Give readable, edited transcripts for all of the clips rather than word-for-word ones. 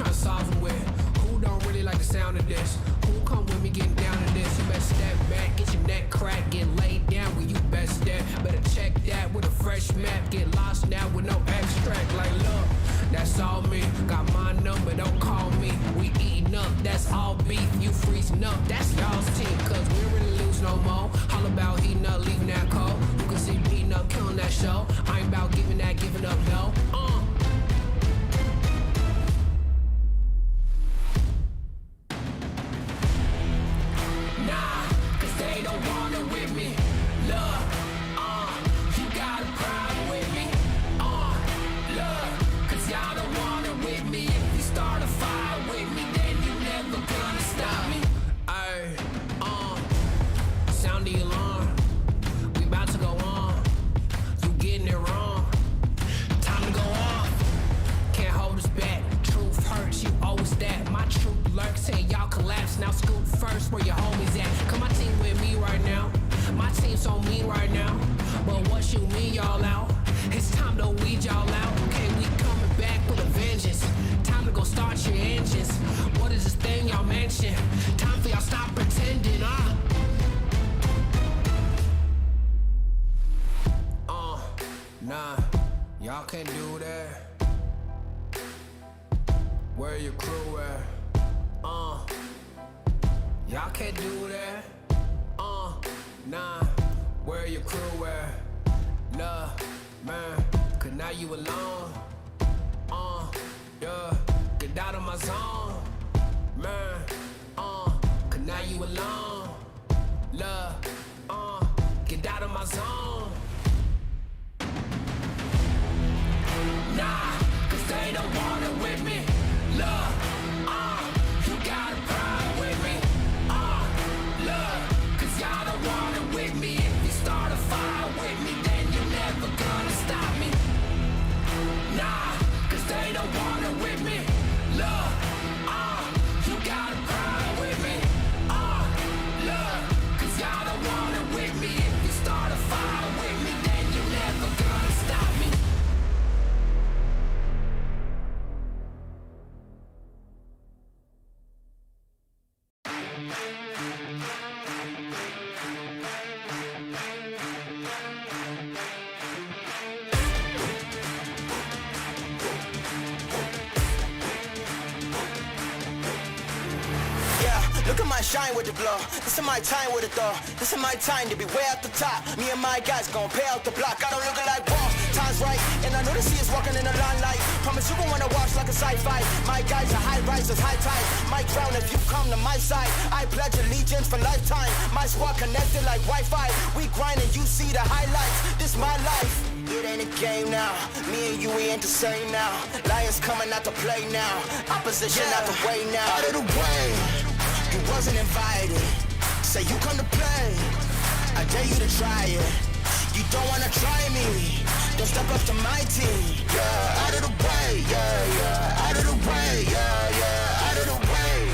tryna solve them with? Who don't really like the sound of this? Who come with me getting down to this? You better step back, get your neck cracked, get laid down where you best step. Better check that with a fresh map, get lost now with no extract. Like look, that's all me, got my number, don't call me. We eating up, that's all beef, you freezing up, that's y'all's team. Cause we don't really lose no more, all about heating up, leaving that cold. You can see beating up, killing that show. I ain't about giving up, no. Nah, cause they don't want it with me. Look, you got a problem with me. Look, cause y'all don't want it with me. If you start a fire with me, then you never gonna stop me. Ay, sound the alarm. We about to go on. You getting it wrong. Time to go off. Can't hold us back. Truth hurts, you always that. My truth lurks, say y'all collapse. Now scoot first, where your homies at? Come my team with me right now. My team so mean right now. But what you mean y'all out? It's time to weed y'all out. Okay, we coming back with a vengeance. Time to go start your engines. What is this thing y'all mention? Time for y'all stop pretending, Nah, y'all can't do that. Where your crew at? Y'all can't do that. Nah, where your crew at? Nah, man, cause now you alone. Yeah, get out of my zone. Man, cause now you alone. Love, get out of my zone. Nah, cause they don't want it with me. Look, you got a problem with me. Look, cause y'all don't want it with me. If you start a fire with me, then you're never gonna stop me. Nah, cause they don't want it with me. Look, you got a problem with me. Look, cause y'all don't want it with me. If you start a fire with me, then you're never gonna stop me. Look at my shine with the glow. This is my time with it though. This is my time to be way at the top. Me and my guys gon' pay out the block. I don't look like boss. Time's right, and I know the sea is walking in a limelight. Promise you gon' wanna watch like a sci-fi. My guys are high risers, high tide. My crown if you come to my side. I pledge allegiance for lifetime. My squad connected like Wi-Fi. We grind and you see the highlights. This my life. It ain't a game now. Me and you, we ain't the same now. Lions coming out to play now. Opposition out the way now. Out of the way. You wasn't invited. Say you come to play. I dare you to try it. You don't wanna try me. Don't step up to my team. Yeah, out of the way. Yeah, yeah. Out of the way. Yeah, yeah. Out of the way.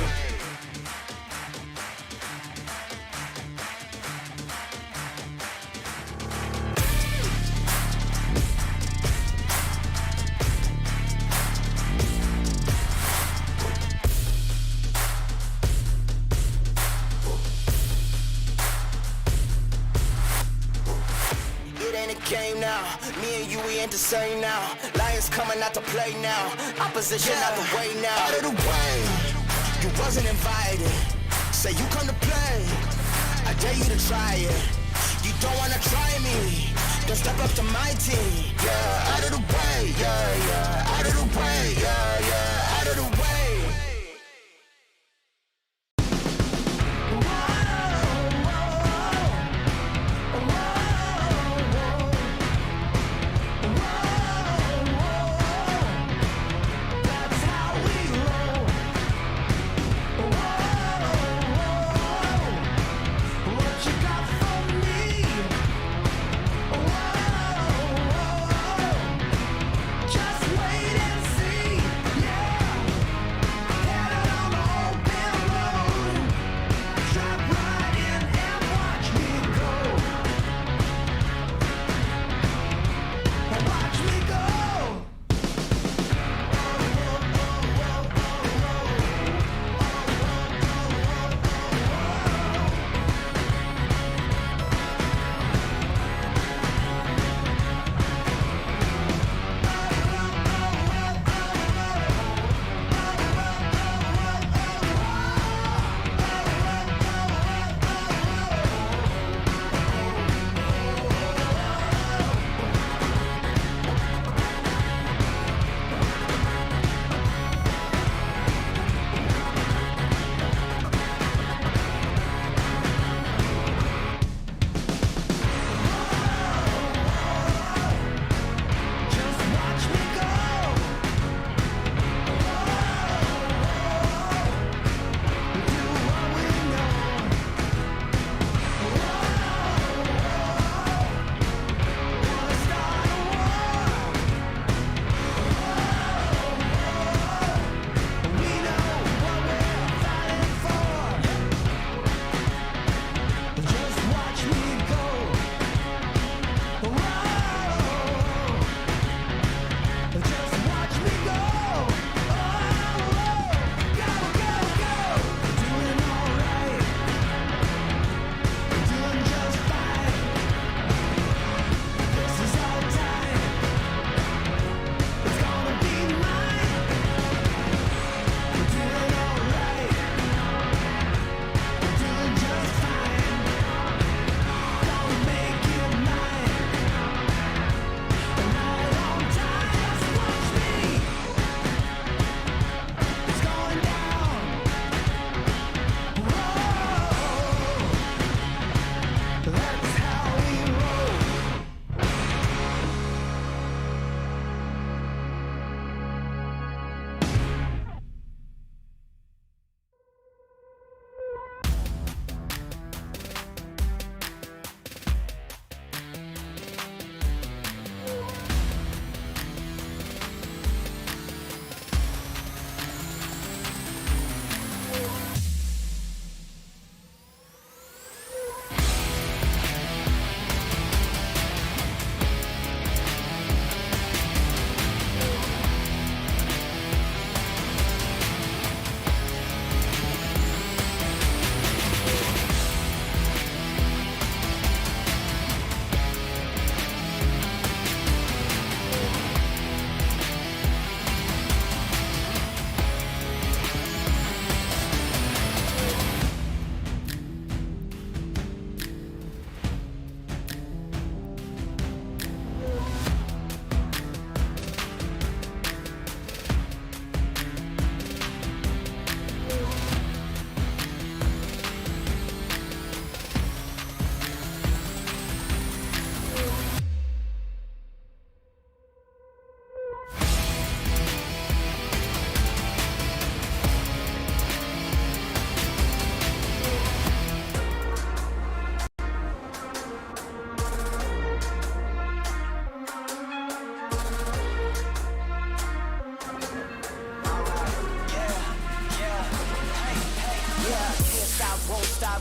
Game now, me and you, we ain't the same now. Lions coming out to play now. Opposition out the way now. Out of the way, you wasn't invited. Say you come to play. I dare you to try it. You don't wanna try me. Don't step up to my team. Yeah, out of the way. Yeah, yeah. Out of the way. Yeah, yeah. Out of the way.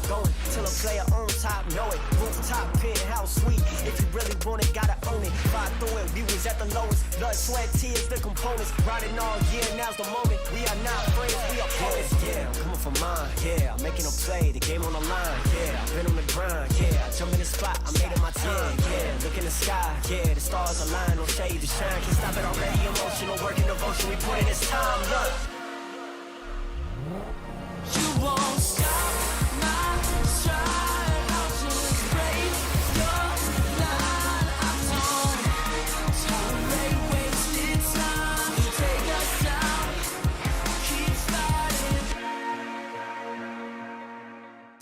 going. Till a player on top, know it. Rooftop, penthouse suite. If you really want it, gotta own it. Ride through it, we was at the lowest. Blood, sweat, tears, the components. Riding all year, now's the moment. We are not friends, we are opponents. Yeah, I'm coming for mine. Yeah, I'm making a play, the game on the line. Yeah, I've been on the grind. Yeah, I jump in the spot, I made it my time. Yeah, look in the sky. Yeah, the stars align, no shade to shine. Can't stop it already. Emotional work and devotion, we put in this time. Look. You won't stop my stride. I'll just break your line. I don't tolerate wasted time. You take us down, keep fighting.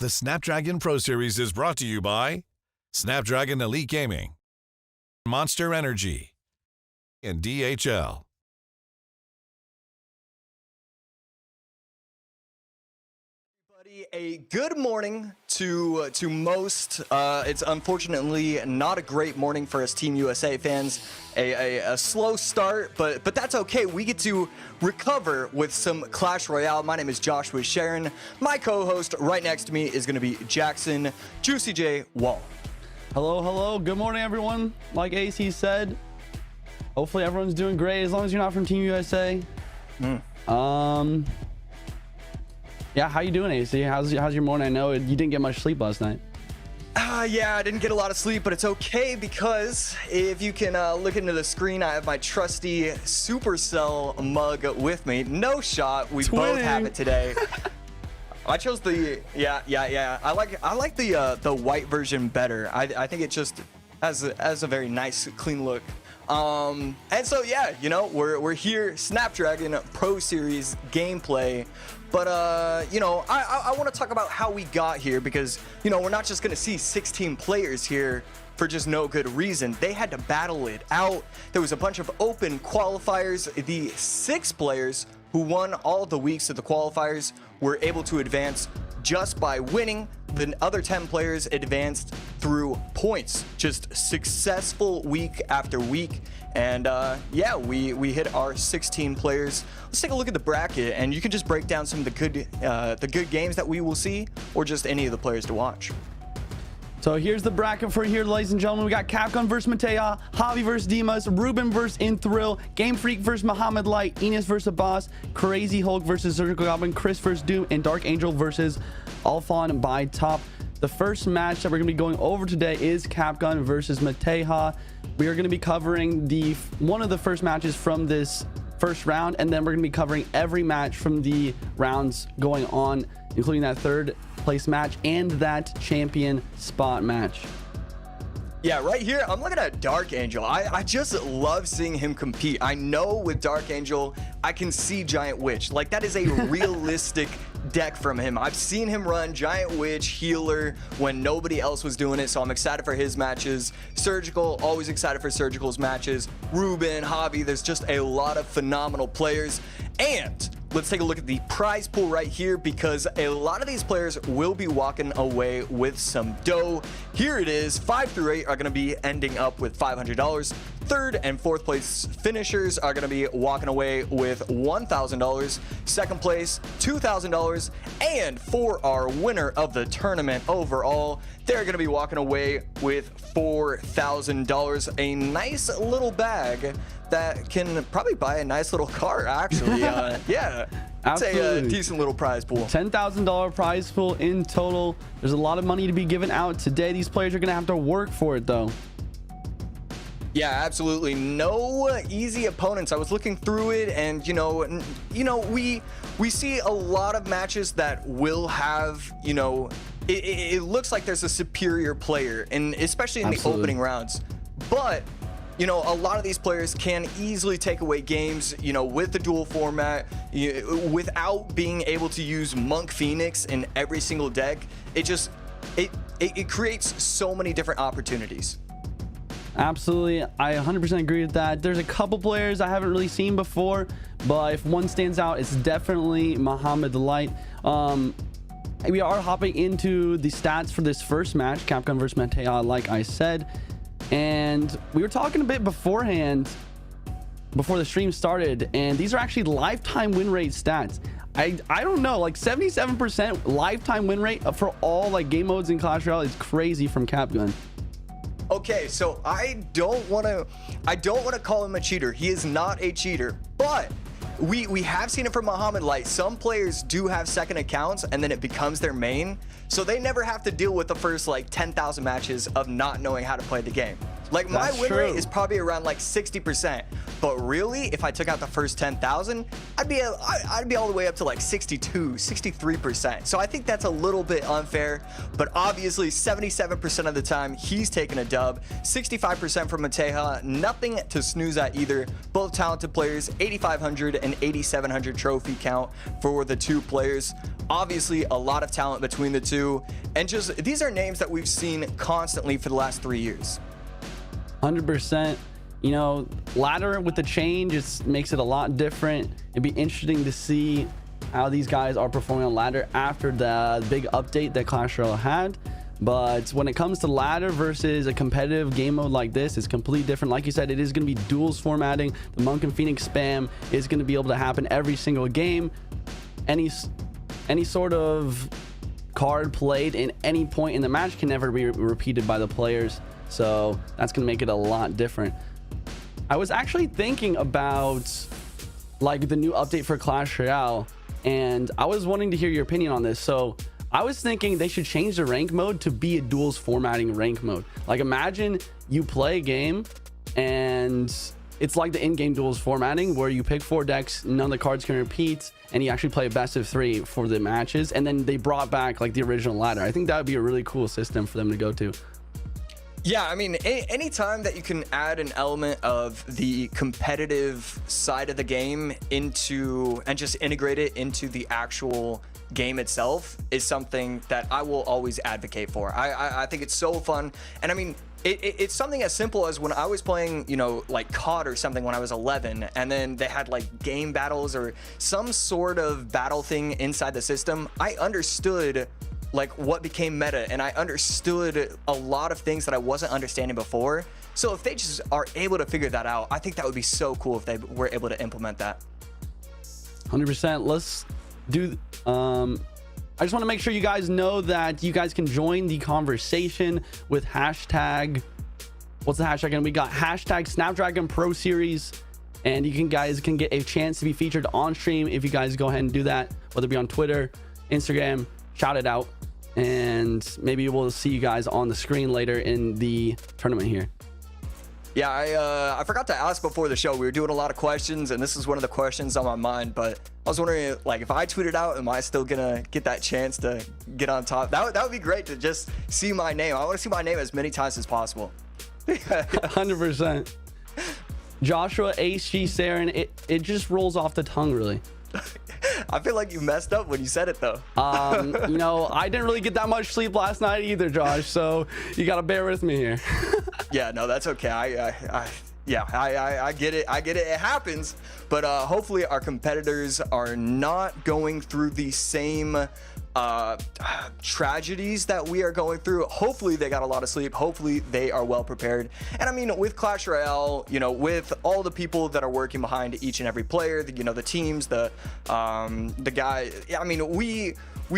The Snapdragon Pro Series is brought to you by Snapdragon Elite Gaming, Monster Energy, and DHL. A good morning to most. It's unfortunately not a great morning for us Team USA fans. A slow start, but that's okay. We get to recover with some Clash Royale. My name is Joshua Sharon. My co-host right next to me is going to be Jackson Juicy J Wall. Hello. Good morning, everyone. Like AC said, hopefully everyone's doing great as long as you're not from Team USA. Yeah, how you doing, AC? How's your morning? I know you didn't get much sleep last night. Yeah, I didn't get a lot of sleep, but it's okay because if you can look into the screen, I have my trusty Supercell mug with me. No shot. We both have it today. I chose the yeah. I like the white version better. I think it just has a very nice, clean look. And so yeah, you know, we're here, Snapdragon Pro Series gameplay. But you know, I want to talk about how we got here because, you know, we're not just gonna see 16 players here for just no good reason. They had to battle it out. There was a bunch of open qualifiers. The 6 players who won all the weeks of the qualifiers were able to advance just by winning. The other 10 players advanced through points, just successful week after week. And yeah, we hit our 16 players. Let's take a look at the bracket, and you can just break down some of the good games that we will see, or just any of the players to watch. So here's the bracket for here, ladies and gentlemen. We got Capcom versus Matea, Javi versus Dimas, Ruben versus InThrill, Game Freak versus Muhammad Light, Enos versus Boss, Crazy Hulk versus Surgical Goblin, Chris versus Doom, and Dark Angel versus Alphon by Top. The first match that we're going to be going over today is Capcom versus Matea. We are going to be covering one of the first matches from this first round, and then we're going to be covering every match from the rounds going on, including that third place match and that champion spot match. Yeah, right here, I'm looking at Dark Angel. I just love seeing him compete. I know with Dark Angel, I can see Giant Witch. Like, that is a realistic deck from him. I've seen him run Giant Witch, Healer, when nobody else was doing it, so I'm excited for his matches. Surgical, always excited for Surgical's matches. Ruben, Javi, there's just a lot of phenomenal players. And let's take a look at the prize pool right here, because a lot of these players will be walking away with some dough. Here it is. 5 through 8 are going to be ending up with $500. Third and fourth place finishers are going to be walking away with $1,000. Second place, $2,000. And for our winner of the tournament overall, they're going to be walking away with $4,000. A nice little bag that can probably buy a nice little car, actually. Yeah, it's a decent little prize pool. $10,000 prize pool in total. There's a lot of money to be given out today. These players are going to have to work for it, though. Yeah, absolutely. No easy opponents. I was looking through it, and you know, we see a lot of matches that will have, you know, it looks like there's a superior player, and especially in the opening rounds. But you know, a lot of these players can easily take away games, you know, with the dual format, without being able to use Monk Phoenix in every single deck. It creates so many different opportunities. Absolutely, I 100% agree with that. There's a couple players I haven't really seen before, but if one stands out, it's definitely Muhammad Light. We are hopping into the stats for this first match, Capcom versus Matea, like I said. And we were talking a bit beforehand, before the stream started, and these are actually lifetime win rate stats. I don't know, like 77% lifetime win rate for all like game modes in Clash Royale is crazy from Capgun. Okay, so I don't want to call him a cheater. He is not a cheater, but we have seen it from Muhammad Light. Some players do have second accounts and then it becomes their main, so they never have to deal with the first like 10,000 matches of not knowing how to play the game. Like my win rate is probably around like 60%, but really if I took out the first 10,000, I'd be all the way up to like 62, 63%. So I think that's a little bit unfair, but obviously 77% of the time he's taking a dub, 65% from Mateja, nothing to snooze at either. Both talented players, 8,500 and 8,700 trophy count for the two players. Obviously a lot of talent between the two, and just these are names that we've seen constantly for the last 3 years. 100%. You know, ladder with the change, it makes it a lot different. It'd be interesting to see how these guys are performing on ladder after the big update that Clash Royale had. But when it comes to ladder versus a competitive game mode like this, it's completely different. Like you said, it is going to be duels formatting. The Monk and Phoenix spam is going to be able to happen every single game. Any sort of card played in any point in the match can never be repeated by the players. So that's going to make it a lot different. I was actually thinking about like the new update for Clash Royale, and I was wanting to hear your opinion on this. So I was thinking they should change the rank mode to be a duels formatting rank mode. Like imagine you play a game and it's like the in-game duels formatting where you pick 4 decks, none of the cards can repeat, and you actually play a best of 3 for the matches. And then they brought back like the original ladder. I think that would be a really cool system for them to go to. Yeah, I mean, anytime that you can add an element of the competitive side of the game into and just integrate it into the actual game itself is something that I will always advocate for. I think it's so fun. And I mean, it's something as simple as when I was playing, you know, like COD or something when I was 11, and then they had like game battles or some sort of battle thing inside the system. I understood like what became meta, and I understood a lot of things that I wasn't understanding before. So if they just are able to figure that out, I think that would be so cool if they were able to implement that. 100%. Let's do I just want to make sure you guys know that you guys can join the conversation with hashtag, what's the hashtag? And we got hashtag Snapdragon Pro Series, and you guys can get a chance to be featured on stream if you guys go ahead and do that, whether it be on Twitter, Instagram, shout it out, and maybe we'll see you guys on the screen later in the tournament here. Yeah, I forgot to ask before the show. We were doing a lot of questions, and this is one of the questions on my mind, but I was wondering, like, if I tweet it out, am I still gonna get that chance to get on top? That would be great to just see my name. I want to see my name as many times as possible. 100%. Joshua HG Saren, it just rolls off the tongue, really. I feel like you messed up when you said it, though. You know, I didn't really get that much sleep last night either, Josh, so you gotta bear with me here. Yeah, no, that's okay. I get it. I get it. It happens. But hopefully our competitors are not going through the same tragedies that we are going through. Hopefully they got a lot of sleep. Hopefully they are well prepared. And I mean, with Clash Royale, you know, with all the people that are working behind each and every player, you know, the teams, the guy. I mean, we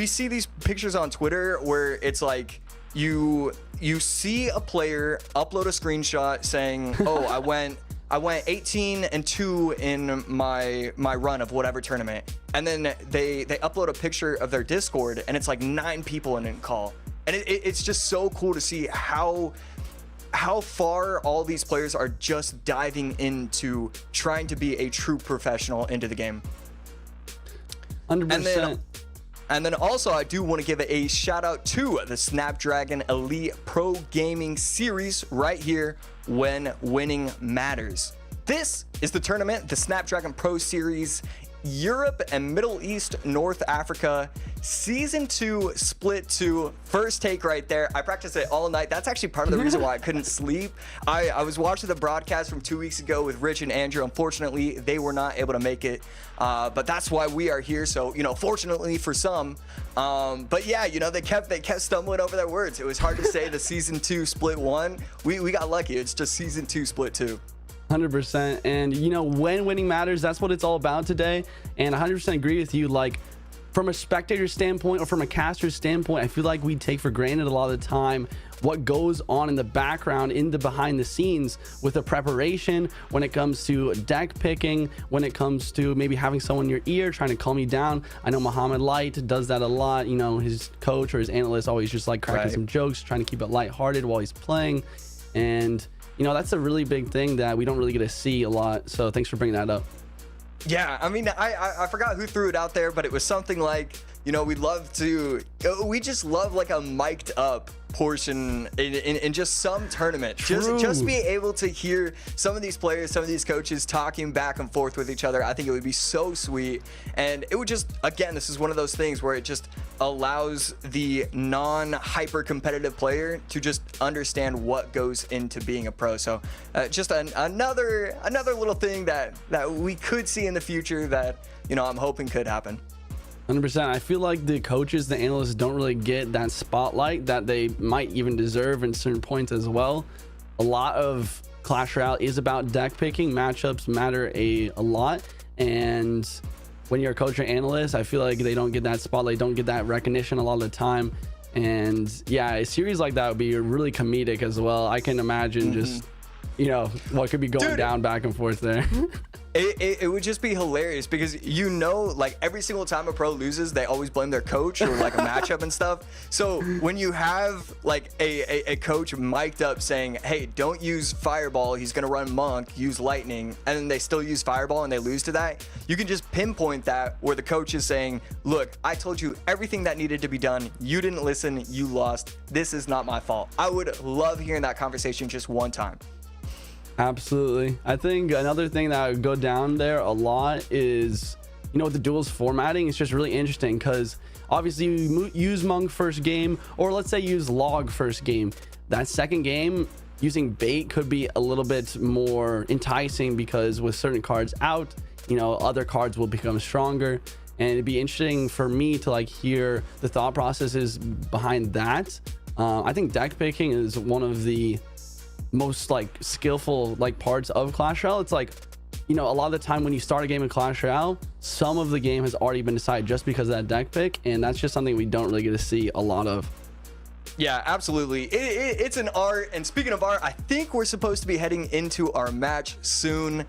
see these pictures on Twitter where it's like you see a player upload a screenshot saying, "Oh, I went 18-2 in my run of whatever tournament," and then they upload a picture of their Discord and it's like 9 people in a call, and it's just so cool to see how far all these players are just diving into trying to be a true professional into the game. 100%. And then also, I do want to give a shout out to the Snapdragon Elite Pro Gaming Series right here when winning matters. This is the tournament, the Snapdragon Pro Series, Europe and Middle East, North Africa, Season 2, Split 2, first take right there. I practiced it all night. That's actually part of the reason why I couldn't sleep. I was watching the broadcast from 2 weeks ago with Rich and Andrew. Unfortunately, they were not able to make it, but that's why we are here. So, you know, fortunately for some, but yeah, you know, they kept stumbling over their words. It was hard to say the Season 2, Split 1. We got lucky. It's just Season 2, Split 2. 100%. And you know, when winning matters, that's what it's all about today. And 100% agree with you. Like, from a spectator standpoint or from a caster standpoint, I feel like we take for granted a lot of the time what goes on in the background, in the behind the scenes, with the preparation, when it comes to deck picking, when it comes to maybe having someone in your ear trying to calm you down. I know Muhammad Light does that a lot. You know, his coach or his analyst always just like cracking some jokes, trying to keep it lighthearted while he's playing. And you know, that's a really big thing that we don't really get to see a lot. So thanks for bringing that up. Yeah, I mean, I forgot who threw it out there, but it was something like, you know, we just love like a mic'd up portion in just some tournament. Just be able to hear some of these players, some of these coaches talking back and forth with each other. I think it would be so sweet. And it would just, again, this is one of those things where it just allows the non-hyper competitive player to just understand what goes into being a pro. So just another little thing that we could see in the future that, you know, I'm hoping could happen. 100%. I feel like the coaches, the analysts don't really get that spotlight that they might even deserve in certain points as well. A lot of Clash Royale is about deck picking. Matchups matter a lot. And when you're a coach or analyst, I feel like they don't get that spotlight, don't get that recognition a lot of the time. And yeah, a series like that would be really comedic as well. I can imagine just, you know, what could be going down back and forth there. It would just be hilarious because, you know, like every single time a pro loses, they always blame their coach or like a matchup and stuff. So when you have like a coach mic'd up saying, hey, don't use Fireball, he's going to run Monk, use Lightning, and then they still use Fireball and they lose to that, you can just pinpoint that where the coach is saying, look, I told you everything that needed to be done. You didn't listen. You lost. This is not my fault. I would love hearing that conversation just one time. Absolutely. I think another thing that would go down there a lot is, you know, with the duels formatting, it's just really interesting because obviously you use Monk first game, or let's say use Log first game. That second game, using bait could be a little bit more enticing because with certain cards out, you know, other cards will become stronger. And it'd be interesting for me to like hear the thought processes behind that. I think deck picking is one of the most like skillful like parts of Clash Royale. It's like, you know, a lot of the time when you start a game in Clash Royale, some of the game has already been decided just because of that deck pick, and that's just something we don't really get to see a lot of. Yeah, absolutely. It's an art. And speaking of art, I think we're supposed to be heading into our match soon.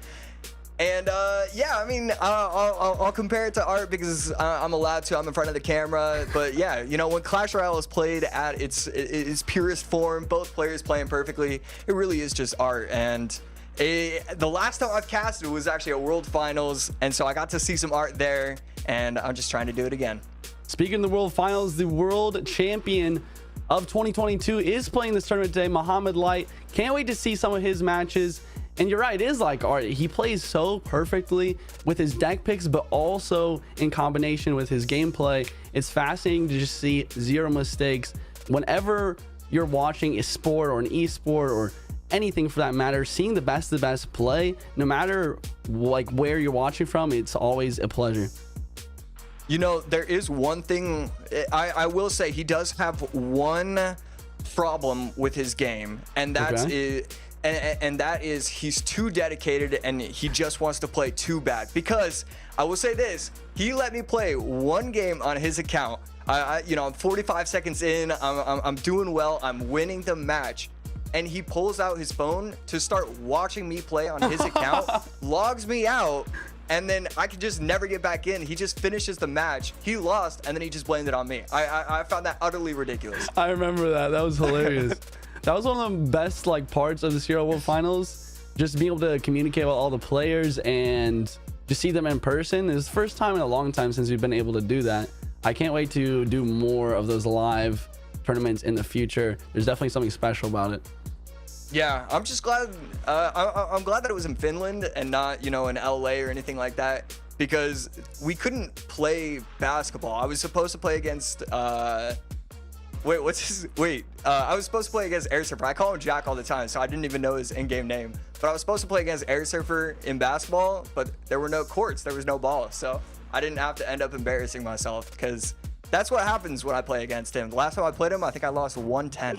And yeah, I mean, I'll compare it to art because I'm allowed to. I'm in front of the camera. But yeah, you know, when Clash Royale is played at its purest form, both players playing perfectly, it really is just art. And the last time I've casted was actually at World Finals, and so I got to see some art there, and I'm just trying to do it again. Speaking of the World Finals, the world champion of 2022 is playing this tournament today, Muhammad Light. Can't wait to see some of his matches. And you're right, it is like art. He plays so perfectly with his deck picks, but also in combination with his gameplay. It's fascinating to just see zero mistakes. Whenever you're watching a sport or an esport or anything for that matter, seeing the best of the best play, no matter like where you're watching from, it's always a pleasure. You know, there is one thing I will say. He does have one problem with his game, and that's and that is he's too dedicated and he just wants to play too bad. Because I will say this, he let me play one game on his account. You know, I'm 45 seconds in, I'm doing well, I'm winning the match, and he pulls out his phone to start watching me play on his account, logs me out, and then I could just never get back in. He just finishes the match. He lost, and then he just blamed it on me. I found that utterly ridiculous. I remember that. That was hilarious. That was one of the best like parts of the Serial World Finals. Just being able to communicate with all the players and just see them in person. It's the first time in a long time since we've been able to do that. I can't wait to do more of those live tournaments in the future. There's definitely something special about it. Yeah, I'm just glad. I'm glad that it was in Finland and not, you know, in LA or anything like that, because we couldn't play basketball. I was supposed to play against. I was supposed to play against Air Surfer. I call him Jack all the time, so I didn't even know his in-game name. But I was supposed to play against Air Surfer in basketball, but there were no courts, there was no ball, so I didn't have to end up embarrassing myself because That's what happens when I play against him. The last time I played him, I think I lost 110.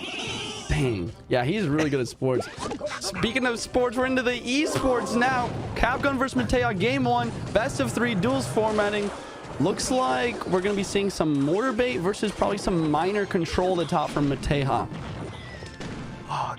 Dang. Yeah, he's really good at sports. Speaking of sports, we're into the esports now. Capcom versus Mateo, game 1, best of 3 duels formatting. Looks like we're going to be seeing some mortar bait versus probably some minor control at the top from Mateo.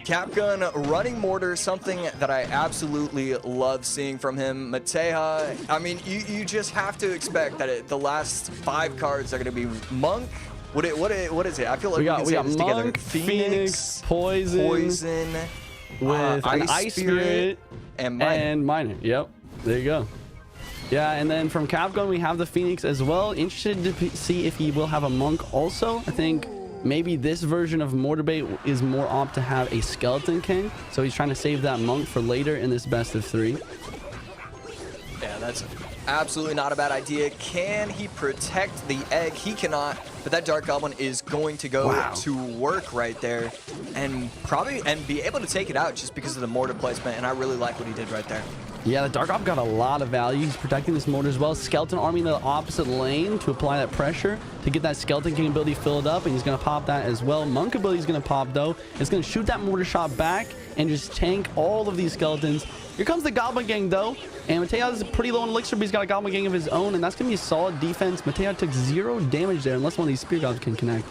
Capgun running mortar, something that I absolutely love seeing from him. Mateo, I mean, you just have to expect that the last 5 cards are going to be Monk. What is it? I feel like we can say this Monk, together. Phoenix, Poison with an Ice Spirit and Miner. Yep, there you go. Yeah, and then from Capcom, we have the Phoenix as well. Interested to see if he will have a Monk also. I think maybe this version of Mortarbait is more apt to have a Skeleton King. So he's trying to save that Monk for later in this best of 3. Yeah, that's absolutely not a bad idea. Can he protect the egg? He cannot, but that Dark Goblin is going to go to work right there and be able to take it out just because of the mortar placement. And I really like what he did right there. Yeah, the Dark Goblin got a lot of value. He's protecting this mortar as well. Skeleton Army in the opposite lane to apply that pressure to get that Skeleton King ability filled up, and he's going to pop that as well. Monk ability is going to pop, though. It's going to shoot that mortar shot back and just tank all of these skeletons. Here comes the Goblin Gang, though, and Mateo is pretty low on elixir, but he's got a Goblin Gang of his own, and that's going to be solid defense. Mateo took 0 damage there, unless one of these Spear Goblins can connect.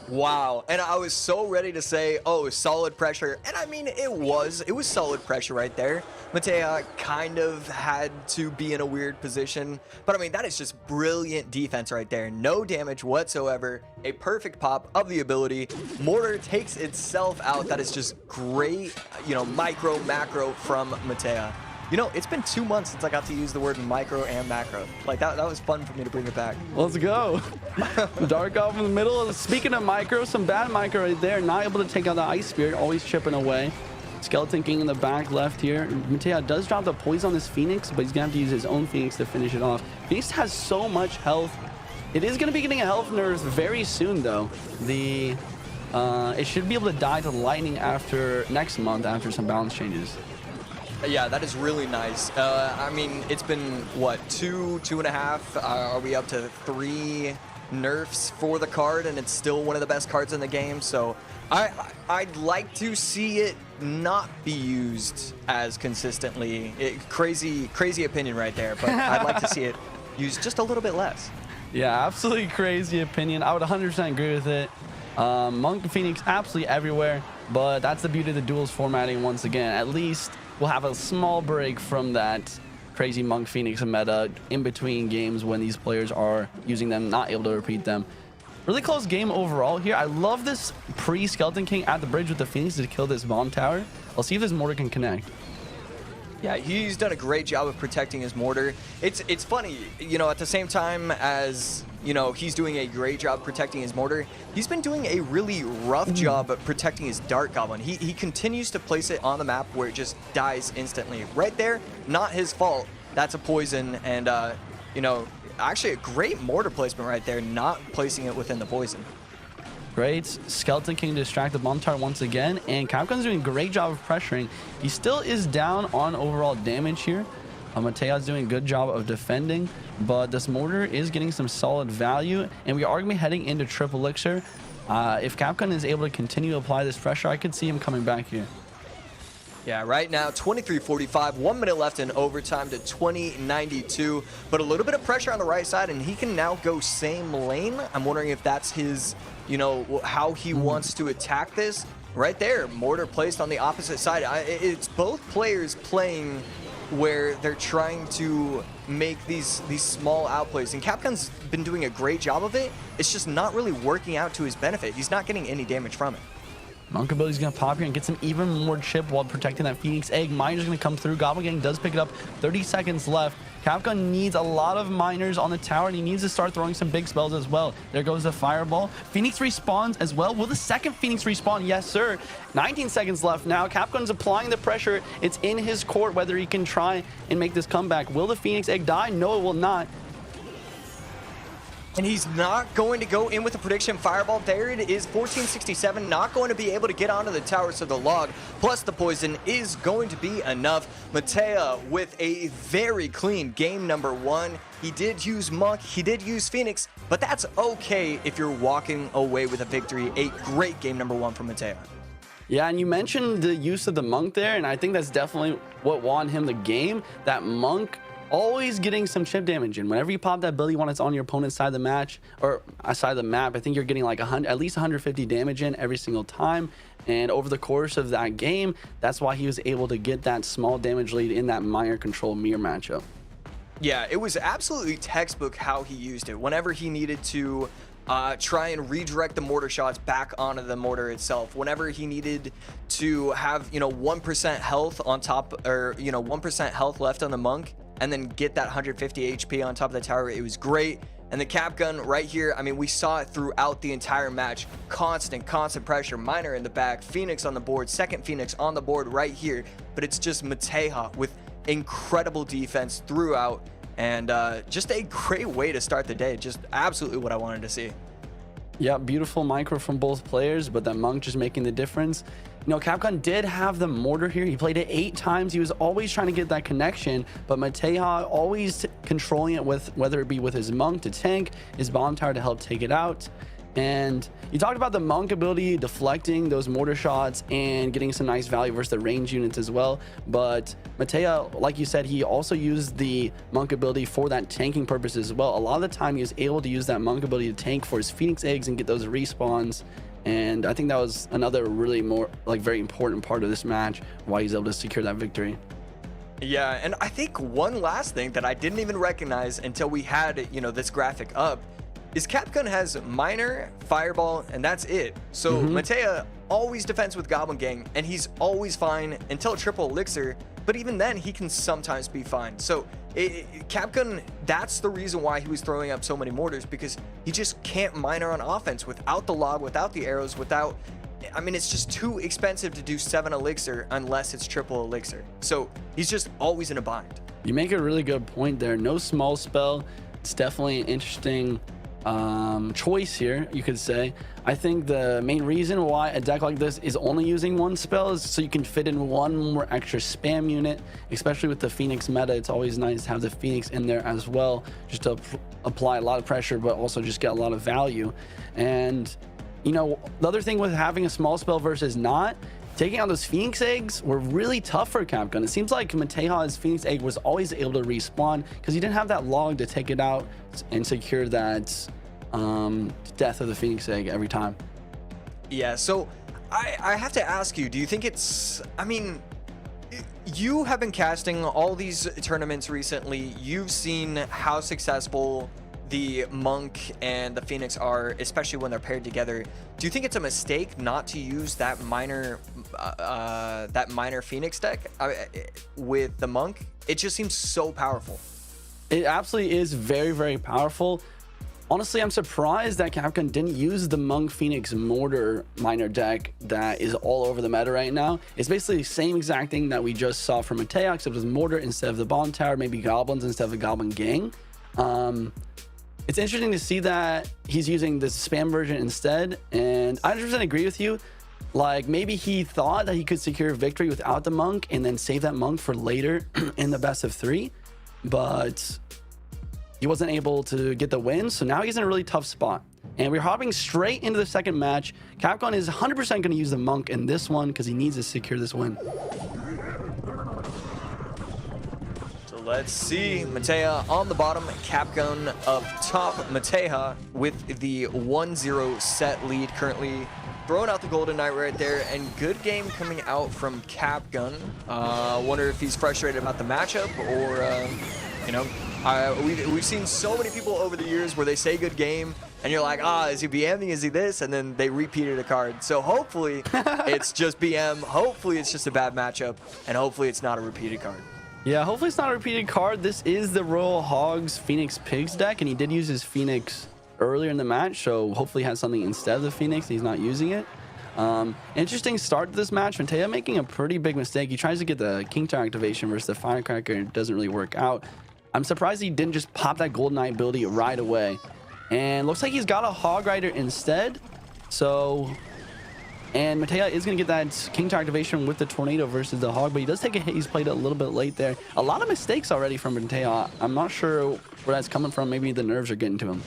Wow, and I was so ready to say, oh, solid pressure, and I mean, it was solid pressure right there. Mateo kind of had to be in a weird position, but I mean, that is just brilliant defense right there. No damage whatsoever, a perfect pop of the ability. Mortar takes itself out. That is just great, you know, micro, macro from Mateo. You know, it's been 2 months since I got to use the word micro and macro. Like, that was fun for me to bring it back. Let's go. Dark off in the middle. Speaking of micro, some bad micro right there. Not able to take out the Ice Spirit, always chipping away. Skeleton King in the back left here. Mateo does drop the poison on this Phoenix, but he's going to have to use his own Phoenix to finish it off. Phoenix has so much health. It is going to be getting a health nerf very soon, though. It should be able to die to lightning after next month after some balance changes. Yeah, that is really nice. I mean, it's been, what, 2.5? Are we up to 3 nerfs for the card, and it's still one of the best cards in the game? So I'd like to see it not be used as consistently. Crazy opinion right there, but I'd like to see it used just a little bit less. Yeah, absolutely crazy opinion. I would 100% agree with it. Monk and Phoenix absolutely everywhere, but that's the beauty of the duels formatting once again. At least we'll have a small break from that crazy Monk Phoenix meta in between games when these players are using them, not able to repeat them. Really close game overall here. I love this pre-Skeleton King at the bridge with the Phoenix to kill this bomb tower. I'll see if this mortar can connect. Yeah, he's done a great job of protecting his mortar. It's funny, you know, at the same time as, you know, he's doing a great job protecting his mortar, he's been doing a really rough job of protecting his Dark Goblin. He continues to place it on the map where it just dies instantly. Right there, not his fault. That's a poison, and, you know, actually a great mortar placement right there, not placing it within the poison. Great. Skeleton King distract the bomb tower once again, and Capcom's doing a great job of pressuring. He still is down on overall damage here. Mateo's doing a good job of defending, but this mortar is getting some solid value, and we are going to be heading into triple elixir. If Capcom is able to continue to apply this pressure, I could see him coming back here. Yeah, right now, 23:45, 1 minute left in overtime to 20:92, but a little bit of pressure on the right side, and he can now go same lane. I'm wondering if that's his, you know, how he wants to attack this. Right there, mortar placed on the opposite side. It's both players playing where they're trying to make these small outplays, and Capcom's been doing a great job of it. It's just not really working out to his benefit. He's not getting any damage from it. Monk ability's going to pop here and get some even more chip while protecting that Phoenix egg. Miner's going to come through. Goblin Gang does pick it up. 30 seconds left. Capcom needs a lot of miners on the tower, and he needs to start throwing some big spells as well. There goes the fireball. Phoenix respawns as well. Will the second Phoenix respawn? Yes, sir. 19 seconds left now. Capcom's applying the pressure. It's in his court whether he can try and make this comeback. Will the Phoenix egg die? No, it will not. And he's not going to go in with a prediction fireball. There it is, 1467, not going to be able to get onto the tower, so the log plus the poison is going to be enough. Matea with a very clean game number 1. He did use Monk, he did use Phoenix, but that's okay if you're walking away with a victory. A great game number 1 from Matea. Yeah, and you mentioned the use of the Monk there, and I think that's definitely what won him the game. That Monk always getting some chip damage in. Whenever you pop that ability when it's on your opponent's side of the match or side of the map, I think you're getting like at least 150 damage in every single time. And over the course of that game, that's why he was able to get that small damage lead in that minor control mirror matchup. Yeah, it was absolutely textbook how he used it. Whenever he needed to try and redirect the mortar shots back onto the mortar itself, whenever he needed to have 1% health on top, or 1% health left on the Monk, and then get that 150 HP on top of the tower, it was great. And the cap gun right here, I mean, we saw it throughout the entire match. Constant pressure. Miner in the back, Phoenix on the board, second Phoenix on the board right here. But it's just Matea with incredible defense throughout, and just a great way to start the day. Just absolutely what I wanted to see. Yeah, beautiful micro from both players, but that Monk just making the difference. Capcom did have the mortar here. He played it 8 times. He was always trying to get that connection, but Matea always controlling it with, whether it be with his Monk to tank, his bomb tower to help take it out. And you talked about the Monk ability deflecting those mortar shots and getting some nice value versus the range units as well. But Matea, like you said, he also used the Monk ability for that tanking purpose as well. A lot of the time he was able to use that Monk ability to tank for his Phoenix eggs and get those respawns. And I think that was another really very important part of this match, why he's able to secure that victory. Yeah, and I think one last thing that I didn't even recognize until we had, this graphic up, is Capgun has Miner, Fireball, and that's it. So Matea always defends with Goblin Gang, and he's always fine until Triple Elixir, but even then he can sometimes be fine. So Capgun, that's the reason why he was throwing up so many mortars, because he just can't Miner on offense without the log, without the arrows, without... I mean, it's just too expensive to do 7 Elixir unless it's Triple Elixir. So he's just always in a bind. You make a really good point there. No small spell. It's definitely an interesting choice here, you could say. I think the main reason why a deck like this is only using 1 spell is so you can fit in 1 more extra spam unit, especially with the Phoenix meta. It's always nice to have the Phoenix in there as well, just to apply a lot of pressure, but also just get a lot of value. And the other thing with having a small spell versus not, taking out those Phoenix eggs were really tough for Capgun. It seems like Matea's Phoenix egg was always able to respawn because he didn't have that log to take it out and secure that death of the Phoenix egg every time. Yeah, so I have to ask you, do you think it's... I mean, you have been casting all these tournaments recently. You've seen how successful the Monk and the Phoenix are, especially when they're paired together. Do you think it's a mistake not to use that minor Phoenix deck with the Monk? It just seems so powerful. It absolutely is very, very powerful. Honestly, I'm surprised that Capcom didn't use the Monk Phoenix Mortar Miner deck that is all over the meta right now. It's basically the same exact thing that we just saw from Matea, except with Mortar instead of the Bomb Tower, maybe Goblins instead of the Goblin Gang. It's interesting to see that he's using this spam version instead, and I 100% agree with you. Like, maybe he thought that he could secure victory without the Monk and then save that Monk for later in the best of 3, but he wasn't able to get the win, so now he's in a really tough spot. And we're hopping straight into the second match. Capcom is 100% going to use the Monk in this one because he needs to secure this win. Let's see, Matea on the bottom, Capgun up top. Matea with the 1-0 set lead, currently throwing out the Golden Knight right there, and good game coming out from Capgun. Wonder if he's frustrated about the matchup, or we've seen so many people over the years where they say good game, and you're like, is he BMing, is he this, and then they repeated a card. So hopefully it's just BM, hopefully it's just a bad matchup, and hopefully it's not a repeated card. Yeah, hopefully it's not a repeated card. This is the Royal Hogs Phoenix Pigs deck, and he did use his Phoenix earlier in the match, so hopefully he has something instead of the Phoenix. He's not using it. Interesting start to this match. Matea making a pretty big mistake. He tries to get the King Tower activation versus the Firecracker, and it doesn't really work out. I'm surprised he didn't just pop that Golden Knight ability right away. And looks like he's got a Hog Rider instead. So, and Mateo is going to get that King Tower activation with the Tornado versus the Hog, but he does take a hit. He's played it a little bit late there. A lot of mistakes already from Mateo. I'm not sure where that's coming from. Maybe the nerves are getting to him.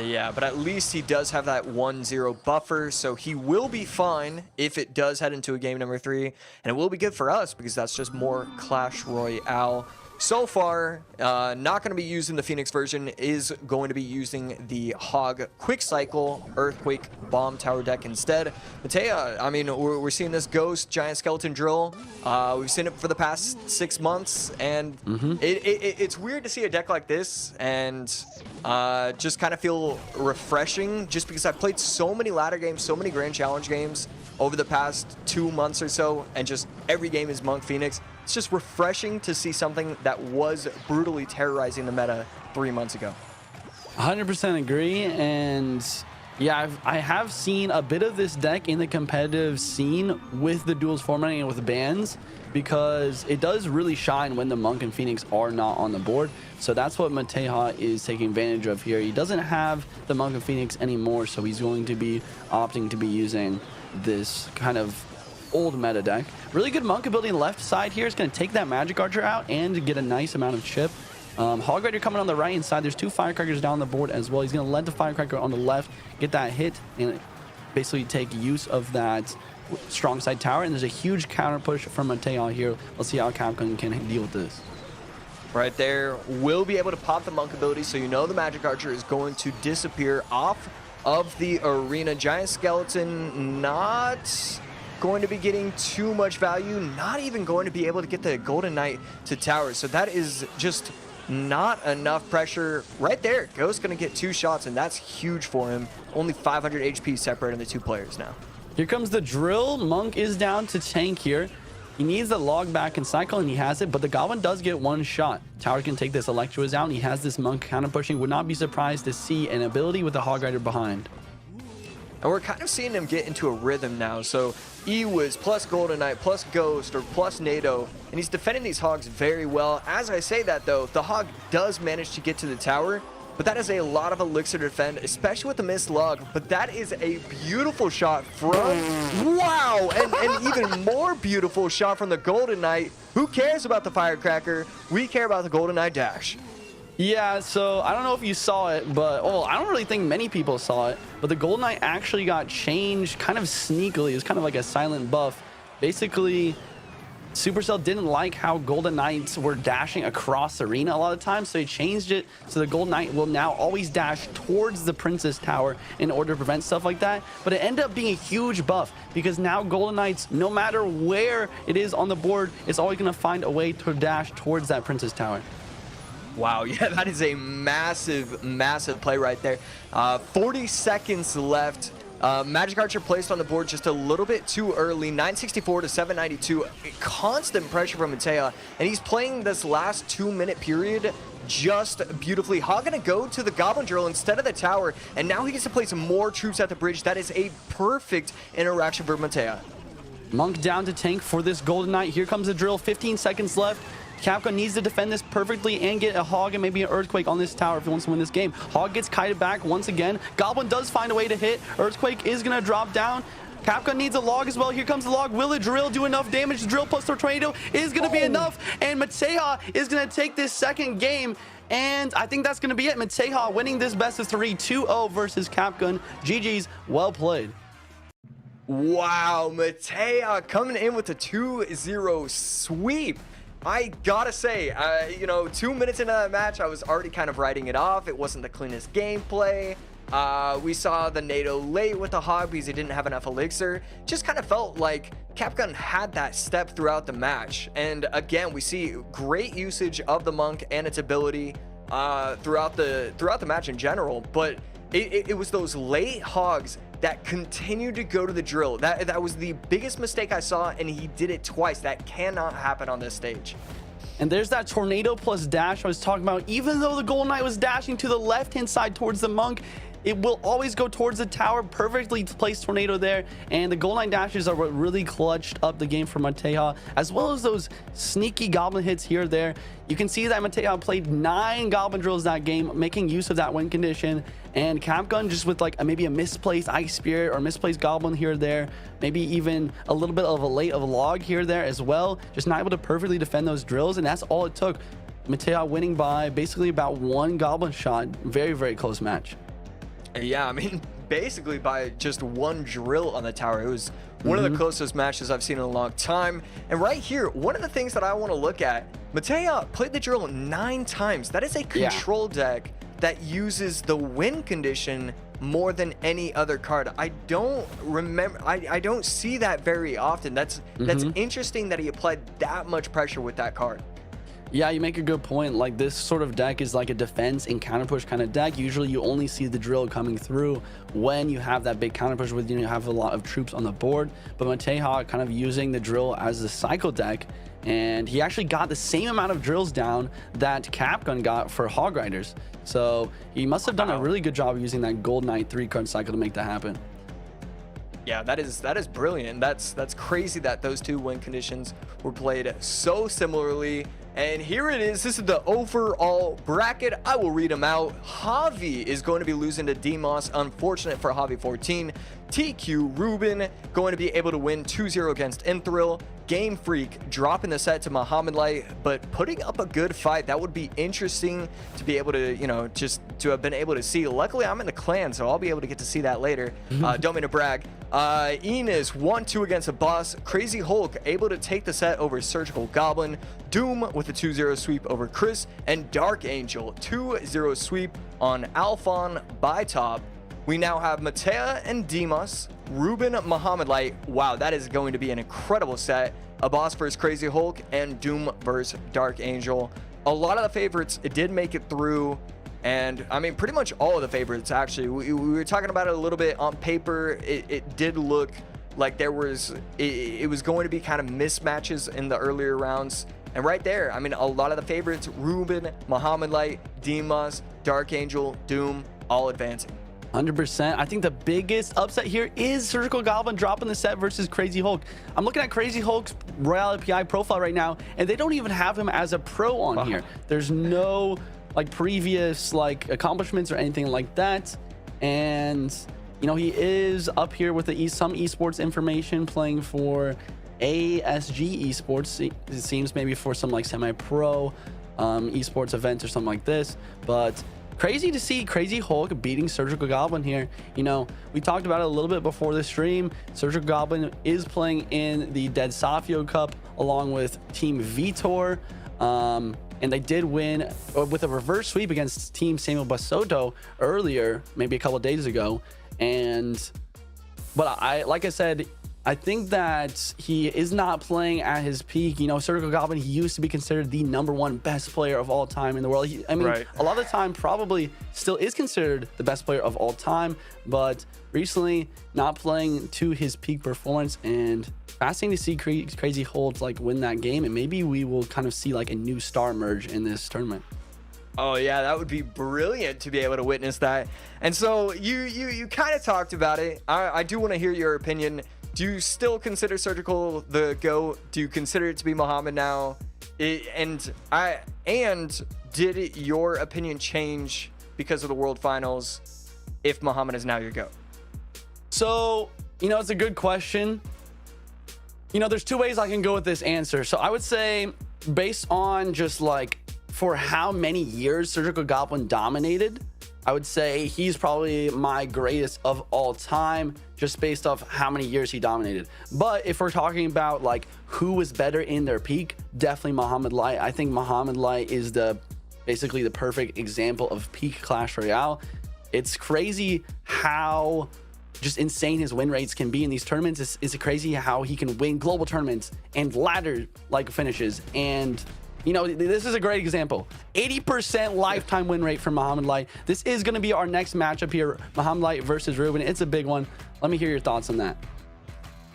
Yeah, but at least he does have that 1-0 buffer, so he will be fine if it does head into a game number 3. And it will be good for us because that's just more Clash Royale. So far, not going to be using the Phoenix version, is going to be using the Hog Quick Cycle Earthquake Bomb Tower deck instead. Mateo, I mean, we're seeing this Ghost Giant Skeleton Drill. We've seen it for the past 6 months, and it's weird to see a deck like this and just kind of feel refreshing, just because I've played so many ladder games, so many Grand Challenge games over the past 2 months or so, and just every game is Monk Phoenix. It's just refreshing to see something that was brutally terrorizing the meta 3 months ago. 100% agree. And yeah, I have seen a bit of this deck in the competitive scene with the duels formatting and with bans, because it does really shine when the Monk and Phoenix are not on the board. So that's what Mateja is taking advantage of here. He doesn't have the Monk and Phoenix anymore, so he's going to be opting to be using this kind of old meta deck. Really good Monk ability on the left side here. It's going to take that Magic Archer out and get a nice amount of chip. Hog Rider coming on the right hand side. There's 2 Firecrackers down the board as well. He's going to let the Firecracker on the left get that hit and basically take use of that strong side tower. And there's a huge counter push from Mateo here. Let's see how Capcom can deal with this. Right there, will be able to pop the Monk ability, so you know the Magic Archer is going to disappear off of the arena. Giant Skeleton not going to be getting too much value, not even going to be able to get the Golden Knight to tower. So that is just not enough pressure right there. Ghost's going to get 2 shots, and that's huge for him. Only 500 HP separating the 2 players now. Here comes the drill. Monk is down to tank here. He needs the log back and cycle, and he has it, but the Goblin does get 1 shot. Tower can take this. Electro is out, and he has this Monk counter pushing. Would not be surprised to see an ability with the Hog Rider behind. And we're kind of seeing him get into a rhythm now. So E-Wiz plus Golden Knight plus Ghost or plus NATO, and he's defending these Hogs very well. As I say that though, the Hog does manage to get to the tower, but that is a lot of elixir to defend, especially with the missed log. But that is a beautiful shot from, wow, and even more beautiful shot from the Golden Knight. Who cares about the Firecracker? We care about the Golden Knight dash. Yeah, so I don't know if you saw it, but I don't really think many people saw it, but the Golden Knight actually got changed kind of sneakily. It's kind of like a silent buff. Basically, Supercell didn't like how Golden Knights were dashing across the arena a lot of times, so they changed it so the Golden Knight will now always dash towards the Princess Tower in order to prevent stuff like that. But it ended up being a huge buff because now Golden Knights, no matter where it is on the board, is always going to find a way to dash towards that Princess Tower. Wow, yeah, that is a massive, massive play right there. 40 seconds left. Magic Archer placed on the board just a little bit too early. 964 to 792. Constant pressure from Mateo, and he's playing this last 2-minute period just beautifully. Hog gonna go to the Goblin Drill instead of the tower, and now he gets to place more troops at the bridge. That is a perfect interaction for Mateo. Monk down to tank for this Golden Knight. Here comes the drill. 15 seconds left. Capcom needs to defend this perfectly and get a Hog and maybe an Earthquake on this tower if he wants to win this game. Hog gets kited back once again. Goblin does find a way to hit. Earthquake is going to drop down. Capcom needs a log as well. Here comes the log. Will the drill do enough damage? The drill plus the tornado is going to be enough. And Mateja is going to take this second game. And I think that's going to be it. Mateja winning this best of 3, 2-0 versus Capcom. GG's, well played. Wow, Mateja coming in with a 2-0 sweep. I gotta say, you know, 2 minutes into that match, I was already kind of writing it off. It wasn't the cleanest gameplay. We saw the NATO late with the Hog because he didn't have enough elixir. Just kind of felt like Capcom had that step throughout the match. And again, we see great usage of the Monk and its ability throughout the match in general. But it was those late Hogs that continued to go to the drill. That was the biggest mistake I saw, and he did it twice. That cannot happen on this stage. And there's that tornado plus dash I was talking about. Even though the Golden Knight was dashing to the left-hand side towards the Monk, it will always go towards the tower. Perfectly placed tornado there, and the goal line dashes are what really clutched up the game for Mateja, as well as those sneaky goblin hits here or there. You can see that Mateja played 9 goblin drills that game, making use of that win condition, and Capgun just with like maybe a misplaced Ice Spirit or misplaced goblin here or there, maybe even a little bit of a late of a log here or there as well, just not able to perfectly defend those drills, and that's all it took. Mateja winning by basically about 1 goblin shot. Very, very close match. Yeah, I mean, basically by just 1 drill on the tower. It was one of the closest matches I've seen in a long time. And right here, one of the things that I want to look at, Mateja played the drill 9 times. That is a control deck that uses the win condition more than any other card. I don't remember, I don't see that very often. That's interesting that he applied that much pressure with that card. Yeah, you make a good point. Like, this sort of deck is like a defense and counter push kind of deck. Usually you only see the drill coming through when you have that big counter push with you have a lot of troops on the board. But Mateja kind of using the drill as the cycle deck, and he actually got the same amount of drills down that Capgun got for Hog Riders. So he must have done a really good job using that Gold Knight 3-card cycle to make that happen. Yeah, that is brilliant. That's crazy that those 2 win conditions were played so similarly. And here it is. This is the overall bracket. I will read them out. Javi is going to be losing to Demos. Unfortunate for Javi 14. TQ Ruben going to be able to win 2-0 against Enthril. Game Freak dropping the set to Muhammad Light, but putting up a good fight. That would be interesting to be able to, you know, just to have been able to see. Luckily, I'm in the clan, so I'll be able to get to see that later. Don't mean to brag. Enos 1-2 against a boss. Crazy Hulk able to take the set over Surgical Goblin. Doom with a 2-0 sweep over Chris, and Dark Angel 2-0 sweep on Alphon by top. We now have Mateja and Demos, Ruben, Muhammad Light. Wow, that is going to be an incredible set. A boss versus Crazy Hulk, and Doom versus Dark Angel. A lot of the favorites, it did make it through. And I mean, pretty much all of the favorites, actually. We were talking about it a little bit on paper. It did look like there was, it was going to be kind of mismatches in the earlier rounds. And right there, I mean, a lot of the favorites, Ruben, Muhammad Light, Demos, Dark Angel, Doom, all advancing. 100%. I think the biggest upset here is Surgical Goblin dropping the set versus Crazy Hulk. I'm looking at Crazy Hulk's Royale API profile right now, and they don't even have him as a pro on here. There's no like previous like accomplishments or anything like that. And you know, he is up here with the some esports information, playing for ASG esports. It seems maybe for some like semi-pro esports events or something like this. But crazy to see Crazy Hulk beating Surgical Goblin here. You know, we talked about it a little bit before the stream. Surgical Goblin is playing in the Dead Safio Cup along with Team Vitor. And they did win with a reverse sweep against Team Samuel Basoto earlier, maybe a couple of days ago. But like I said, I think that he is not playing at his peak. You know, Surgical Goblin, he used to be considered the #1 best player of all time in the world. I mean, a lot of the time probably still is considered the best player of all time, but recently not playing to his peak performance. And fascinating to see Crazy Hulk like win that game, and maybe we will kind of see like a new star emerge in this tournament. Oh yeah, that would be brilliant to be able to witness that. And so you kind of talked about it. I do want to hear your opinion. Do you still consider Surgical the GOAT? Do you consider it to be Muhammad now? And did your opinion change because of the World Finals if Muhammad is now your GOAT? So, you know, it's a good question. You know, there's 2 ways I can go with this answer. So I would say, based on just like for how many years Surgical Goblin dominated, I would say he's probably my greatest of all time, just based off how many years he dominated. But if we're talking about like who was better in their peak, definitely Muhammad Light. I think Muhammad Light is basically the perfect example of peak Clash Royale. It's crazy how just insane his win rates can be in these tournaments. It's crazy how he can win global tournaments and ladder like finishes. And you know, this is a great example. 80% lifetime win rate for Muhammad Light. This is going to be our next matchup here, Muhammad Light versus Ruben. It's a big one. Let me hear your thoughts on that.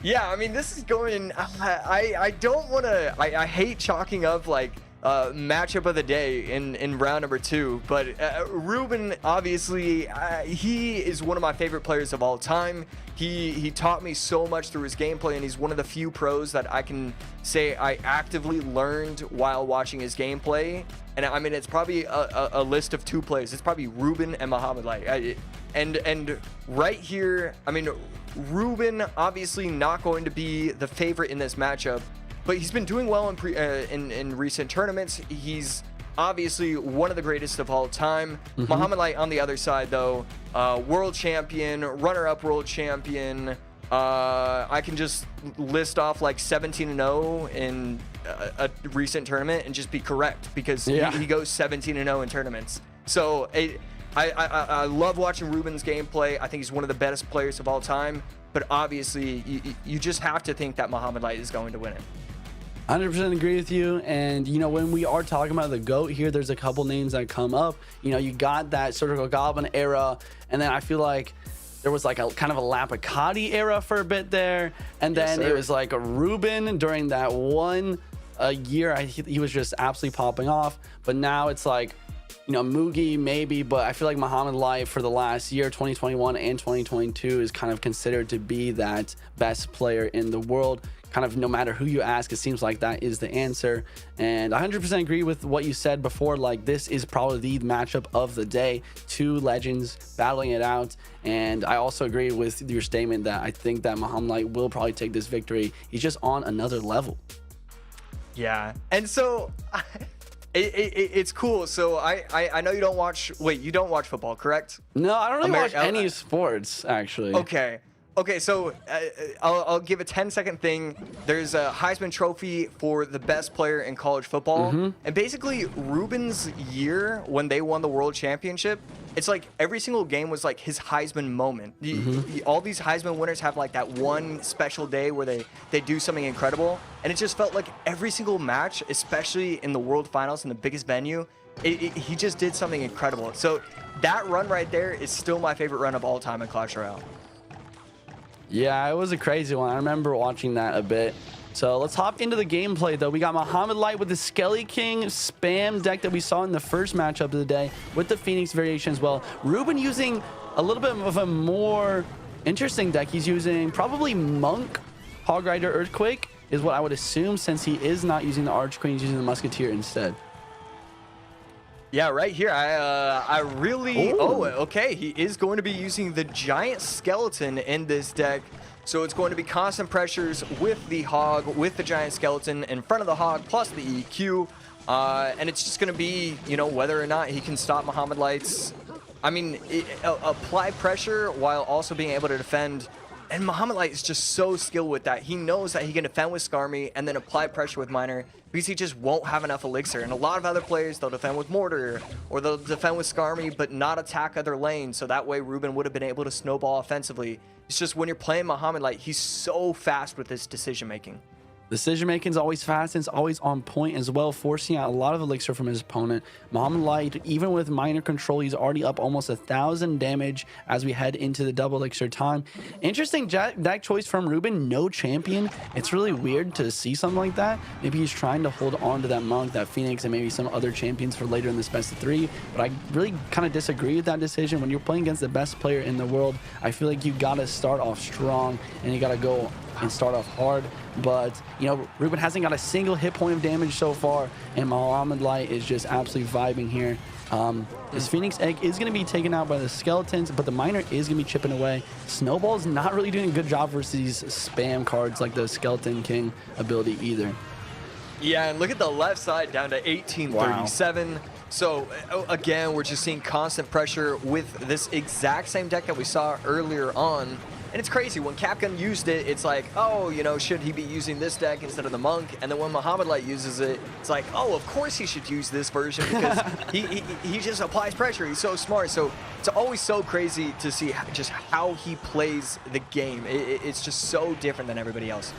Yeah, I mean, this is going, I don't want to, I hate chalking up like matchup of the day in round number 2. But Ruben, obviously, he is one of my favorite players of all time. He taught me so much through his gameplay, and he's one of the few pros that I can say I actively learned while watching his gameplay. And I mean, it's probably a list of 2 players. It's probably Ruben and Muhammad Light. And right here, I mean, Ruben obviously not going to be the favorite in this matchup, but he's been doing well in recent tournaments. He's obviously one of the greatest of all time. Muhammad Light on the other side, though, world champion, runner-up world champion. I can just list off like 17-0 in a recent tournament and just be correct, because he goes 17-0 in tournaments. So I love watching Ruben's gameplay. I think he's one of the best players of all time. But obviously, you just have to think that Muhammad Light is going to win it. 100% agree with you. And you know, when we are talking about the GOAT here, there's a couple names that come up. You know, you got that Surgical Goblin era, and then I feel like there was like a kind of a Lapicati era for a bit there, and then it was like a Ruben during that one year. He was just absolutely popping off. But now it's like, you know, Mugi maybe, but I feel like Muhammad Light for the last year, 2021 and 2022, is kind of considered to be that best player in the world. Kind of no matter who you ask, it seems like that is the answer. And I 100% agree with what you said before. Like, this is probably the matchup of the day. 2 legends battling it out. And I also agree with your statement that I think that Muhammad Light will probably take this victory. He's just on another level. Yeah. And so it's cool. So I know you don't watch. Wait, you don't watch football, correct? No, I don't really watch any sports, actually. Okay, so I'll give a 10-second thing. There's a Heisman Trophy for the best player in college football. And basically, Ruben's year when they won the world championship, it's like every single game was like his Heisman moment. All these Heisman winners have like that one special day where they do something incredible. And it just felt like every single match, especially in the World Finals in the biggest venue, he just did something incredible. So that run right there is still my favorite run of all time in Clash Royale. Yeah, it was a crazy one. I remember watching that a bit. So let's hop into the gameplay, though. We got Muhammad Light with the Skelly King spam deck that we saw in the first matchup of the day with the Phoenix variation as well. Ruben using a little bit of a more interesting deck. He's using probably Monk, Hog Rider, Earthquake is what I would assume, since he is not using the Arch Queen. He's using the Musketeer instead. Yeah, right here, I really... Ooh. Oh, okay, he is going to be using the Giant Skeleton in this deck. So it's going to be constant pressures with the Hog, with the Giant Skeleton in front of the Hog, plus the EQ. And it's just going to be, you know, whether or not he can stop Muhammad Light's... I mean, apply pressure while also being able to defend. And Muhammad Light is just so skilled with that. He knows that he can defend with Skarmy and then apply pressure with Miner, because he just won't have enough elixir. And a lot of other players, they'll defend with Mortar or they'll defend with Skarmy but not attack other lanes, so that way Ruben would have been able to snowball offensively. It's just when you're playing Muhammad Light, he's so fast with his decision making. Decision making is always fast and it's always on point as well, forcing out a lot of elixir from his opponent. Muhammad Light, even with minor control, he's already up almost 1,000 damage as we head into the double elixir time. Interesting deck choice from Ruben, no champion. It's really weird to see something like that. Maybe he's trying to hold on to that Monk, that Phoenix, and maybe some other champions for later in this best of 3. But I really kind of disagree with that decision. When you're playing against the best player in the world, I feel like you gotta start off strong and you gotta go and start off hard. But, you know, Ruben hasn't got a single hit point of damage so far, and Muhammad Light is just absolutely vibing here. His Phoenix Egg is going to be taken out by the Skeletons, but the Miner is going to be chipping away. Snowball's not really doing a good job versus these spam cards like the Skeleton King ability either. Yeah, and look at the left side down to 1837. Wow. So, again, we're just seeing constant pressure with this exact same deck that we saw earlier on. And it's crazy, when Capcom used it, it's like, oh, you know, should he be using this deck instead of the Monk? And then when Muhammad Light uses it, it's like, oh, of course he should use this version because he just applies pressure. He's so smart. So it's always so crazy to see just how he plays the game. It's just so different than everybody else.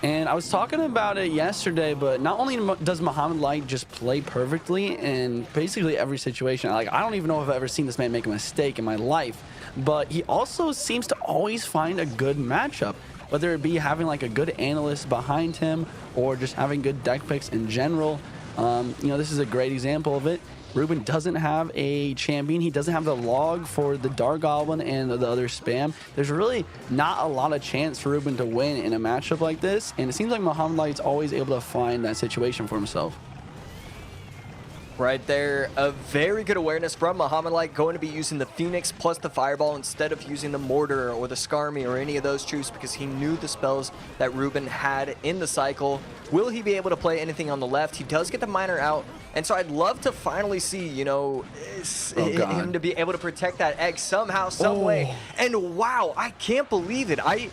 And I was talking about it yesterday, but not only does Muhammad Light just play perfectly in basically every situation, like, I don't even know if I've ever seen this man make a mistake in my life, but he also seems to always find a good matchup. whether it be having like a good analyst behind him or just having good deck picks in general. You know, this is a great example of it. Ruben doesn't have a champion. He doesn't have the log for the Dark Goblin and the other spam. There's really not a lot of chance for Ruben to win in a matchup like this, and it seems like Muhammad Light's always able to find that situation for himself. Right there, a very good awareness from Muhammad Light, going to be using the Phoenix plus the Fireball instead of using the Mortar or the Skarmy or any of those troops, because he knew the spells that Ruben had in the cycle. Will he be able to play anything on the left? He does get the Miner out, and so I'd love to finally see, you know, him to be able to protect that egg somehow, some way. And wow, I can't believe it. I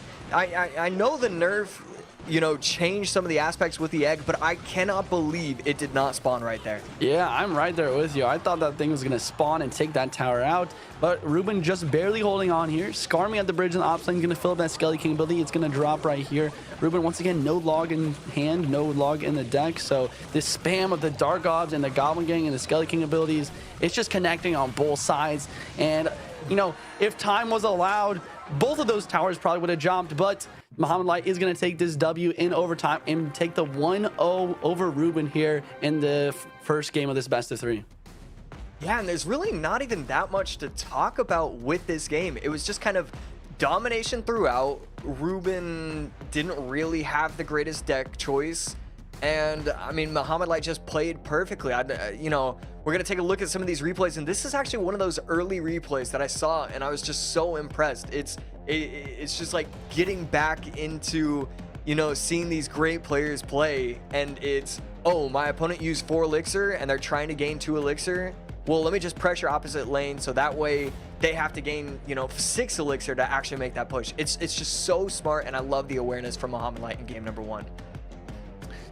know the nerf, you know, change some of the aspects with the egg, but I cannot believe it did not spawn right there. Yeah, I'm right there with you. I thought that thing was going to spawn and take that tower out, but Ruben just barely holding on here. Skarmy at the bridge and the ops lane, going to fill up that Skelly King ability. It's going to drop right here. Ruben, once again, no log in hand, no log in the deck, so this spam of the Dark Gobs and the Goblin Gang and the Skelly King abilities, it's just connecting on both sides. And, you know, if time was allowed, both of those towers probably would have jumped, but Muhammad Light is going to take this W in overtime and take the 1-0 over Ruben here in the first game of this best of 3. Yeah, and there's really not even that much to talk about with this game. It was just kind of domination throughout. Ruben didn't really have the greatest deck choice. And I mean, Muhammad Light just played perfectly. You know, we're going to take a look at some of these replays, and this is actually one of those early replays that I saw, and I was just so impressed. It's just like getting back into, you know, seeing these great players play, and it's, oh, my opponent used 4 elixir and they're trying to gain 2 elixir. Well, let me just pressure opposite lane so that way they have to gain, you know, 6 elixir to actually make that push. It's just so smart, and I love the awareness from Muhammad Light in game number 1.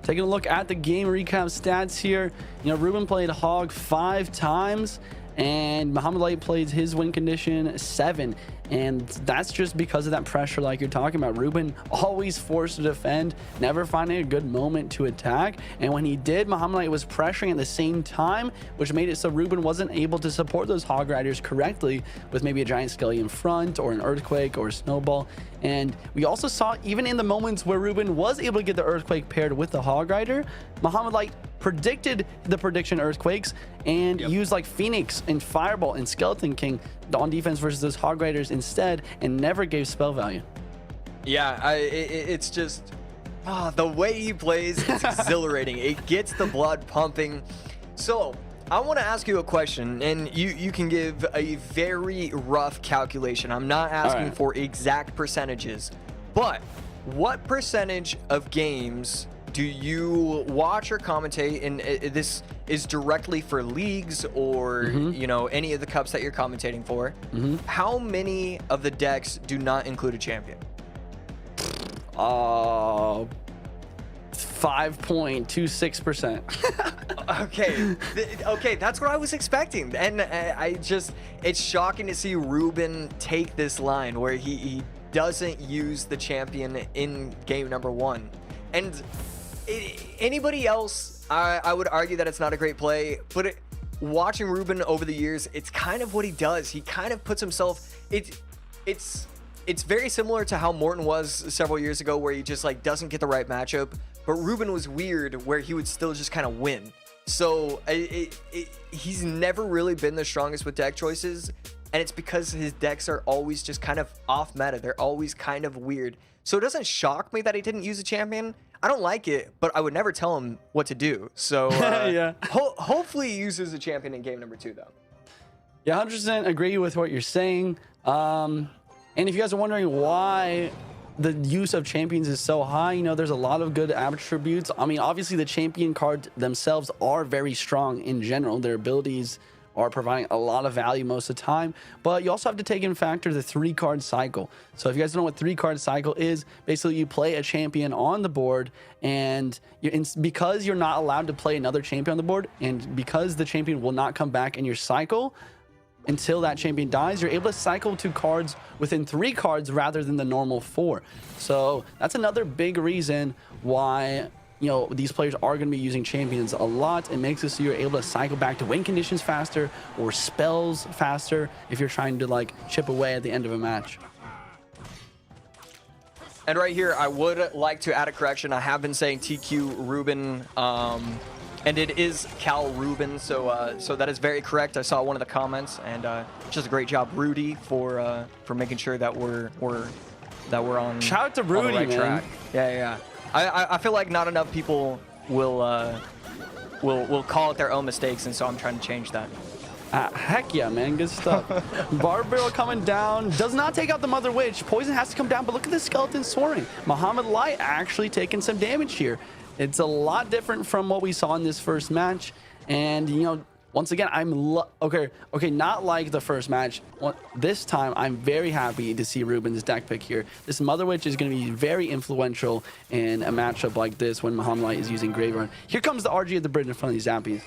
Taking a look at the game recap stats here, you know, Ruben played Hog 5 times, and Muhammad Light played his win condition 7. And that's just because of that pressure like you're talking about. Ruben always forced to defend, never finding a good moment to attack. And when he did, Muhammad Light was pressuring at the same time, which made it so Ruben wasn't able to support those Hog Riders correctly with maybe a Giant Skelly in front or an Earthquake or a Snowball. And we also saw, even in the moments where Ruben was able to get the Earthquake paired with the Hog Rider, Muhammad Light predicted the prediction Earthquakes and used like Phoenix and Fireball and Skeleton King on defense versus those Hog Riders instead, and never gave spell value. Yeah, it's just the way he plays, it's exhilarating. It gets the blood pumping. So I want to ask you a question, and you can give a very rough calculation. I'm not asking for exact percentages, but what percentage of games do you watch or commentate, and this is directly for leagues or you know, any of the cups that you're commentating for? How many of the decks do not include a champion? 5.26%. Okay, that's what I was expecting, and it's shocking to see Ruben take this line where he doesn't use the champion in game number 1. And anybody else, I would argue that it's not a great play, but watching Ruben over the years, it's kind of what he does. He kind of puts himself, it's very similar to how Morton was several years ago, where he just like doesn't get the right matchup, but Ruben was weird where he would still just kind of win. So he's never really been the strongest with deck choices, and it's because his decks are always just kind of off meta. They're always kind of weird. So it doesn't shock me that he didn't use a champion. I don't like it, but I would never tell him what to do. So hopefully he uses a champion in game number 2, though. Yeah, 100% agree with what you're saying. And if you guys are wondering why the use of champions is so high, you know, there's a lot of good attributes. I mean, obviously the champion cards themselves are very strong in general. Their abilities are providing a lot of value most of the time, but you also have to take in factor the 3-card cycle. So if you guys don't know what 3-card cycle is, basically you play a champion on the board, and because you're not allowed to play another champion on the board, and because the champion will not come back in your cycle until that champion dies, you're able to cycle 2 cards within 3 cards rather than the normal 4. So that's another big reason why, you know, these players are going to be using champions a lot. It makes it so you're able to cycle back to win conditions faster or spells faster if you're trying to like chip away at the end of a match. And right here, I would like to add a correction. I have been saying TQ Ruben, and it is Cal Ruben, so so that is very correct. I saw one of the comments, and just a great job, Rudy, for making sure that we're on. Shout out to on the Rudy, right man. track. Yeah. I feel like not enough people will call it their own mistakes, and so I'm trying to change that. Heck yeah, man. Good stuff. Barbarrel coming down. Does not take out the Mother Witch. Poison has to come down, but look at the skeleton soaring. Muhammad Light actually taking some damage here. It's a lot different from what we saw in this first match. And, you know, once again, okay, not like the first match. This time, I'm very happy to see Ruben's deck pick here. This Mother Witch is going to be very influential in a matchup like this when Muhammad Light is using Graveyard. Here comes the RG at the bridge in front of these Zappies.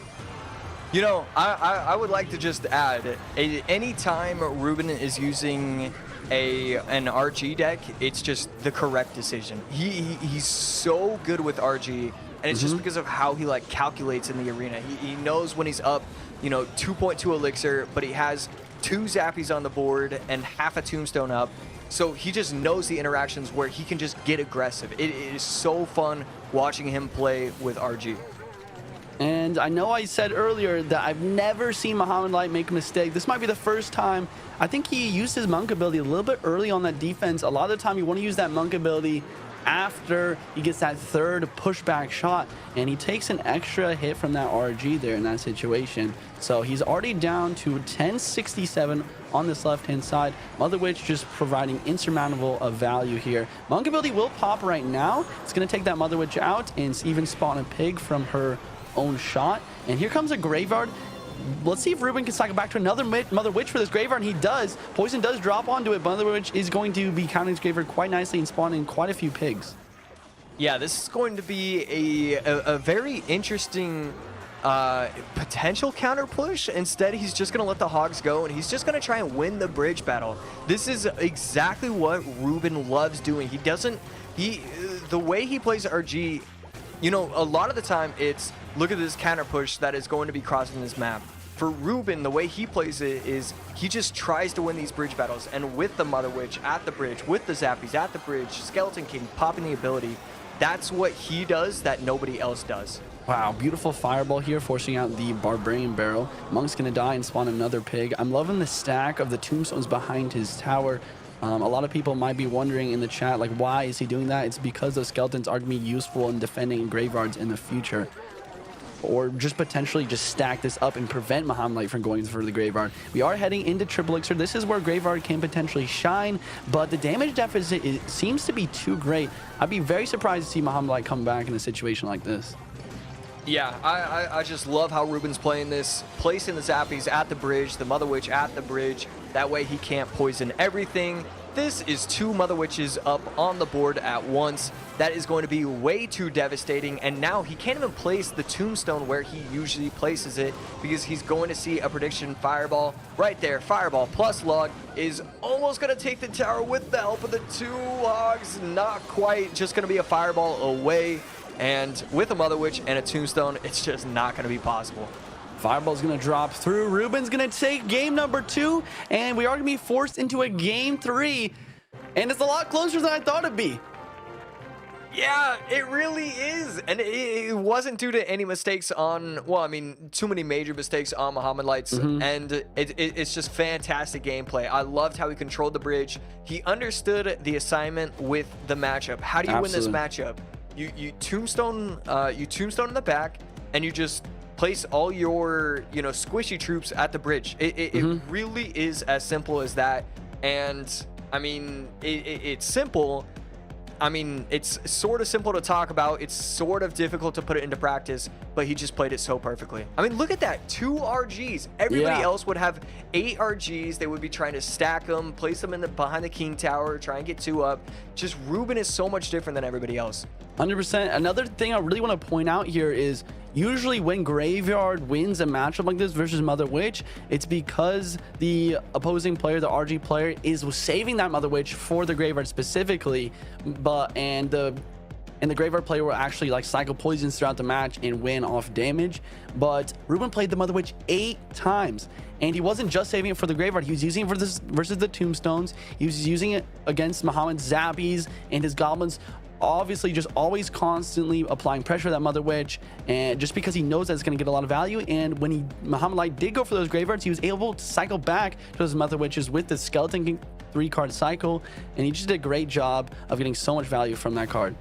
You know, I would like to just add, anytime Ruben is using an RG deck, it's just the correct decision. He's so good with RG, and it's just because of how he like calculates in the arena. He knows when he's up, you know, 2.2 elixir, but he has 2 Zappies on the board and half a Tombstone up. So he just knows the interactions where he can just get aggressive. It is so fun watching him play with RG. And I know I said earlier that I've never seen Muhammad Light make a mistake. This might be the first time. I think he used his Monk ability a little bit early on that defense. A lot of the time you want to use that Monk ability after he gets that third pushback shot, and he takes an extra hit from that RG there in that situation. So he's already down to 1067 on this left-hand side. Mother Witch just providing insurmountable of value here. Monk ability will pop right now. It's going to take that Mother Witch out and even spawn a pig from her own shot. And here comes a Graveyard. Let's see if Ruben can cycle back to another Mother Witch for this Graveyard, and he does. Poison does drop onto it, but Mother Witch is going to be counting his Graveyard quite nicely and spawning quite a few pigs. Yeah, this is going to be a very interesting potential counter push. Instead, he's just going to let the Hogs go, and he's just going to try and win the bridge battle. This is exactly what Ruben loves doing. The way he plays RG, you know, a lot of the time it's, look at this counter push that is going to be crossing this map. For Ruben, the way he plays it is he just tries to win these bridge battles, and with the Mother Witch at the bridge, with the Zappies at the bridge, Skeleton King popping the ability, that's what he does that nobody else does. Wow, beautiful fireball here, forcing out the Barbarian Barrel. Monk's gonna die and spawn another pig. I'm loving the stack of the tombstones behind his tower. A lot of people might be wondering in the chat, like, why is he doing that? It's because those skeletons are going to be useful in defending graveyards in the future. Or just potentially just stack this up and prevent Muhammad Light from going for the graveyard. We are heading into triple elixir. This is where graveyard can potentially shine, but the damage deficit seems to be too great. I'd be very surprised to see Muhammad Light come back in a situation like this. Yeah, I just love how Ruben's playing this, placing the Zappies at the bridge, the Mother Witch at the bridge. That way he can't poison everything. This is 2 Mother Witches up on the board at once. That is going to be way too devastating, and now he can't even place the Tombstone where he usually places it because he's going to see a prediction Fireball right there. Fireball plus Log is almost going to take the tower with the help of the 2 Logs. Not quite, just going to be a Fireball away. And with a Mother Witch and a Tombstone, it's just not going to be possible. Fireball's going to drop through. Ruben's going to take game number 2, and we are going to be forced into a game 3. And it's a lot closer than I thought it'd be. Yeah, it really is. And it wasn't due to any mistakes on, well, I mean, too many major mistakes on Muhammad Light's. And it's just fantastic gameplay. I loved how he controlled the bridge. He understood the assignment with the matchup. How do you win this matchup? You tombstone in the back, and you just place all your, you know, squishy troops at the bridge. It really is as simple as that. And I mean, it's simple. I mean, it's sort of simple to talk about. It's sort of difficult to put it into practice, but he just played it so perfectly. I mean, look at that, 2 RGs. Everybody else would have 8 RGs. They would be trying to stack them, place them in behind the King Tower, try and get 2 up. Just Ruben is so much different than everybody else. 100%. Another thing I really want to point out here is usually when Graveyard wins a matchup like this versus Mother Witch, it's because the opposing player, the RG player, is saving that Mother Witch for the Graveyard specifically. And the and the Graveyard player will actually like cycle poisons throughout the match and win off damage. But Ruben played the Mother Witch 8 times, and he wasn't just saving it for the Graveyard. He was using it for this versus the Tombstones. He was using it against Muhammad's Zappies and his Goblins. Obviously, just always constantly applying pressure to that Mother Witch, and just because he knows that it's going to get a lot of value. And when Muhammad Light did go for those Graveyards, he was able to cycle back to those Mother Witches with the Skeleton King 3-card cycle, and he just did a great job of getting so much value from that card.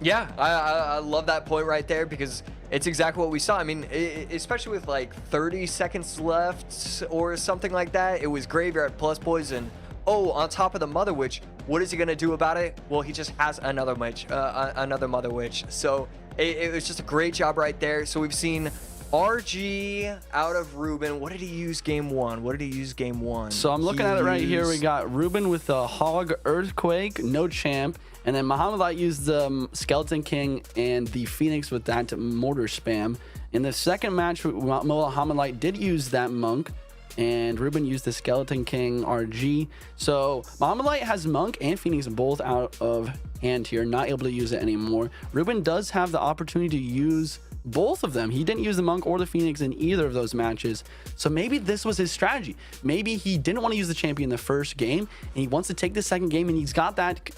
Yeah, I love that point right there, because it's exactly what we saw. I mean, especially with like 30 seconds left or something like that, it was Graveyard plus Poison. Oh, on top of the Mother Witch, what is he gonna do about it? Well, he just has another Mother Witch. So it was just a great job right there. So we've seen RG out of Ruben. What did he use game one? So I'm looking at it right here. We got Ruben with the Hog Earthquake, no champ. And then Muhammad Light used the Skeleton King and the Phoenix with that Mortar Spam. In the second match, Muhammad Light did use that Monk, and Ruben used the Skeleton King RG. So Muhammad Light has Monk and Phoenix both out of hand here, not able to use it anymore. Ruben does have the opportunity to use both of them. He didn't use the Monk or the Phoenix in either of those matches. So maybe this was his strategy. Maybe he didn't want to use the champion in the first game, and he wants to take the second game, and he's got that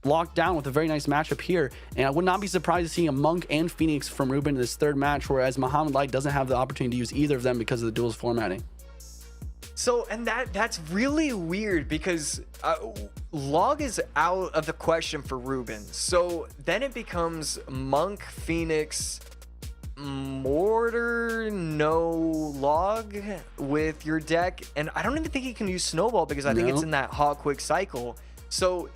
locked down with a very nice matchup here. And I would not be surprised to see a Monk and Phoenix from Ruben in this third match, whereas Muhammad Light doesn't have the opportunity to use either of them because of the duels formatting. So, and that's really weird, because Log is out of the question for Ruben. So then it becomes Monk, Phoenix, Mortar, no Log with your deck. And I don't even think he can use Snowball, because I think it's in that Hog Quick cycle. So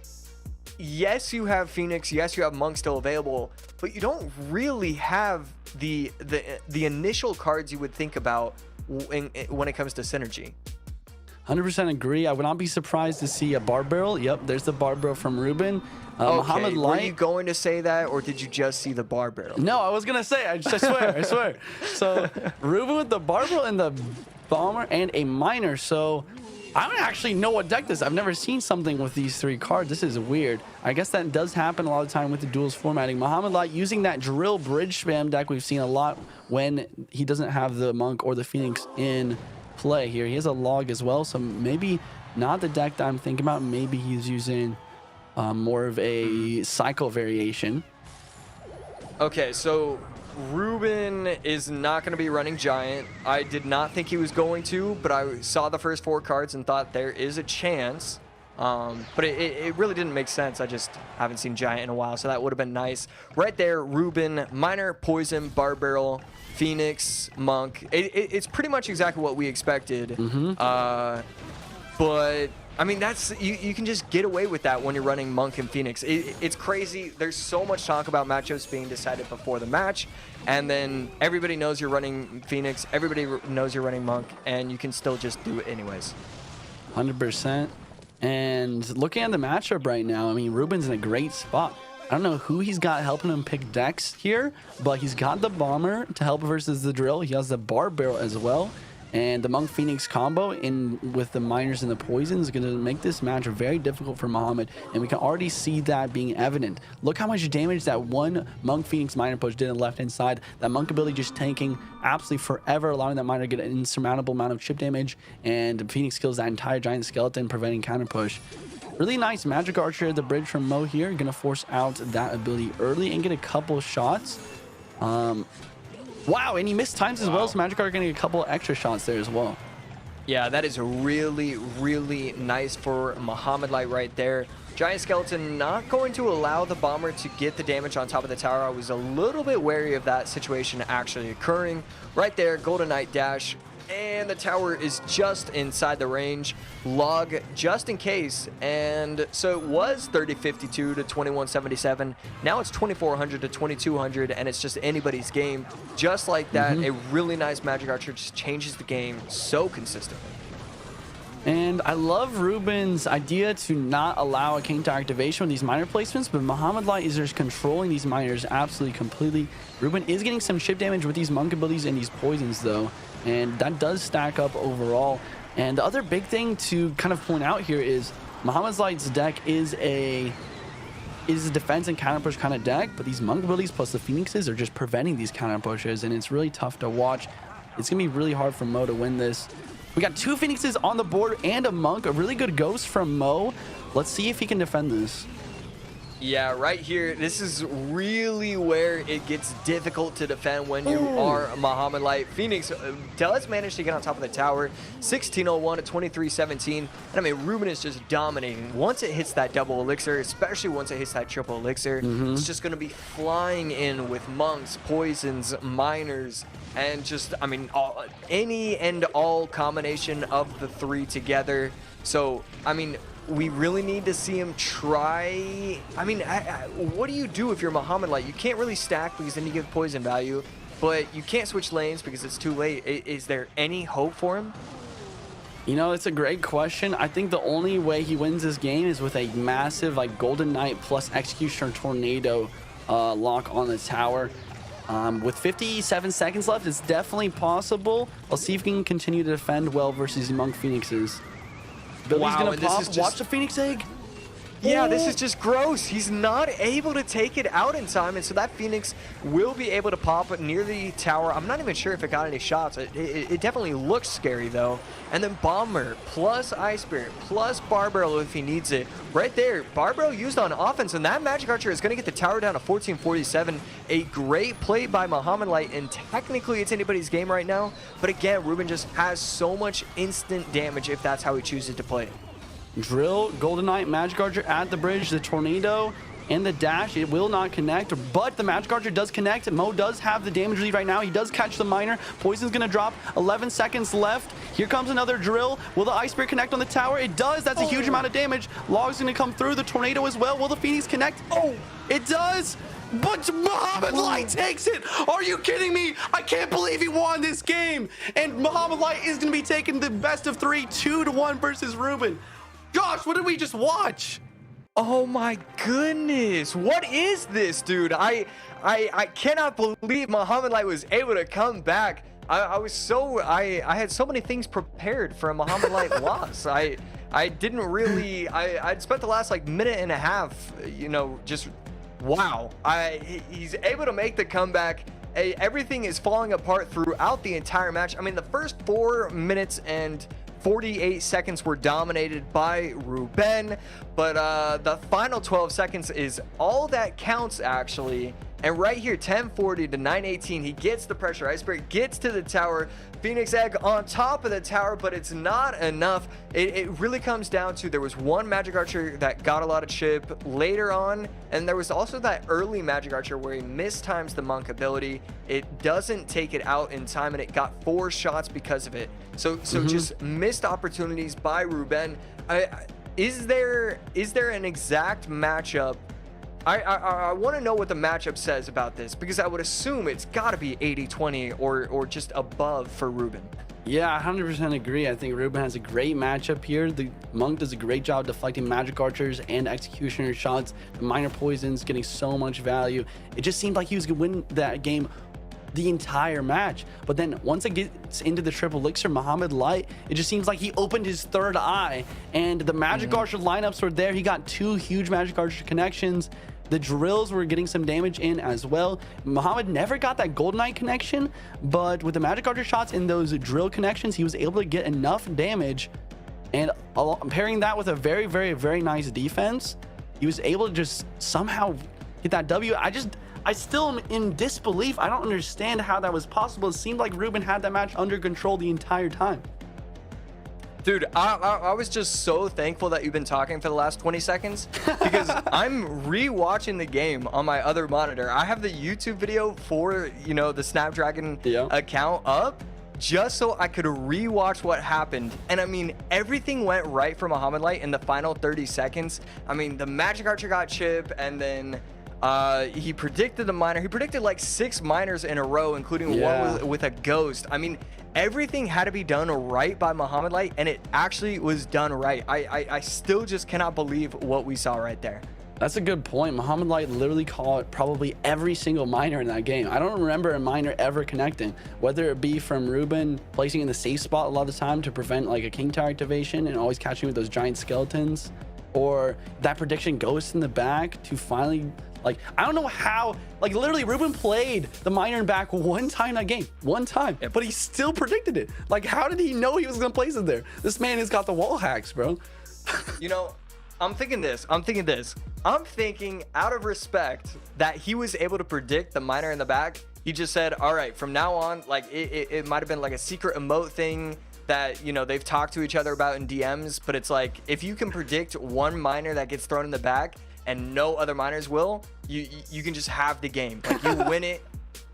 yes, you have Phoenix, yes, you have Monk still available, but you don't really have the initial cards you would think about when it comes to synergy. 100% agree. I would not be surprised to see a Bar Barrel. Yep, there's the Bar Barrel from Ruben. Okay, Muhammad Light. were you going to say that, or did you just see the Bar Barrel? No, I was gonna say. I swear, I swear. So Ruben with the Bar Barrel and the Bomber and a Miner. So I don't actually know what deck this is. I've never seen something with these 3 cards. This is weird. I guess that does happen a lot of the time with the duels formatting. Muhammad Light using that Drill Bridge spam deck we've seen a lot when he doesn't have the Monk or the Phoenix in play here. He has a Log as well, so maybe not the deck that I'm thinking about. Maybe he's using more of a cycle variation. Okay, so Ruben is not going to be running Giant. I did not think he was going to, but I saw the first 4 cards and thought there is a chance. But it really didn't make sense. I just haven't seen Giant in a while, so that would have been nice. Right there, Ruben, Miner, Poison, Bar Barrel, Phoenix, Monk. It's pretty much exactly what we expected. But I mean, that's you can just get away with that when you're running Monk and Phoenix. It's crazy. There's so much talk about matchups being decided before the match, and then everybody knows you're running Phoenix, everybody knows you're running Monk, and you can still just do it anyways. 100%. And looking at the matchup right now, I mean, Ruben's in a great spot. I don't know who he's got helping him pick decks here, but he's got the Bomber to help versus the Drill. He has the Bar Barrel as well. And the Monk Phoenix combo in with the Miners and the Poison is going to make this match very difficult for Muhammad, and we can already see that being evident. Look how much damage that one Monk Phoenix Miner push did on the left hand side. That Monk ability just tanking absolutely forever, allowing that Miner to get an insurmountable amount of chip damage, and Phoenix kills that entire Giant Skeleton, preventing counter push. Really nice Magic Archer at the bridge from Mo here. Going to force out that ability early and get a couple shots. Wow, and he missed times as well, so Magic Archer getting a couple extra shots there as well. Yeah, that is really, really nice for Muhammad Light right there. Giant Skeleton not going to allow the Bomber to get the damage on top of the tower. I was a little bit wary of that situation actually occurring. Right there, Golden Knight dash, and the tower is just inside the range. Log just in case, and so it was 3052 to 2177. Now it's 2400 to 2200, and it's just anybody's game. Just like that, a really nice Magic Archer just changes the game so consistently. And I love Ruben's idea to not allow a counter activation with these Miner placements, but Muhammad Light is just controlling these Miners absolutely completely. Ruben is getting some chip damage with these Monk abilities and these Poisons though, and that does stack up overall. And the other big thing to kind of point out here is Muhammad Light's deck is a is his defense and counter push kind of deck, but these monk abilities plus the phoenixes are just preventing these counter pushes, and it's really tough to watch. It's gonna be really hard for Mo to win this. We got 2 phoenixes on the board and a monk, a really good ghost from Mo. Let's see if he can defend this. Yeah, right here, this is really where it gets difficult to defend when you are Muhammad Light. Phoenix does manage to get on top of the tower, 1601 to 2317. And I mean, Ruben is just dominating. Once it hits that double elixir, especially once it hits that triple elixir, it's just going to be flying in with monks, poisons, miners, and just, I mean, any and all combination of the 3 together. So, I mean, we really need to see him try. I mean, what do you do if you're Muhammad Light? You can't really stack because then you give poison value, but you can't switch lanes because it's too late. Is there any hope for him? You know, it's a great question. I think the only way he wins this game is with a massive like Golden Knight plus Executioner Tornado lock on the tower. With 57 seconds left, it's definitely possible. I'll see if he can continue to defend well versus the Monk Phoenixes. Billy's gonna pop. Watch the Phoenix Egg. Yeah, this is just gross. He's not able to take it out in time, and so that Phoenix will be able to pop near the tower. I'm not even sure if it got any shots. It definitely looks scary, though. And then Bomber, plus Ice Spirit, plus Barbell if he needs it. Right there, Barbell used on offense, and that Magic Archer is going to get the tower down to 1447. A great play by Muhammad Light, and technically it's anybody's game right now. But again, Ruben just has so much instant damage if that's how he chooses to play it. Drill, Golden Knight, Magic Archer at the bridge, the Tornado, and the dash. It will not connect, but the Magic Archer does connect. Mo does have the damage lead right now. He does catch the miner. Poison's gonna drop. 11 seconds left. Here comes another drill. Will the Ice Spirit connect on the tower? It does. That's a huge amount of damage. Log's gonna come through. The Tornado as well. Will the Phoenix connect? Oh, it does. But Muhammad Light takes it. Are you kidding me? I can't believe he won this game. And Muhammad Light is gonna be taking the best of 3, 2-1 versus Ruben. Gosh, what did we just watch? Oh my goodness, what is this, dude? I cannot believe Muhammad Light was able to come back. I had so many things prepared for a Muhammad Light loss. I didn't really. I'd spent the last like minute and a half, you know, just wow. He's able to make the comeback. Everything is falling apart throughout the entire match. I mean, the first 4 minutes and 48 seconds were dominated by Ruben, but the final 12 seconds is all that counts, actually. And right here, 1040 to 918, he gets the pressure. Ice Spirit gets to the tower. Phoenix Egg on top of the tower, but it's not enough. It really comes down to there was one Magic Archer that got a lot of chip later on, and there was also that early Magic Archer where he mistimes the Monk ability. It doesn't take it out in time, and it got 4 shots because of it. So just missed opportunities by Ruben. Is there an exact matchup? I want to know what the matchup says about this, because I would assume it's got to be 80-20 or just above for Ruben. Yeah, I 100% agree. I think Ruben has a great matchup here. The Monk does a great job deflecting Magic Archers and Executioner shots. The Minor Poisons getting so much value. It just seemed like he was going to win that game the entire match, but then once it gets into the triple elixir, Muhammad Light, it just seems like he opened his third eye, and the Magic Archer lineups were there. He got 2 huge Magic Archer connections. The drills were getting some damage in as well. Muhammad never got that Golden Knight connection, but with the Magic Archer shots and those drill connections, he was able to get enough damage, and pairing that with a very, very, very nice defense, he was able to just somehow get that W. I still am in disbelief. I don't understand how that was possible. It seemed like Ruben had that match under control the entire time. Dude, I was just so thankful that you've been talking for the last 20 seconds, because I'm re-watching the game on my other monitor. I have the YouTube video for, you know, the Snapdragon account up just so I could re-watch what happened. And I mean, everything went right for Muhammad Light in the final 30 seconds. I mean, the Magic Archer got chip, and then he predicted the miner. He predicted like 6 miners in a row, including one with a ghost. I mean, everything had to be done right by Muhammad Light, and it actually was done right. I still just cannot believe what we saw right there. That's a good point. Muhammad Light literally caught probably every single miner in that game. I don't remember a miner ever connecting, whether it be from Ruben placing in the safe spot a lot of the time to prevent like a King Tower activation and always catching with those giant skeletons. or that prediction goes in the back to finally, like, I don't know how, like, literally Ruben played the miner in back one time that game, one time, but he still predicted it. Like, how did he know he was gonna place it there? This man has got the wall hacks, bro. You know, I'm thinking out of respect that he was able to predict the miner in the back, he just said, all right, from now on, like, it might have been like a secret emote thing that, you know, they've talked to each other about in DMs, but it's like, if you can predict one miner that gets thrown in the back and no other miners will, you can just have the game. Like, you win it,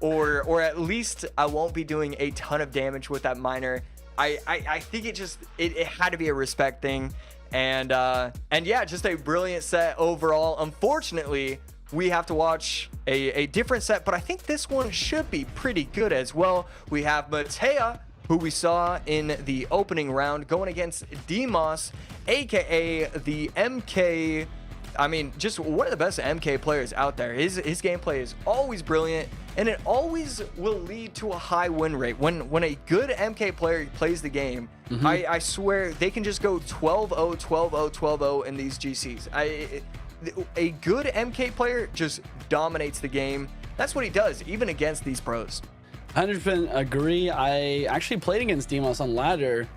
or at least I won't be doing a ton of damage with that miner. I think it had to be a respect thing. And yeah, just a brilliant set overall. Unfortunately, we have to watch a different set, but I think this one should be pretty good as well. We have Matea, who we saw in the opening round, going against Demos, aka the MK. I mean, just one of the best MK players out there. His gameplay is always brilliant, and it always will lead to a high win rate. When a good MK player plays the game, I swear they can just go 12-0, 12-0, 12-0 in these GCs. A good MK player just dominates the game. That's what he does, even against these pros. 100% agree. I actually played against Demos on ladder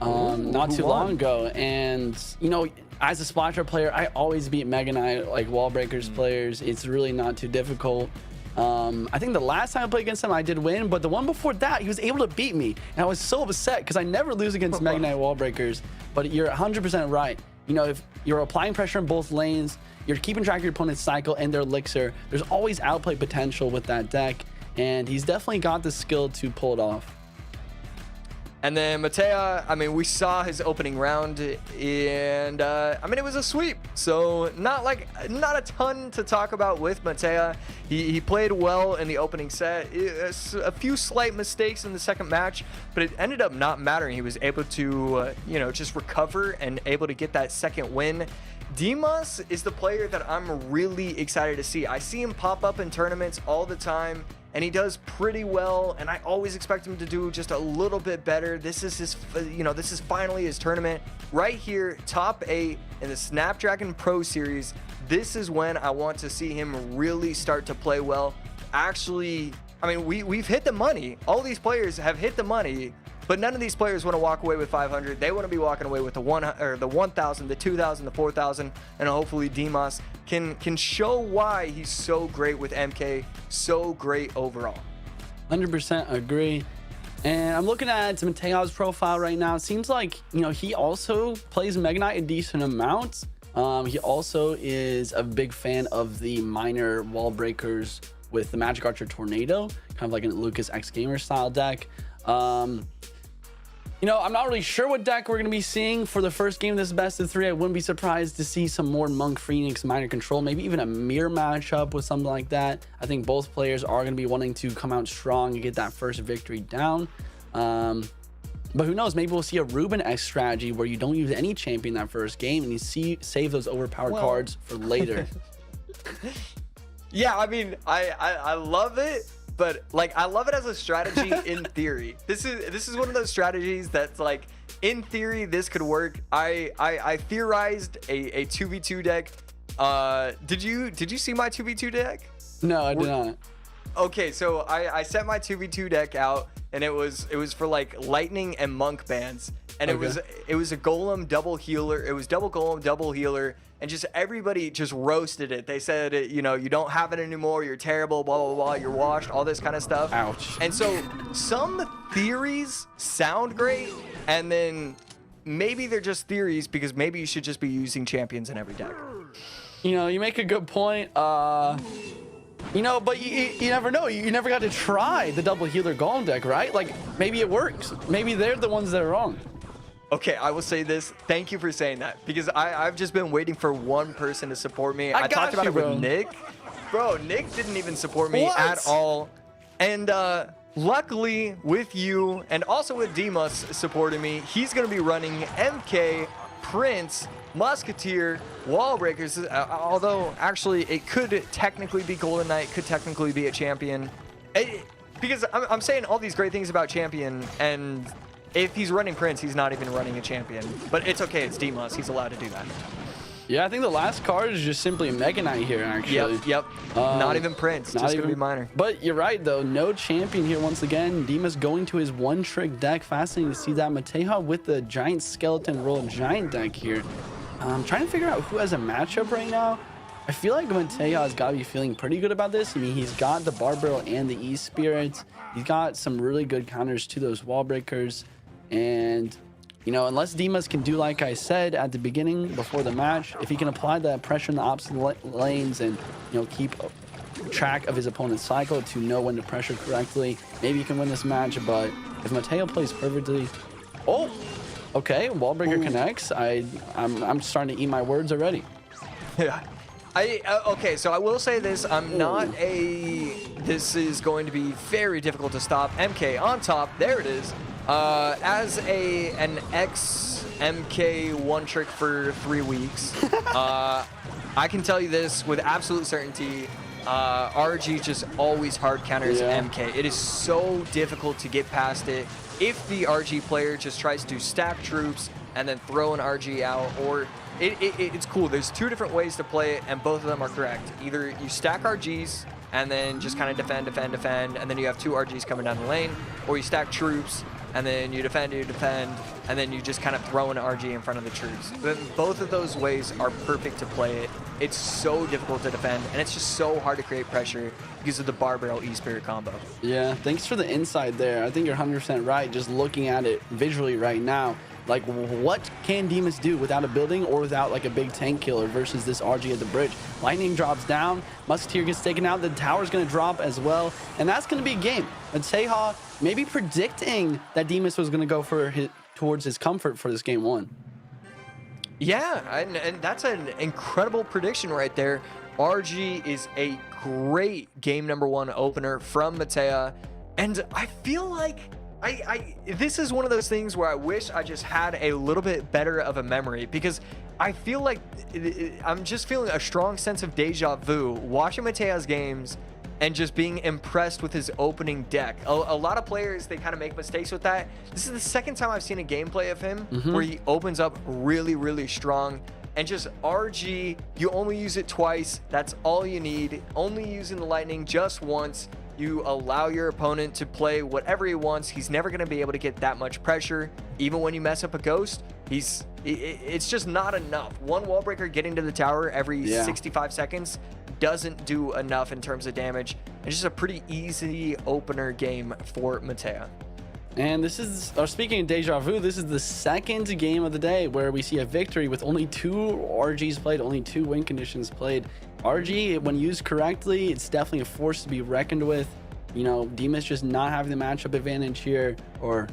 not too long ago, and you know, as a Splasher player, I always beat Mega Knight, like wall breakers players. It's really not too difficult. I think the last time I played against him, I did win, but the one before that, he was able to beat me, and I was so upset because I never lose against Mega Knight wall breakers. But you're 100% right. You know, if you're applying pressure in both lanes, you're keeping track of your opponent's cycle and their elixir, there's always outplay potential with that deck, and he's definitely got the skill to pull it off. And then Matea, I mean, we saw his opening round, and I mean, it was a sweep. So not a ton to talk about with Matea. He played well in the opening set. A few slight mistakes in the second match, but it ended up not mattering. He was able to, you know, just recover and able to get that second win. Demos is the player that I'm really excited to see. I see him pop up in tournaments all the time, and he does pretty well, and I always expect him to do just a little bit better. This is his, you know, this is finally his tournament right here, top 8 in the Snapdragon Pro Series. This is when I want to see him really start to play well. Actually, I mean, we've hit the money. All these players have hit the money, but none of these players want to walk away with 500. They want to be walking away with the 1,000, the 2,000, the 4,000, and hopefully Demos can show why he's so great with MK, so great overall. 100% agree. And I'm looking at Matea's profile right now. It seems like, you know, he also plays Mega Knight a decent amount. He also is a big fan of the minor wall breakers with the Magic Archer Tornado, kind of like a Lucas X Gamer style deck. You know, I'm not really sure what deck we're going to be seeing for the first game of this best of 3. I wouldn't be surprised to see some more Monk Phoenix minor control, maybe even a mirror matchup with something like that. I think both players are going to be wanting to come out strong and get that first victory down. But who knows, maybe we'll see a Ruben X strategy where you don't use any champion that first game and you save those overpowered cards for later. Yeah, I mean, I love it. But like, I love it as a strategy in theory. This is one of those strategies that's like, in theory, this could work. I theorized a 2v2 deck. Did you see my 2v2 deck? No, I did not. Okay, so I set my 2v2 deck out, and it was for like lightning and monk bans, and it was a golem double healer. It was double golem double healer. And just everybody just roasted it. They said, you know, you don't have it anymore. You're terrible, blah, blah, blah. You're washed, all this kind of stuff. Ouch. And so some theories sound great. And then maybe they're just theories because maybe you should just be using champions in every deck. You know, you make a good point. You know, but you never know. You never got to try the double healer golem deck, right? Like, maybe it works. Maybe they're the ones that are wrong. Okay, I will say this. Thank you for saying that, because I've just been waiting for one person to support me. I talked about it with Nick. Bro, Nick didn't even support me at all. And luckily with you and also with Demos supporting me, he's going to be running MK, Prince, Musketeer, Wall Breakers. Although, actually, it could technically be Golden Knight, could technically be a champion. Because I'm saying all these great things about champion, and if he's running Prince, he's not even running a champion. But it's okay, it's Demos. He's allowed to do that. Yeah, I think the last card is just simply Mega Knight here, actually. Yep. Not even Prince. Just going to be minor. But you're right, though. No champion here once again. Dimas going to his one-trick deck. Fascinating to see that. Mateja with the Giant Skeleton Roll Giant deck here. I'm trying to figure out who has a matchup right now. I feel like Mateja has got to be feeling pretty good about this. I mean, he's got the Barbaro and the E-Spirit. He's got some really good counters to those wall breakers. And, you know, unless Dimas can do like I said at the beginning before the match, if he can apply that pressure in the opposite lanes and, you know, keep track of his opponent's cycle to know when to pressure correctly, maybe he can win this match. But if Mateja plays perfectly... Oh! Okay, wall breaker connects. I'm starting to eat my words already. Yeah. Okay, so I will say this. I'm not a... This is going to be very difficult to stop. MK on top. There it is. As an ex-MK one trick for 3 weeks, I can tell you this with absolute certainty. RG just always hard counters MK. It is so difficult to get past it. If the RG player just tries to stack troops and then throw an RG out, or... It's cool. There's 2 different ways to play it, and both of them are correct. Either you stack RGs and then just kind of defend, and then you have 2 RGs coming down the lane, or you stack troops and then you defend, and then you just kind of throw an RG in front of the troops. But both of those ways are perfect to play it. It's so difficult to defend, and it's just so hard to create pressure because of the Barbaro E-Spirit combo. Yeah, thanks for the insight there. I think you're 100% right. Just looking at it visually right now, like, what can Dimas do without a building or without like a big tank killer versus this RG at the bridge? Lightning drops down, Musketeer gets taken out, the tower's going to drop as well, and that's going to be a game. And Teja maybe predicting that Dimas was going to go for towards his comfort for this game 1. Yeah, and that's an incredible prediction right there. RG is a great game number 1 opener from Mateja, and I feel like this is one of those things where I wish I just had a little bit better of a memory, because I feel like I'm just feeling a strong sense of deja vu watching Mateja's games and just being impressed with his opening deck. A lot of players, they kind of make mistakes with that. This is the second time I've seen a gameplay of him where he opens up really, really strong. And just RG, you only use it twice. That's all you need. Only using the lightning just once. You allow your opponent to play whatever he wants. He's never going to be able to get that much pressure. Even when you mess up a ghost, it's just not enough. One wall breaker getting to the tower every 65 seconds doesn't do enough in terms of damage. It's just a pretty easy opener game for Mateja. And this is, speaking of deja vu, this is the second game of the day where we see a victory with only 2 RGs played, only 2 win conditions played. RG, when used correctly, it's definitely a force to be reckoned with. You know, Dimas just not having the matchup advantage here, or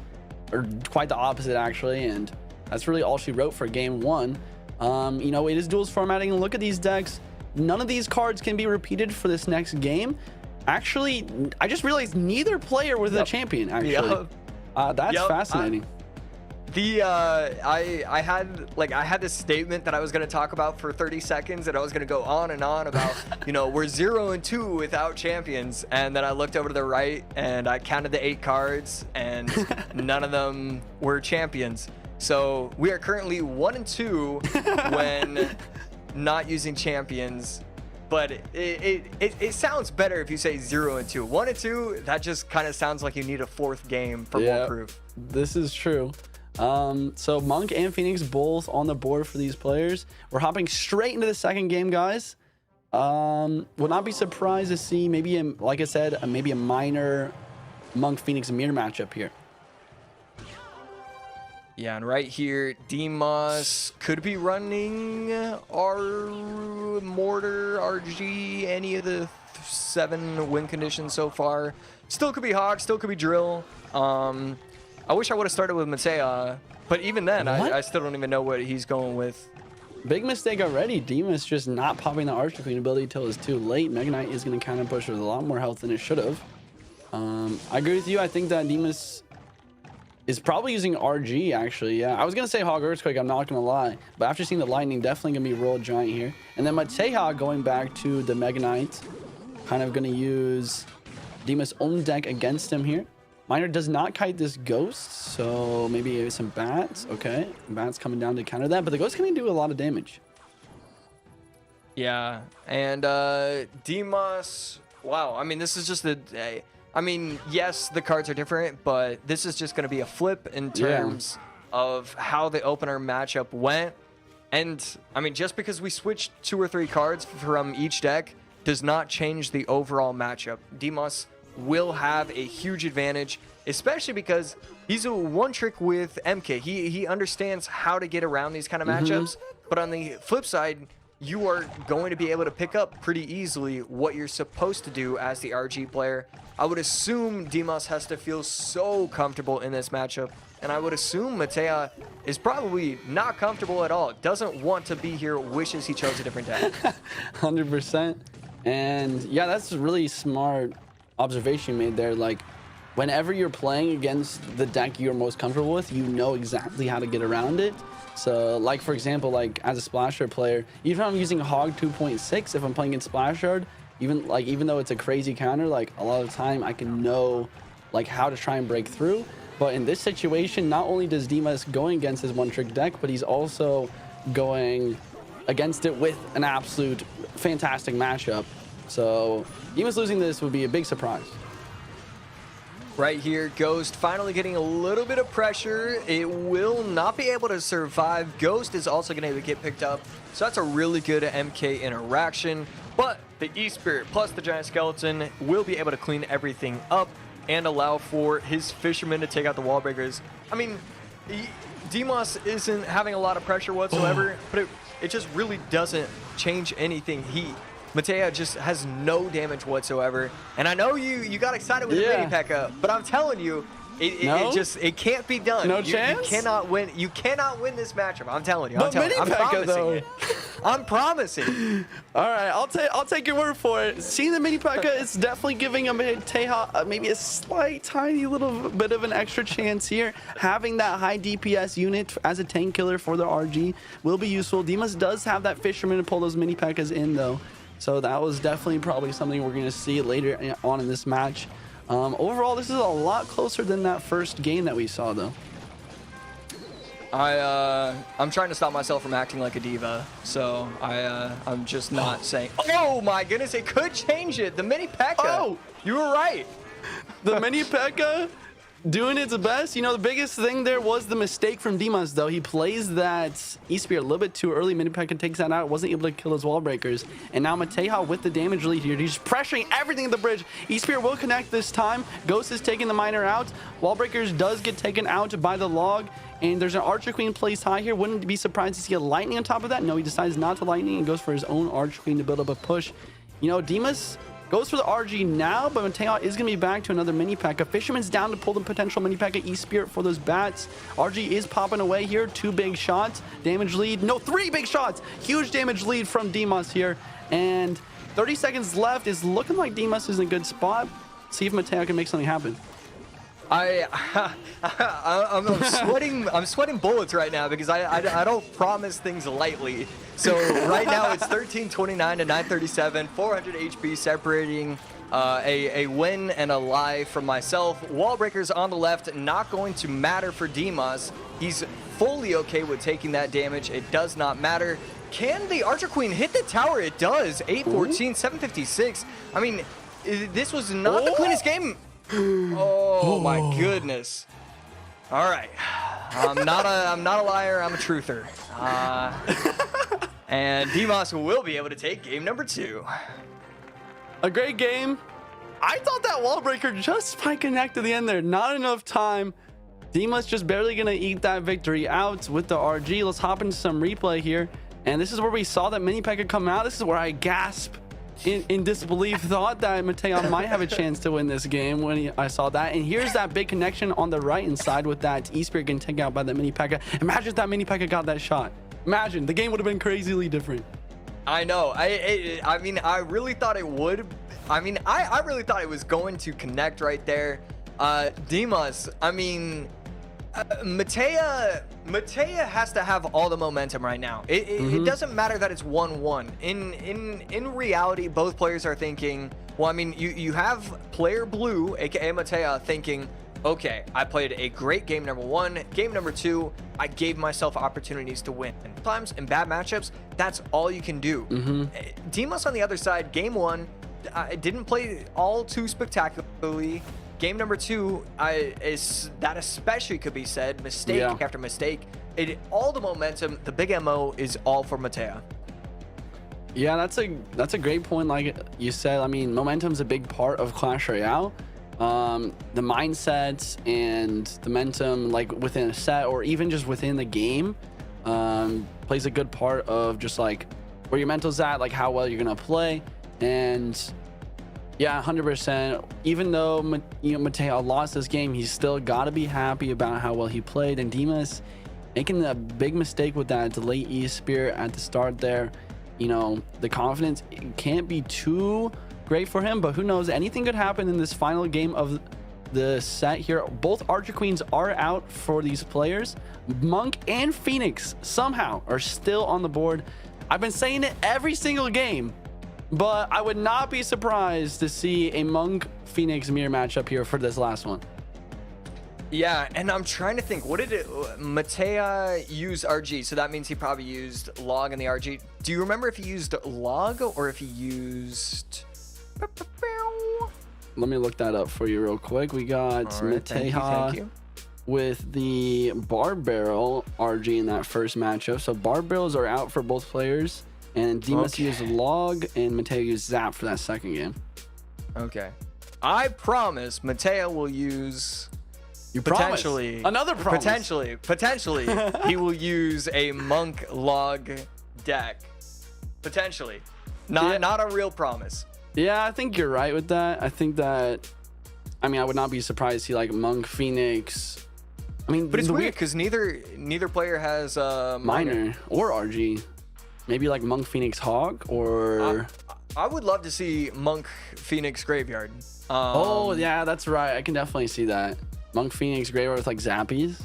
quite the opposite actually, and that's really all she wrote for game 1. You know, it is duels formatting, and look at these decks. None of these cards can be repeated for this next game. Actually, I just realized neither player was a champion, actually. That's fascinating. I had this statement that I was going to talk about for 30 seconds, and I was going to go on and on about, you know, we're 0-2 without champions. And then I looked over to the right and I counted the 8 cards, and none of them were champions. So we are currently 1-2 when not using champions. But it sounds better if you say 0-2. 1-2, that just kind of sounds like you need a 4th game for more proof. This is true. So Monk and Phoenix both on the board for these players. We're hopping straight into the second game, guys. Would not be surprised to see maybe, like I said, maybe a minor Monk Phoenix mirror matchup here. Yeah, and right here, Dimas could be running Mortar, RG, any of the 7 win conditions so far. Still could be Hawk, still could be Drill. I wish I would have started with Mateja, but even then, I still don't even know what he's going with. Big mistake already. Dimas just not popping the Archer Queen ability till it's too late. Mega Knight is going to counter push with a lot more health than it should have. I agree with you. I think that Dimas is probably using RG, actually. Yeah, I was going to say Hog Earthquake, I'm not going to lie. But after seeing the Lightning, definitely going to be Royal Giant here. And then Mateja going back to the Mega Knight. Kind of going to use Dimas' own deck against him here. Miner does not kite this Ghost, so maybe some Bats. Okay, Bats coming down to counter that. But the Ghost can do a lot of damage. Yeah, and Dimas, wow, I mean, this is just I mean, yes, the cards are different, but this is just going to be a flip in terms of how the opener matchup went. And, I mean, just because we switched 2 or 3 cards from each deck does not change the overall matchup. Dimas will have a huge advantage, especially because he's a one-trick with MK. He understands how to get around these kind of matchups, but on the flip side, you are going to be able to pick up pretty easily what you're supposed to do as the RG player. I would assume Dimas has to feel so comfortable in this matchup, and I would assume Matea is probably not comfortable at all. Doesn't want to be here, wishes he chose a different deck. 100%. And yeah, that's a really smart observation you made there. Like, whenever you're playing against the deck you're most comfortable with, you know exactly how to get around it. So, like, for example, like as a Splasher player, even if I'm using Hog 2.6, if I'm playing in Splash Yard, even though it's a crazy counter, like a lot of the time I can know like how to try and break through. But in this situation, not only does Dimas going against his one-trick deck, but he's also going against it with an absolute fantastic matchup. So Dimas losing this would be a big surprise. Right here, Ghost finally getting a little bit of pressure. It will not be able to survive. Ghost is also going to get picked up. So that's a really good MK interaction. But the E-Spirit plus the Giant Skeleton will be able to clean everything up and allow for his Fisherman to take out the wall breakers. I mean, Dimas isn't having a lot of pressure whatsoever, but it just really doesn't change anything. Matea just has no damage whatsoever. And I know you got excited with the mini P.E.K.K.A, but I'm telling you, it can't be done. No chance? You cannot win. You cannot win this matchup. I'm telling you. But mini P.E.K.K.A though. It. I'm promising. All right, I'll take your word for it. Seeing the mini P.E.K.K.A, it's definitely giving Matea maybe a slight, tiny little bit of an extra chance here. Having that high DPS unit as a tank killer for the RG will be useful. Dimas does have that Fisherman to pull those mini P.E.K.K.As in though. So that was definitely probably something we're going to see later on in this match. Overall, this is a lot closer than that first game that we saw, though. I'm trying to stop myself from acting like a diva, so I'm just not saying. Oh my goodness, it could change it. The mini P.E.K.K.A. Oh, you were right. The mini P.E.K.K.A doing its best. You know, the biggest thing there was the mistake from Dimas, though. He plays that E-Spirit a little bit too early. Mini P.E.K.K.A takes that out. Wasn't able to kill his wall breakers. And now Matea with the damage lead here. He's pressuring everything in the bridge. E-Spirit will connect this time. Ghost is taking the miner out. Wall breakers does get taken out by the log. And there's an Archer Queen placed high here. Wouldn't be surprised to see a lightning on top of that. No, he decides not to lightning and goes for his own Archer Queen to build up a push. You know, Dimas goes for the RG now, but Matea is going to be back to another mini P.E.K.K.A. Fisherman's down to pull the potential mini P.E.K.K.A. E-Spirit for those bats. RG is popping away here. 2 big shots. Damage lead. No, 3 big shots. Huge damage lead from Dimas here. And 30 seconds left. Is looking like Dimas is in a good spot. See if Matea can make something happen. I'm sweating bullets right now because I don't promise things lightly. So right now it's 1329 to 937, 400 HP separating a win and a lie from myself. Wall breakers on the left, not going to matter for Dimas. He's fully okay with taking that damage. It does not matter. Can the Archer Queen hit the tower? It does. 814, 756. I mean, this was not the cleanest game. Oh my goodness. All right. I'm not a liar. I'm a truther. And Dimas will be able to take game number 2. A great game. I thought that wall breaker just might connect to the end there. Not enough time. Dimas just barely going to eat that victory out with the RG. Let's hop into some replay here. And this is where we saw that mini P.E.K.K.A come out. This is where I gasp in disbelief, thought that Matea might have a chance to win this game when I saw that. And here's that big connection on the right hand side with that E-Spirit getting taken out by that mini P.E.K.K.A. Imagine if that mini P.E.K.K.A got that shot. Imagine, the game would have been crazily different. I know. I mean, I really thought it would. I mean, I really thought it was going to connect right there. Dimas, I mean, Matea has to have all the momentum right now. It doesn't matter that it's 1-1. In reality, both players are thinking, well, I mean, you have player blue, aka Matea, thinking, okay, I played a great game number 1. Game number 2, I gave myself opportunities to win. And sometimes in bad matchups, that's all you can do. Demas on the other side, game 1, I didn't play all too spectacularly. Game number 2, that especially could be said, mistake after mistake. All the momentum, the big MO is all for Matea. Yeah, that's a great point. Like you said, I mean, momentum's a big part of Clash Royale. The mindset and the momentum, like within a set or even just within the game, plays a good part of just like where your mental's at, like how well you're gonna play. And yeah, 100%. Even though Matea lost this game, he's still got to be happy about how well he played. And Demas making a big mistake with that delayed E Spirit at the start there. You know, the confidence can't be too great for him, but who knows? Anything could happen in this final game of the set here. Both Archer Queens are out for these players. Monk and Phoenix somehow are still on the board. I've been saying it every single game, but I would not be surprised to see a Monk Phoenix mirror matchup here for this last one. Yeah, and I'm trying to think, what did Matea use RG? So that means he probably used log in the RG. Do you remember if he used log or if he used... Let me look that up for you real quick. We got Matea thank you. with the Bar Barrel RG in that first matchup. So Bar Barrels are out for both players. And Demas used log and Matea used zap for that second game. Okay. I promise Matea will use... You potentially promise. Another promise. Potentially he will use a Monk log deck. Potentially. Not a real promise. Yeah, I think you're right with that. I think that, I mean, I would not be surprised to see like Monk Phoenix. I mean, but it's weird because neither player has minor or RG. Maybe like Monk Phoenix Hog or I would love to see Monk Phoenix Graveyard. Oh yeah, that's right. I can definitely see that. Monk Phoenix Graveyard with like Zappies.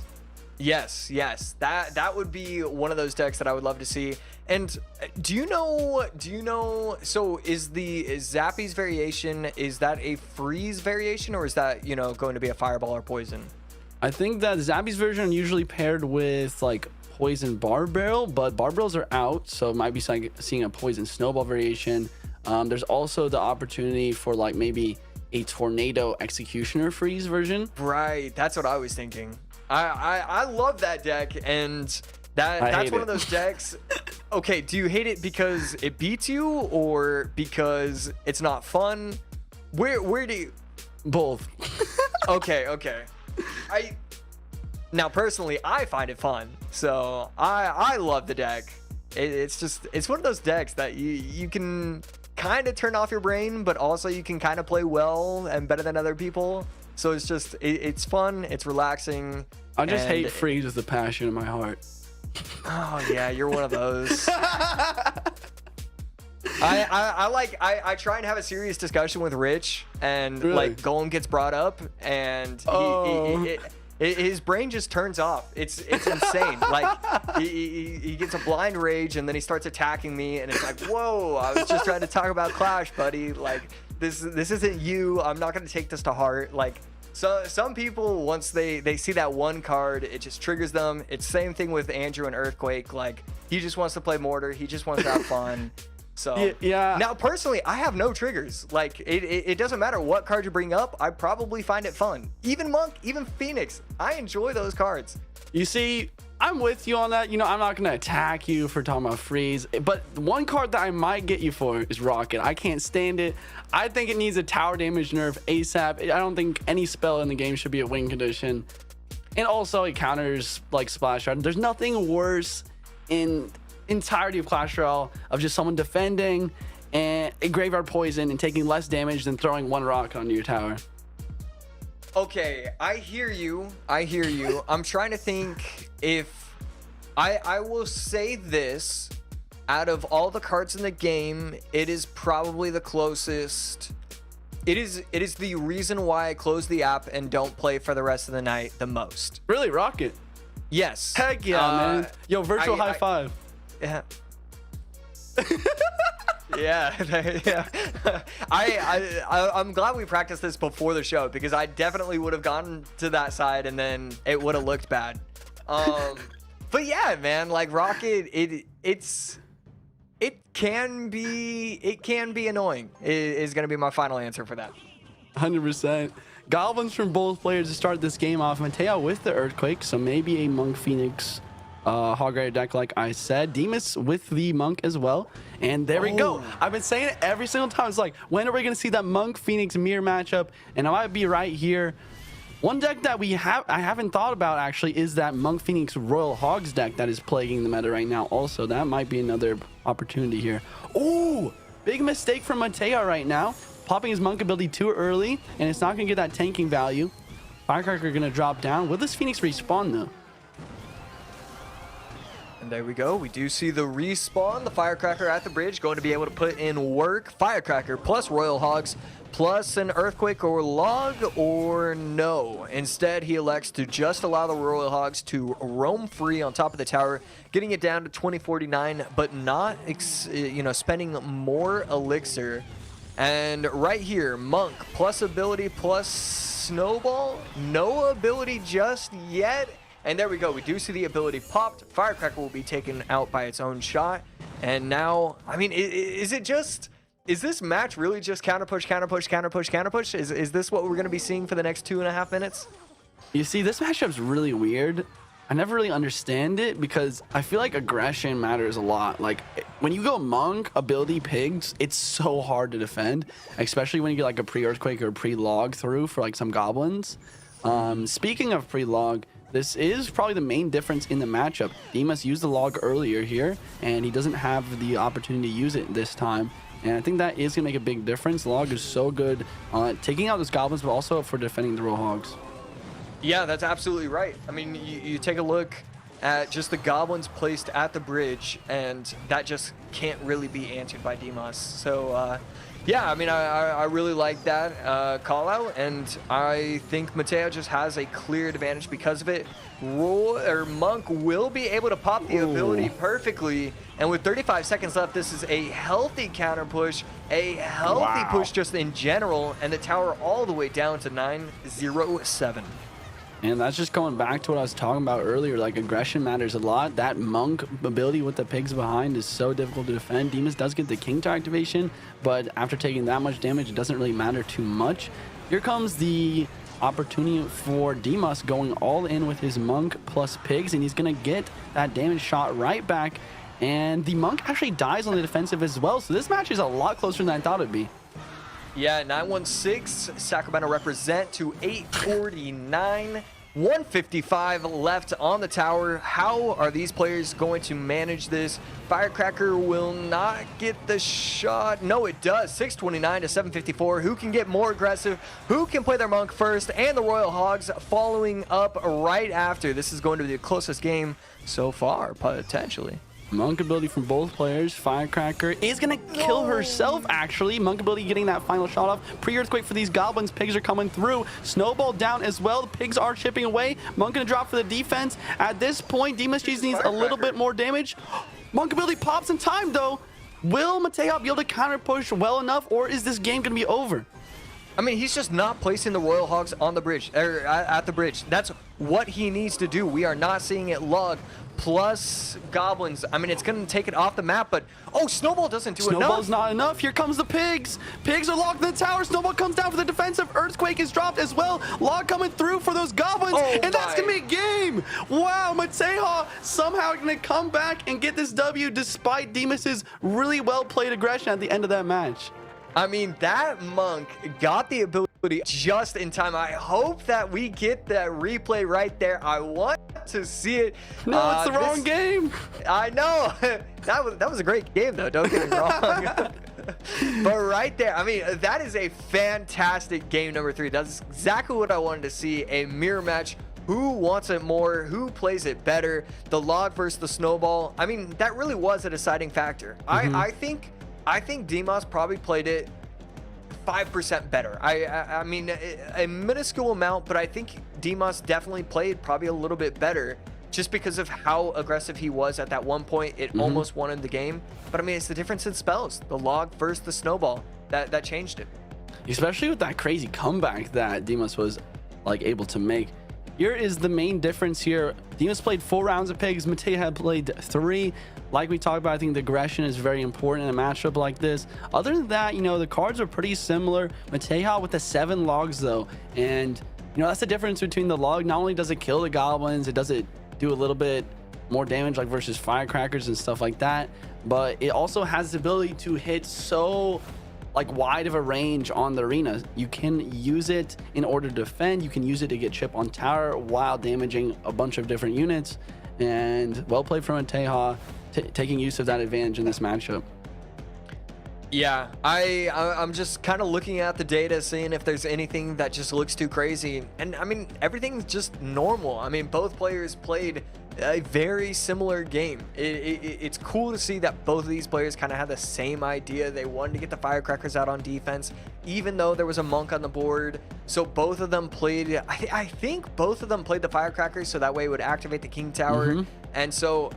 Yes. That would be one of those decks that I would love to see. And do you know, so is Zappies variation, is that a freeze variation or is that, going to be a fireball or poison? I think that Zappies version are usually paired with like poison Bar Barrel, but Bar Barrels are out, so it might be like seeing a poison snowball variation. There's also the opportunity for like maybe a tornado executioner freeze version. Right, that's what I was thinking. I love that deck, and that's one of those decks. Okay, do you hate it because it beats you or because it's not fun? Where do you... Both. Okay. Now personally, I find it fun, so I love the deck. It's one of those decks that you can kind of turn off your brain, but also you can kind of play well and better than other people. So it's fun, it's relaxing. I just hate freeze with the passion in my heart. Oh yeah, you're one of those. I try and have a serious discussion with Rich, and really? Like Golem gets brought up, and his brain just turns off. It's insane. Like he gets a blind rage, and then he starts attacking me, and it's like, whoa! I was just trying to talk about Clash, buddy. Like this isn't you. I'm not gonna take this to heart. Like some people, once they see that one card, it just triggers them. It's same thing with Andrew and Earthquake. Like he just wants to play Mortar. He just wants to have fun. So yeah. Now personally, I have no triggers. Like it doesn't matter what card you bring up. I probably find it fun. Even Monk, even Phoenix, I enjoy those cards. You see, I'm with you on that. I'm not gonna attack you for talking about freeze, but one card that I might get you for is Rocket. I can't stand it. I think it needs a tower damage nerf ASAP. I don't think any spell in the game should be a win condition, and also it counters like Splash Art. There's nothing worse in entirety of Clash Royale of just someone defending and a graveyard poison and taking less damage than throwing one rock onto your tower. Okay, I hear you. I'm trying to think if I will say this. Out of all the cards in the game, it is probably the closest. It is the reason why I close the app and don't play for the rest of the night the most. Really, Rocket? Yes. Heck yeah, man. Yo, virtual high five. Yeah. Yeah, yeah. I'm glad we practiced this before the show because I definitely would have gone to that side and then it would have looked bad. But yeah, man, like Rocket, it can be annoying. Is going to be my final answer for that. 100%. Goblins from both players to start this game off. Mateo with the Earthquake, so maybe a Monk Phoenix Hog Rider deck like I said. Demas with the Monk as well. And there we go. I've been saying it every single time. It's like, when are we going to see that Monk Phoenix mirror matchup? And I might be right here. One deck that I haven't thought about actually is that Monk Phoenix Royal Hogs deck that is plaguing the meta right now. Also, that might be another opportunity here. Oh, big mistake from Mateo right now. Popping his Monk ability too early, and it's not going to get that tanking value. Firecracker going to drop down. Will this Phoenix respawn though? And there we go. We do see the respawn. The Firecracker at the bridge going to be able to put in work. Firecracker plus Royal Hogs plus an Earthquake or Log, or no. Instead, he elects to just allow the Royal Hogs to roam free on top of the tower, getting it down to 2049, but not spending more elixir. And right here, Monk plus ability plus Snowball. No ability just yet. And there we go. We do see the ability popped. Firecracker will be taken out by its own shot. And now, I mean, is this match really just counter push, counter push, counter push, counter push? Is this what we're going to be seeing for the next 2.5 minutes? You see, this matchup's really weird. I never really understand it because I feel like aggression matters a lot. Like when you go Monk ability pigs, it's so hard to defend, especially when you get like a pre-Earthquake or pre-Log through for like some goblins. Speaking of pre-Log, this is probably the main difference in the matchup. Demas used the Log earlier here, and he doesn't have the opportunity to use it this time. And I think that is going to make a big difference. Log is so good taking out those goblins, but also for defending the Royal Hogs. Yeah, that's absolutely right. I mean, you take a look at just the goblins placed at the bridge, and that just can't really be answered by Demas. So, yeah, I mean, I really like that call out, and I think Mateo just has a clear advantage because of it. Monk will be able to pop the ability perfectly, and with 35 seconds left, this is a healthy counter push, a healthy push just in general, and the tower all the way down to 907. And that's just going back to what I was talking about earlier. Like, aggression matters a lot. That Monk ability with the pigs behind is so difficult to defend. Demas does get the King Tower activation, but after taking that much damage, it doesn't really matter too much. Here comes the opportunity for Demas going all in with his Monk plus pigs, and he's going to get that damage shot right back. And the Monk actually dies on the defensive as well, so this match is a lot closer than I thought it'd be. Yeah, 916, Sacramento represent to 849. 155 left on the tower. How are these players going to manage this? Firecracker will not get the shot. No, it does. 629 to 754. Who can get more aggressive? Who can play their Monk first? And the Royal Hogs following up right after. This is going to be the closest game so far, potentially. Monk ability from both players. Firecracker is going to kill herself, actually. Monk ability getting that final shot off. Pre-Earthquake for these goblins. Pigs are coming through. Snowball down as well. The pigs are chipping away. Monk going to drop for the defense. At this point, Demas Cheese needs a little bit more damage. Monk ability pops in time, though. Will Mateo be able to counter push well enough, or is this game going to be over? I mean, he's just not placing the Royal Hogs on the bridge, or at the bridge. That's what he needs to do. We are not seeing it Log plus goblins. I mean, it's going to take it off the map, but oh, Snowball doesn't do enough. Snowball's not enough. Here comes the pigs. Pigs are locked in the tower. Snowball comes down for the defensive. Earthquake is dropped as well. Log coming through for those goblins, and that's going to be a game. Wow, Mateo somehow going to come back and get this W despite Demas's really well-played aggression at the end of that match. I mean, that Monk got the ability just in time. I hope that we get that replay right there. I want to see it. No, it's the wrong game. I know. That was a great game, though. Don't get me wrong. But right there, I mean, that is a fantastic game number 3. That's exactly what I wanted to see. A mirror match. Who wants it more? Who plays it better? The Log versus the Snowball. I mean, that really was a deciding factor. I think Demas probably played it 5% better. I mean, a minuscule amount, but I think Demas definitely played probably a little bit better. just because of how aggressive he was at that one point. It almost won him the game. But I mean, it's the difference in spells. The log versus the snowball. That changed it. Especially with that crazy comeback that Demas was like able to make. Here is the main difference here. Demas played 4 rounds of pigs. Matei had played 3. Like we talked about, I think the aggression is very important in a matchup like this. Other than that, you know, the cards are pretty similar. Matei with the 7 logs though, and you know, that's the difference between the log. Not only does it kill the goblins, it does it do a little bit more damage like versus firecrackers and stuff like that, but it also has the ability to hit so like wide of a range on the arena. You can use it in order to defend. You can use it to get chip on tower while damaging a bunch of different units. And well played from Teja, taking use of that advantage in this matchup. Yeah, I'm just kind of looking at the data, seeing if there's anything that just looks too crazy. And I mean, everything's just normal. I mean, both players played a very similar game. It's cool to see that both of these players kind of had the same idea. They wanted to get the firecrackers out on defense, even though there was a monk on the board. So both of them played, I think both of them played the firecrackers, so that way it would activate the king tower. And so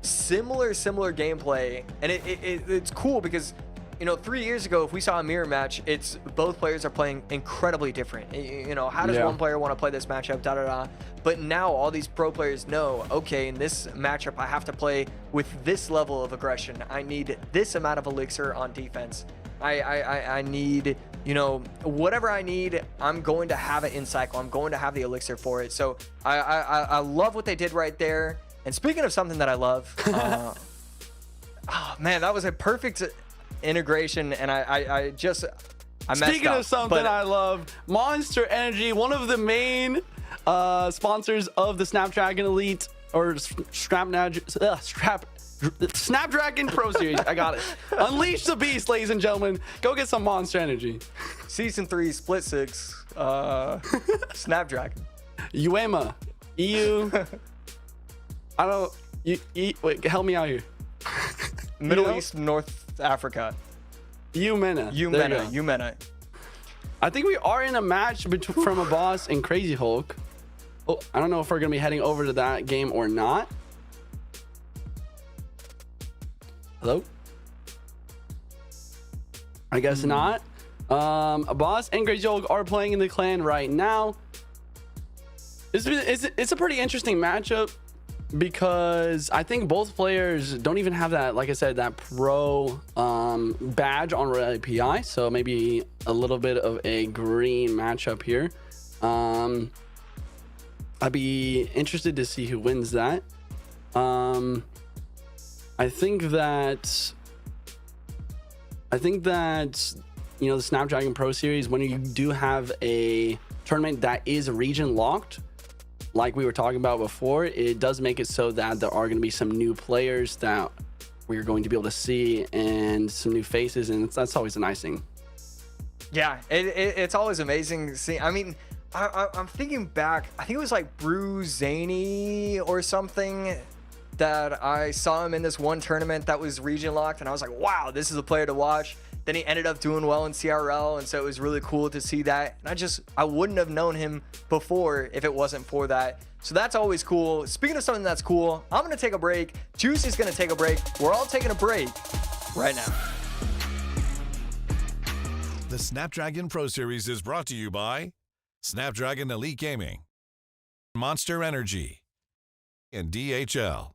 similar gameplay. And it's cool because, you know, 3 years ago, if we saw a mirror match, it's both players are playing incredibly different. You know, how does one player want to play this matchup, but now all these pro players know, okay, in this matchup I have to play with this level of aggression. I need this amount of elixir on defense. I need, you know, whatever I need, I'm going to have it in cycle. I'm going to have the elixir for it. So I love what they did right there. And speaking of something that I love, oh man, that was a perfect integration, and I messed up. Speaking of something I love, Monster Energy, one of the main sponsors of the Snapdragon Elite or Snapdragon Pro Series. I got it. Unleash the beast, ladies and gentlemen. Go get some Monster Energy. Season 3, Split 6, Snapdragon. EUR MENA. I don't. Wait, help me out here. Middle East, North Africa. EUR MENA. EUR MENA. I think we are in a match from a boss and Crazy Hulk. Oh, I don't know if we're gonna be heading over to that game or not. Hello? I guess not. A boss and Crazy Hulk are playing in the clan right now. It's a pretty interesting matchup, because I think both players don't even have that, like I said, that pro badge on Royale PI, so maybe a little bit of a green matchup here. I'd be interested to see who wins that. I think that you know, the Snapdragon Pro Series, when you do have a tournament that is region locked, like we were talking about before, it does make it so that there are going to be some new players that we're going to be able to see and some new faces, and that's always a nice thing. Yeah, it's always amazing to see. I mean, I'm thinking back, I think it was like Bruzani or something that I saw him in this one tournament that was region locked, and I was like, wow, this is a player to watch. Then he ended up doing well in CRL, and so it was really cool to see that. And I wouldn't have known him before if it wasn't for that. So that's always cool. Speaking of something that's cool, I'm going to take a break. Juicy's going to take a break. We're all taking a break right now. The Snapdragon Pro Series is brought to you by Snapdragon Elite Gaming, Monster Energy, and DHL.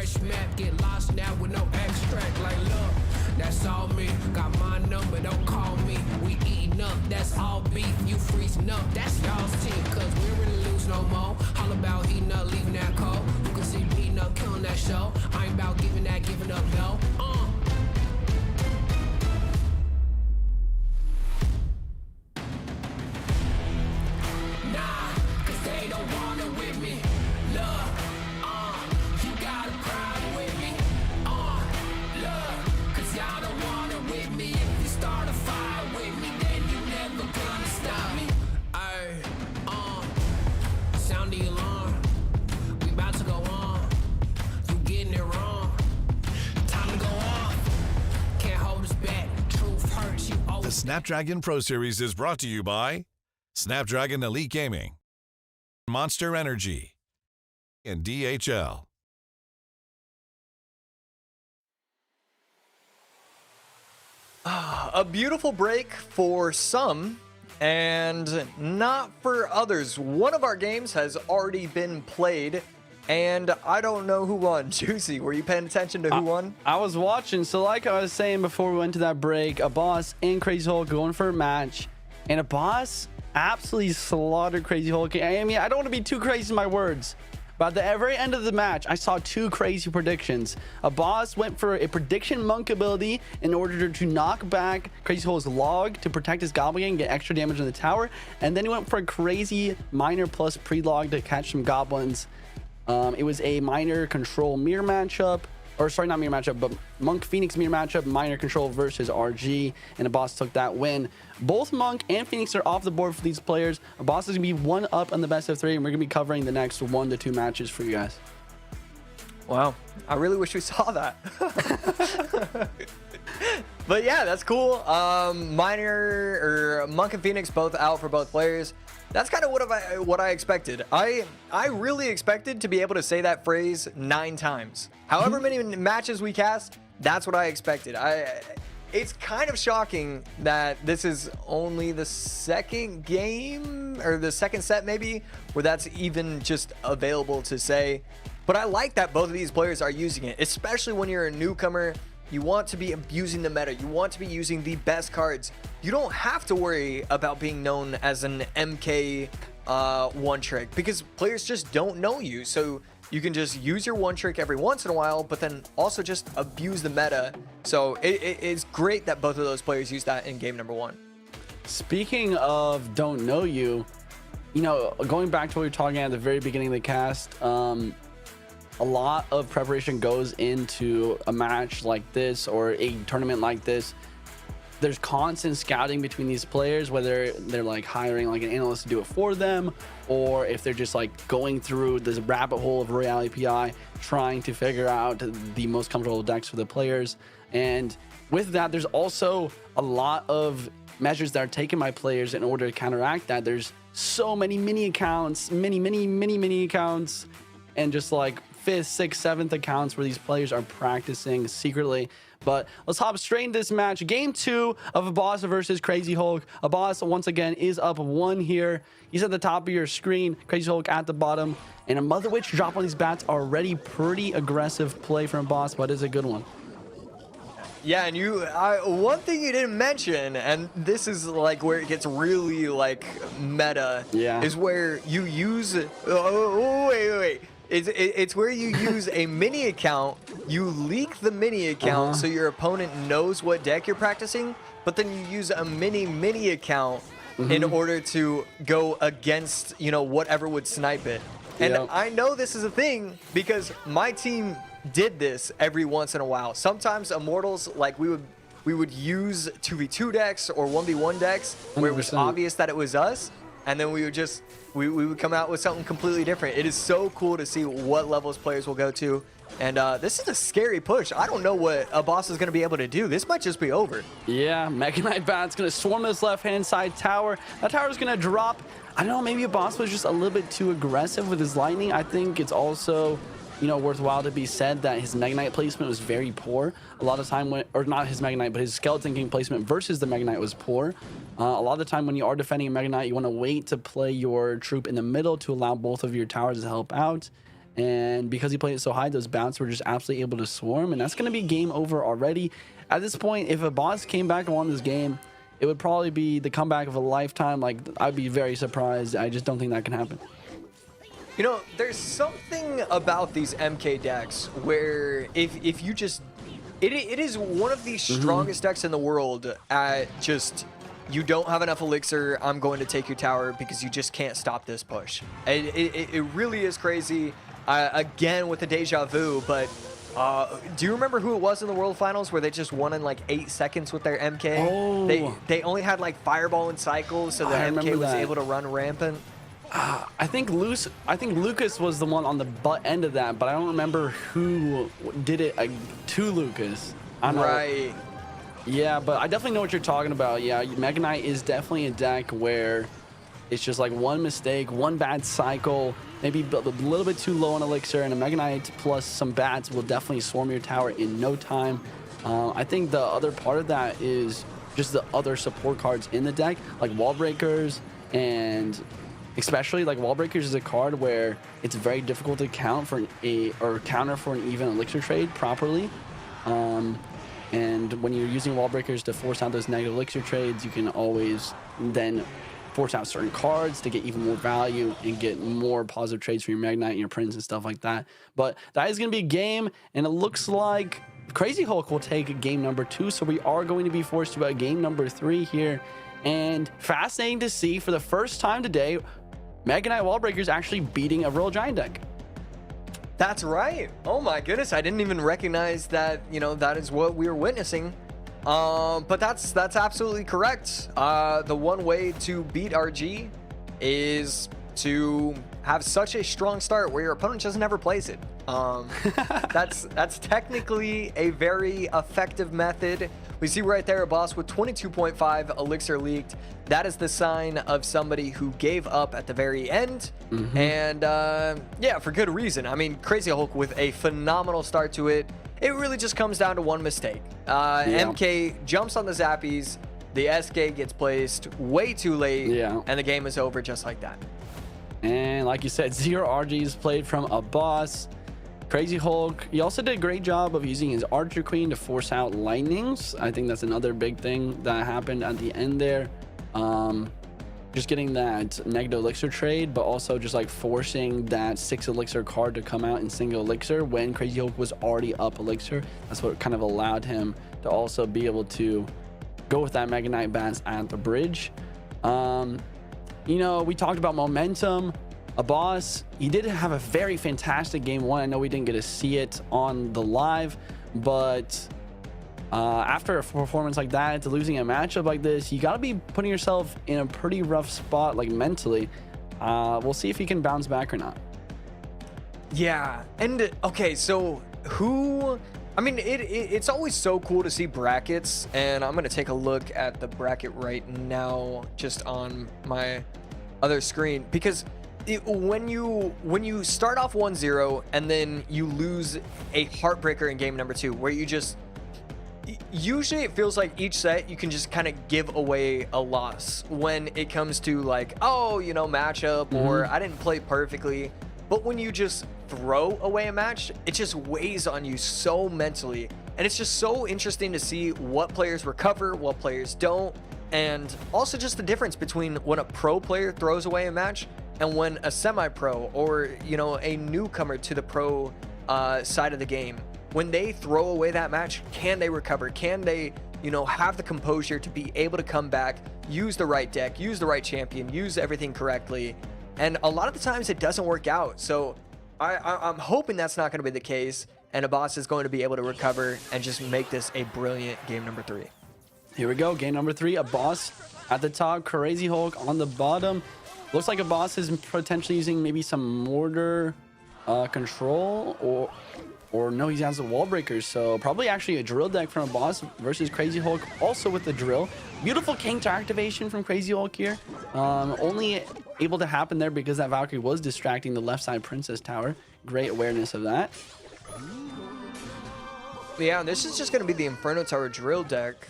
fresh map, get lost now with no extract. Like, look, that's all me. Got my number, don't call me. We eating up, that's all beef. You freezing up, that's y'all's team. Cause we don't really lose no more. All about heating up, leaving that cold. You can see me eating up, killing that show. I ain't about giving up, no. Nah, cause they don't want it with me. Look, you got a crowd with me. Look, cause y'all don't want it with me. If you start a fire with me, then you never gonna stop me. Ay, sound the alarm. We about to go on. You getting it wrong. Time to go off. Can't hold us back. Truth hurts. You The always. Snapdragon Pro Series is brought to you by Snapdragon Elite Gaming, Monster Energy, and DHL. A beautiful break for some and not for others. One of our games has already been played, and I don't know who won. Juicy, were you paying attention to who won? I was watching. So like I was saying before we went to that break, a boss and Crazy Hulk going for a match, and a boss absolutely slaughtered Crazy Hulk. I mean, I don't want to be too crazy in my words, but at the very end of the match, I saw two crazy predictions. A boss went for a prediction monk ability in order to knock back Crazy Hulk's log to protect his goblin and get extra damage on the tower, and then he went for a crazy miner plus pre-log to catch some goblins. It was a miner control mirror matchup, or sorry, not mirror matchup, but Monk Phoenix mirror matchup, miner control versus RG, and the boss took that win. Both Monk and Phoenix are off the board for these players. A boss is gonna be one up on the best of 3, and we're gonna be covering the next 1 to 2 matches for you guys. Wow, I really wish we saw that. But yeah, that's cool. Miner or Monk and Phoenix both out for both players. That's kind of what I expected. I really expected to be able to say that phrase 9 times. However many matches we cast, that's what I expected. It's kind of shocking that this is only the second game or the second set maybe where that's even just available to say. But I like that both of these players are using it, especially when you're a newcomer. You want to be abusing the meta. You want to be using the best cards. You don't have to worry about being known as an MK one trick because players just don't know you. So you can just use your one trick every once in a while, but then also just abuse the meta. So it's great that both of those players use that in game number 1. Speaking of don't know you, you know, going back to what we were talking at the very beginning of the cast, a lot of preparation goes into a match like this or a tournament like this. There's constant scouting between these players, whether they're like hiring like an analyst to do it for them, or if they're just like going through this rabbit hole of Royale API, trying to figure out the most comfortable decks for the players. And with that, there's also a lot of measures that are taken by players in order to counteract that. There's so many mini accounts, mini accounts, and just like 5th, 6th, 7th accounts where these players are practicing secretly. But let's hop straight into this match. Game 2 of a boss versus Crazy Hulk. A boss once again is up 1 here. He's at the top of your screen. Crazy Hulk at the bottom. And a Mother Witch drop on these bats already pretty aggressive play from a boss, but it's a good one. Yeah, and one thing you didn't mention, and this is like where it gets really like meta, is where you use wait. It's where you use a mini account, you leak the mini account so your opponent knows what deck you're practicing, but then you use a mini account in order to go against, you know, whatever would snipe it. And I know this is a thing because my team did this every once in a while. Sometimes Immortals, like we would use 2v2 decks or 1v1 decks where it was obvious that it was us, and then we would come out with something completely different. It is so cool to see what levels players will go to. And this is a scary push. I don't know what a boss is going to be able to do. This might just be over. Yeah, Mega Knight Bat's going to swarm this left-hand side tower. That tower is going to drop. I don't know, maybe a boss was just a little bit too aggressive with his lightning. I think it's also, you know, worthwhile to be said that his Mega Knight placement was very poor. A lot of time when, or not his Mega Knight, but his Skeleton King placement versus the Mega Knight was poor. A lot of the time when you are defending a Mega Knight, you want to wait to play your troop in the middle to allow both of your towers to help out. And because he played it so high, those bounces were just absolutely able to swarm. And that's going to be game over already. At this point, if a boss came back and won this game, it would probably be the comeback of a lifetime. Like, I'd be very surprised. I just don't think that can happen. You know, there's something about these MK decks where if you just... It is one of the strongest decks in the world at just... You don't have enough elixir, I'm going to take your tower because you just can't stop this push. It really is crazy. Again, with the deja vu, but do you remember who it was in the World Finals where they just won in like 8 seconds with their MK? Oh. They only had like Fireball and Cycles, so the MK was able to run rampant. I think Lucas was the one on the butt end of that, but I don't remember who did it to Lucas. Right. Yeah, but I definitely know what you're talking about. Yeah, Mega Knight is definitely a deck where it's just like one mistake, one bad cycle, maybe a little bit too low on elixir, and a Mega Knight plus some bats will definitely swarm your tower in no time. I think the other part of that is just the other support cards in the deck, like Wall Breakers, and especially like Wall Breakers is a card where it's very difficult to count for counter for an even elixir trade properly. And when you're using Wall Breakers to force out those negative elixir trades, you can always then force out certain cards to get even more value and get more positive trades for your Mega Knight and your Prince and stuff like that. But that is going to be a game, and it looks like Crazy Hulk will take game number 2, so we are going to be forced to a game number 3 here. And fascinating to see, for the first time today, Mega Knight Wall Breakers actually beating a Royal Giant deck. That's right. Oh my goodness, I didn't even recognize that, you know, that is what we were witnessing. But that's absolutely correct. The one way to beat RG is to have such a strong start where your opponent just never plays it. That's technically a very effective method. We see right there a boss with 22.5 elixir leaked. That is the sign of somebody who gave up at the very end. And yeah, for good reason. I mean, Crazy Hulk with a phenomenal start to it. It really just comes down to one mistake. MK jumps on the zappies. The SK gets placed way too late. And the game is over just like that. And like you said, 0 RGs played from a boss. Crazy Hulk, he also did a great job of using his Archer Queen to force out lightnings. I think that's another big thing that happened at the end there. Just getting that negative elixir trade, but also just like forcing that 6 elixir card to come out in single elixir when Crazy Hulk was already up elixir. That's what kind of allowed him to also be able to go with that Mega Knight Bats at the bridge. You know, we talked about momentum. A boss, he did have a very fantastic game 1. I know we didn't get to see it on the live, but after a performance like that, to losing a matchup like this, you got to be putting yourself in a pretty rough spot, like mentally. We'll see if he can bounce back or not. Yeah, and okay, so who... I mean, it's always so cool to see brackets, and I'm going to take a look at the bracket right now just on my other screen, because when you start off 1-0 and then you lose a heartbreaker in game number 2, where you just... Usually it feels like each set you can just kind of give away a loss when it comes to like, oh, you know, matchup, or I didn't play perfectly. But when you just throw away a match, it just weighs on you so mentally. And it's just so interesting to see what players recover, what players don't. And also just the difference between when a pro player throws away a match and when a semi-pro, or, you know, a newcomer to the pro side of the game, when they throw away that match, can they recover? Can they, you know, have the composure to be able to come back, use the right deck, use the right champion, use everything correctly? And a lot of the times it doesn't work out. So I'm hoping that's not going to be the case, and a boss is going to be able to recover and just make this a brilliant game number 3. Here we go, game number 3. A boss at the top, Crazy Hulk on the bottom. Looks like a boss is potentially using maybe some mortar control, or no, he has the Wall Breakers, so probably actually a drill deck from a boss versus Crazy Hulk, also with the drill. Beautiful counter activation from Crazy Hulk here. Only able to happen there because that Valkyrie was distracting the left side Princess Tower. Great awareness of that. Yeah, this is just going to be the Inferno Tower drill deck.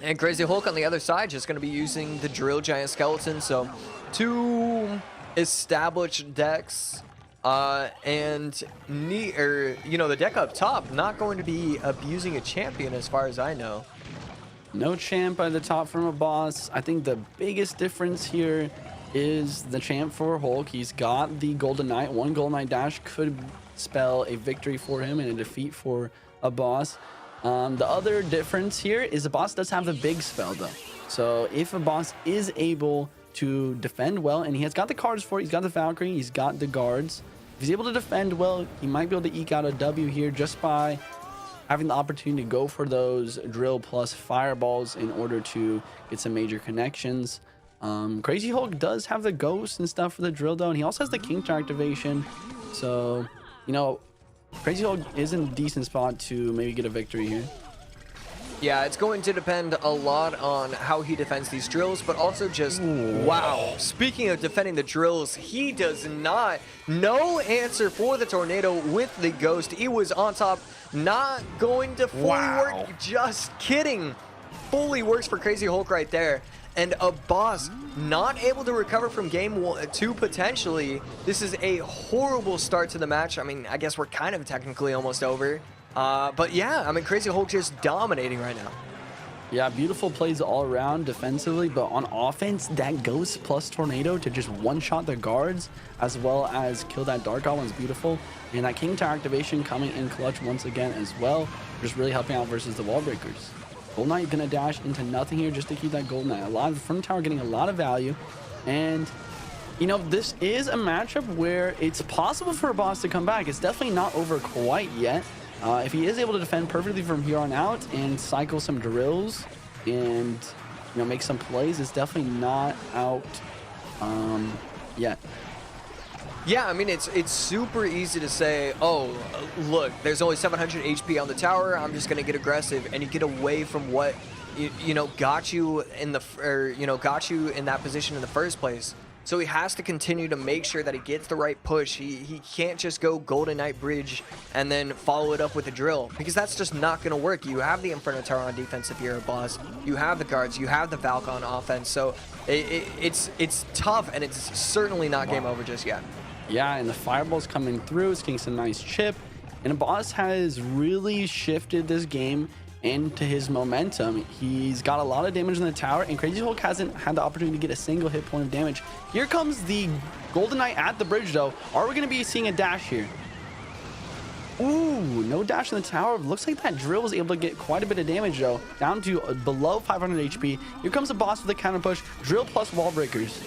And Crazy Hulk on the other side just going to be using the drill giant skeleton. So two established decks, and the deck up top not going to be abusing a champion as far as I know. No champ at the top from a boss. I think the biggest difference here is the champ for Hulk. He's got the Golden Knight. One Golden Knight dash could spell a victory for him and a defeat for a boss. The other difference here is the boss does have the big spell though. So if a boss is able to defend well, and he has got the cards for it, he's got the Valkyrie, he's got the guards. If he's able to defend well, he might be able to eke out a W here just by having the opportunity to go for those drill plus fireballs in order to get some major connections. Crazy Hulk does have the ghost and stuff for the drill though, and he also has the King Tower activation. So, Crazy Hulk is in a decent spot to maybe get a victory here. Yeah, it's going to depend a lot on how he defends these drills, but also just, wow. Speaking of defending the drills, he does not. No answer for the tornado with the ghost. He was on top, not going to fully work. Just kidding. Fully works for Crazy Hulk right there. And a boss not able to recover from game 2 potentially. This is a horrible start to the match. I mean, I guess we're kind of technically almost over. But yeah, I mean, Crazy Hulk just dominating right now. Yeah, beautiful plays all around defensively, but on offense, that Ghost plus Tornado to just one-shot the guards as well as kill that Dark Goblin is beautiful. And that King Tower activation coming in clutch once again as well, just really helping out versus the wall breakers. Golden Knight gonna dash into nothing here just to keep that Golden Knight alive. The front tower getting a lot of value, and this is a matchup where it's possible for a boss to come back. It's definitely not over quite yet. If he is able to defend perfectly from here on out and cycle some drills and make some plays, it's definitely not out yet. Yeah, I mean, it's super easy to say, oh, look, there's only 700 HP on the tower, I'm just gonna get aggressive, and you get away from what got you in that position in the first place. So he has to continue to make sure that he gets the right push. He can't just go Golden Knight Bridge and then follow it up with a drill, because that's just not going to work. You have the Inferno Tower on defense if you're a boss. You have the guards. You have the Valk on offense. So it's tough, and it's certainly not game over just yet. Yeah, and the fireball's coming through. It's getting some nice chip. And a boss has really shifted this game into his momentum. He's got a lot of damage in the tower, and Crazy Hulk hasn't had the opportunity to get a single hit point of damage. Here comes the Golden Knight at the bridge though. Are we going to be seeing a dash here? Ooh, no dash in the tower. Looks like that drill was able to get quite a bit of damage though, down to below 500 HP. Here comes the boss with a counter push, drill plus wall breakers.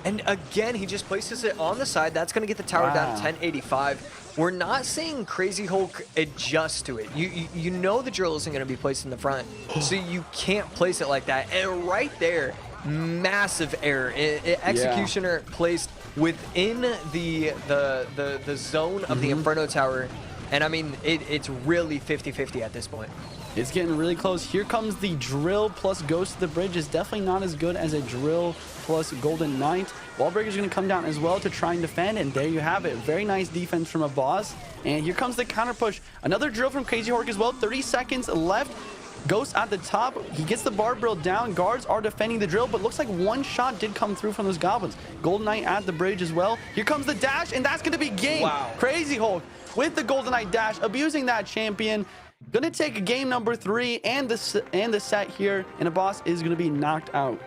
And again, he just places it on the side. That's going to get the tower down to 1085. We're not seeing Crazy Hulk adjust to it. You know the drill isn't going to be placed in the front, so you can't place it like that. And right there, massive error. Executioner placed within the zone of the Inferno Tower. And I mean, it's really 50-50 at this point. It's getting really close. Here comes the drill plus Ghost to the bridge. Is definitely not as good as a drill plus Golden Knight. Wallbreaker's going to come down as well to try and defend, and there you have it. Very nice defense from a boss. And here comes the counter push. Another drill from Crazy Hulk as well. 30 seconds left. Ghost at the top. He gets the bar drill down. Guards are defending the drill, but looks like one shot did come through from those goblins. Golden Knight at the bridge as well. Here comes the dash, and that's going to be game. Wow. Crazy Hulk with the Golden Knight dash, abusing that champion. Gonna take a game number 3 and the set here, and a boss is gonna be knocked out.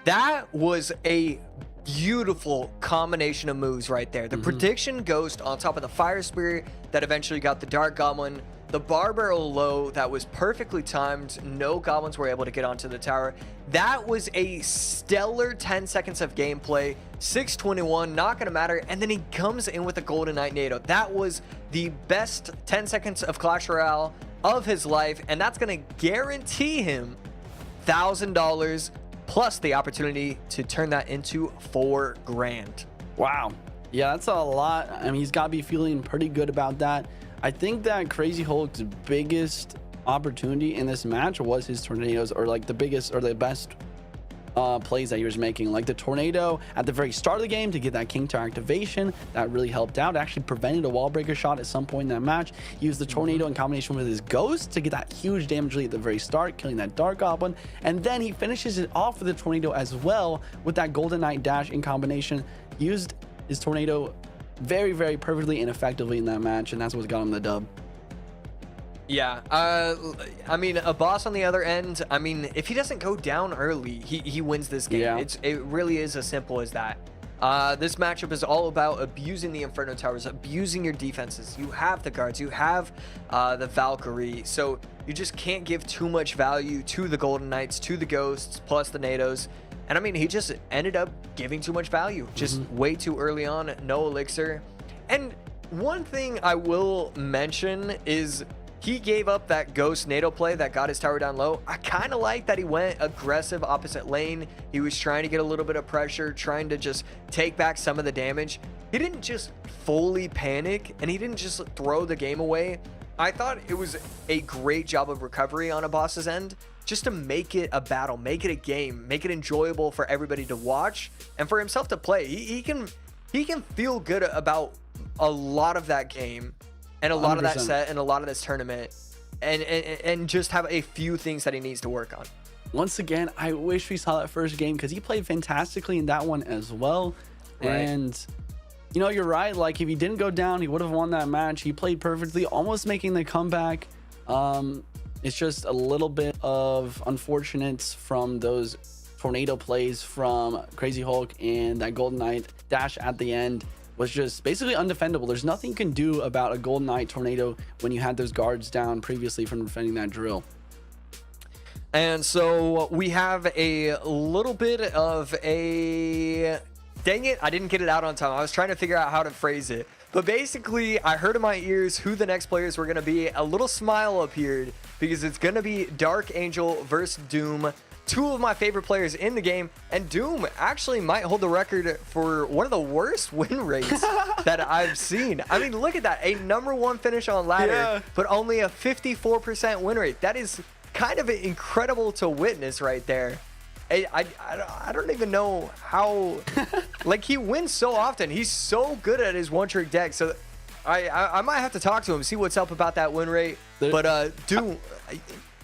That was a beautiful combination of moves right there. The prediction Ghost on top of the Fire Spirit that eventually got the Dark Goblin, the Bar Barrel low that was perfectly timed. No goblins were able to get onto the tower. That was a stellar 10 seconds of gameplay. 621, not gonna matter. And then he comes in with a Golden Knight NATO. That was the best 10 seconds of Clash Royale of his life, and that's gonna guarantee him $1,000 plus the opportunity to turn that into $4 grand. Wow. Yeah, that's a lot. I mean, he's got to be feeling pretty good about that. I think that Crazy Hulk's biggest opportunity in this match was his tornadoes, or like the biggest or the best plays that he was making, like the tornado at the very start of the game to get that King Tower activation. That really helped out. It actually prevented a wall breaker shot at some point in that match. He used the tornado in combination with his ghost to get that huge damage lead at the very start, killing that Dark Goblin, and then he finishes it off with the tornado as well with that Golden Knight dash in combination. Used his tornado very, very perfectly and effectively in that match, and that's what got him the dub. Yeah, I mean, a boss on the other end, I mean, if he doesn't go down early, he wins this game. Yeah. It really is as simple as that. This matchup is all about abusing the Inferno Towers, abusing your defenses. You have the guards, you have the Valkyrie, so you just can't give too much value to the Golden Knights, to the Ghosts, plus the Nados. And I mean, he just ended up giving too much value, just way too early on, no elixir. And one thing I will mention is he gave up that Ghost NATO play that got his tower down low. I kind of like that he went aggressive opposite lane. He was trying to get a little bit of pressure, trying to just take back some of the damage. He didn't just fully panic, and he didn't just throw the game away. I thought it was a great job of recovery on a boss's end, just to make it a battle, make it a game, make it enjoyable for everybody to watch and for himself to play. He can feel good about a lot of that game and a lot 100%. of that set and a lot of this tournament, and just have a few things that he needs to work on. Once again, I wish we saw that first game because he played fantastically in that one as well. Right. And you know, you're right. Like, if he didn't go down, he would have won that match. He played perfectly, almost making the comeback. It's just a little bit of unfortunate from those tornado plays from Crazy Hulk, and that Golden Knight dash at the end was just basically undefendable. There's nothing you can do about a Golden Knight tornado when you had those guards down previously from defending that drill. And so we have a little bit of a... Dang it, I didn't get it out on time. I was trying to figure out how to phrase it. But basically, I heard in my ears who the next players were going to be. A little smile appeared because it's going to be Dark Angel versus Doom. Two of my favorite players in the game, and Doom actually might hold the record for one of the worst win rates that I've seen. I mean, look at that. A #1 finish on ladder, but only a 54% win rate. That is kind of incredible to witness right there. I don't even know how, like, he wins so often. He's so good at his one-trick deck. So I might have to talk to him, see what's up about that win rate. But Doom...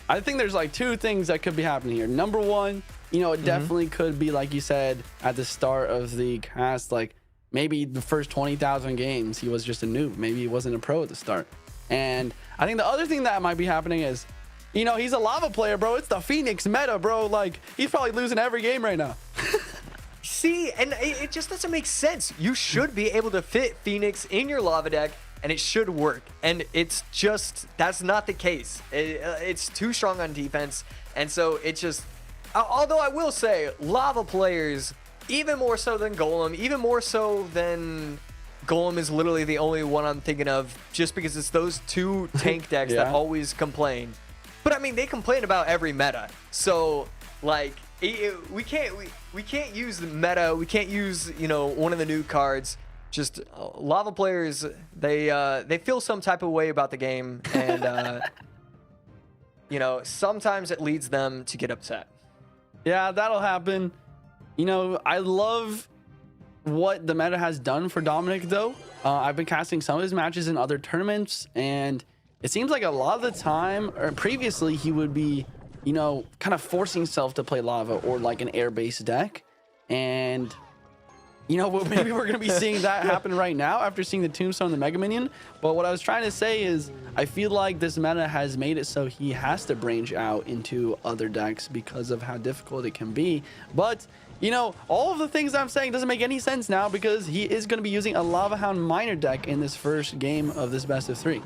I think there's like two things that could be happening here. Number one, you know, it definitely could be, like you said at the start of the cast, like maybe the first 20,000 games he was just a noob. Maybe he wasn't a pro at the start. And I think the other thing that might be happening is, you know, he's a lava player, bro. It's the Phoenix meta, bro. Like, he's probably losing every game right now. See, and it just doesn't make sense. You should be able to fit Phoenix in your lava deck, and it should work. And it's just, that's not the case. It's too strong on defense. And so it just, although I will say, lava players, even more so than Golem, even more so than Golem is literally the only one I'm thinking of, just because it's those two tank decks that always complain. But I mean, they complain about every meta. So, like, we can't use the meta. We can't use, you know, one of the new cards. Just lava players, they feel some type of way about the game, and you know, sometimes it leads them to get upset. Yeah, that'll happen. You know, I love what the meta has done for Dominic, though. I've been casting some of his matches in other tournaments, and it seems like a lot of the time, or previously, he would be, you know, kind of forcing himself to play lava or like an air-based deck. And, you know, maybe we're going to be seeing that happen right now after seeing the Tombstone and the Mega Minion. But what I was trying to say is, I feel like this meta has made it so he has to branch out into other decks because of how difficult it can be. But, you know, all of the things I'm saying doesn't make any sense now because he is going to be using a Lava Hound Miner deck in this first game of this best of 3.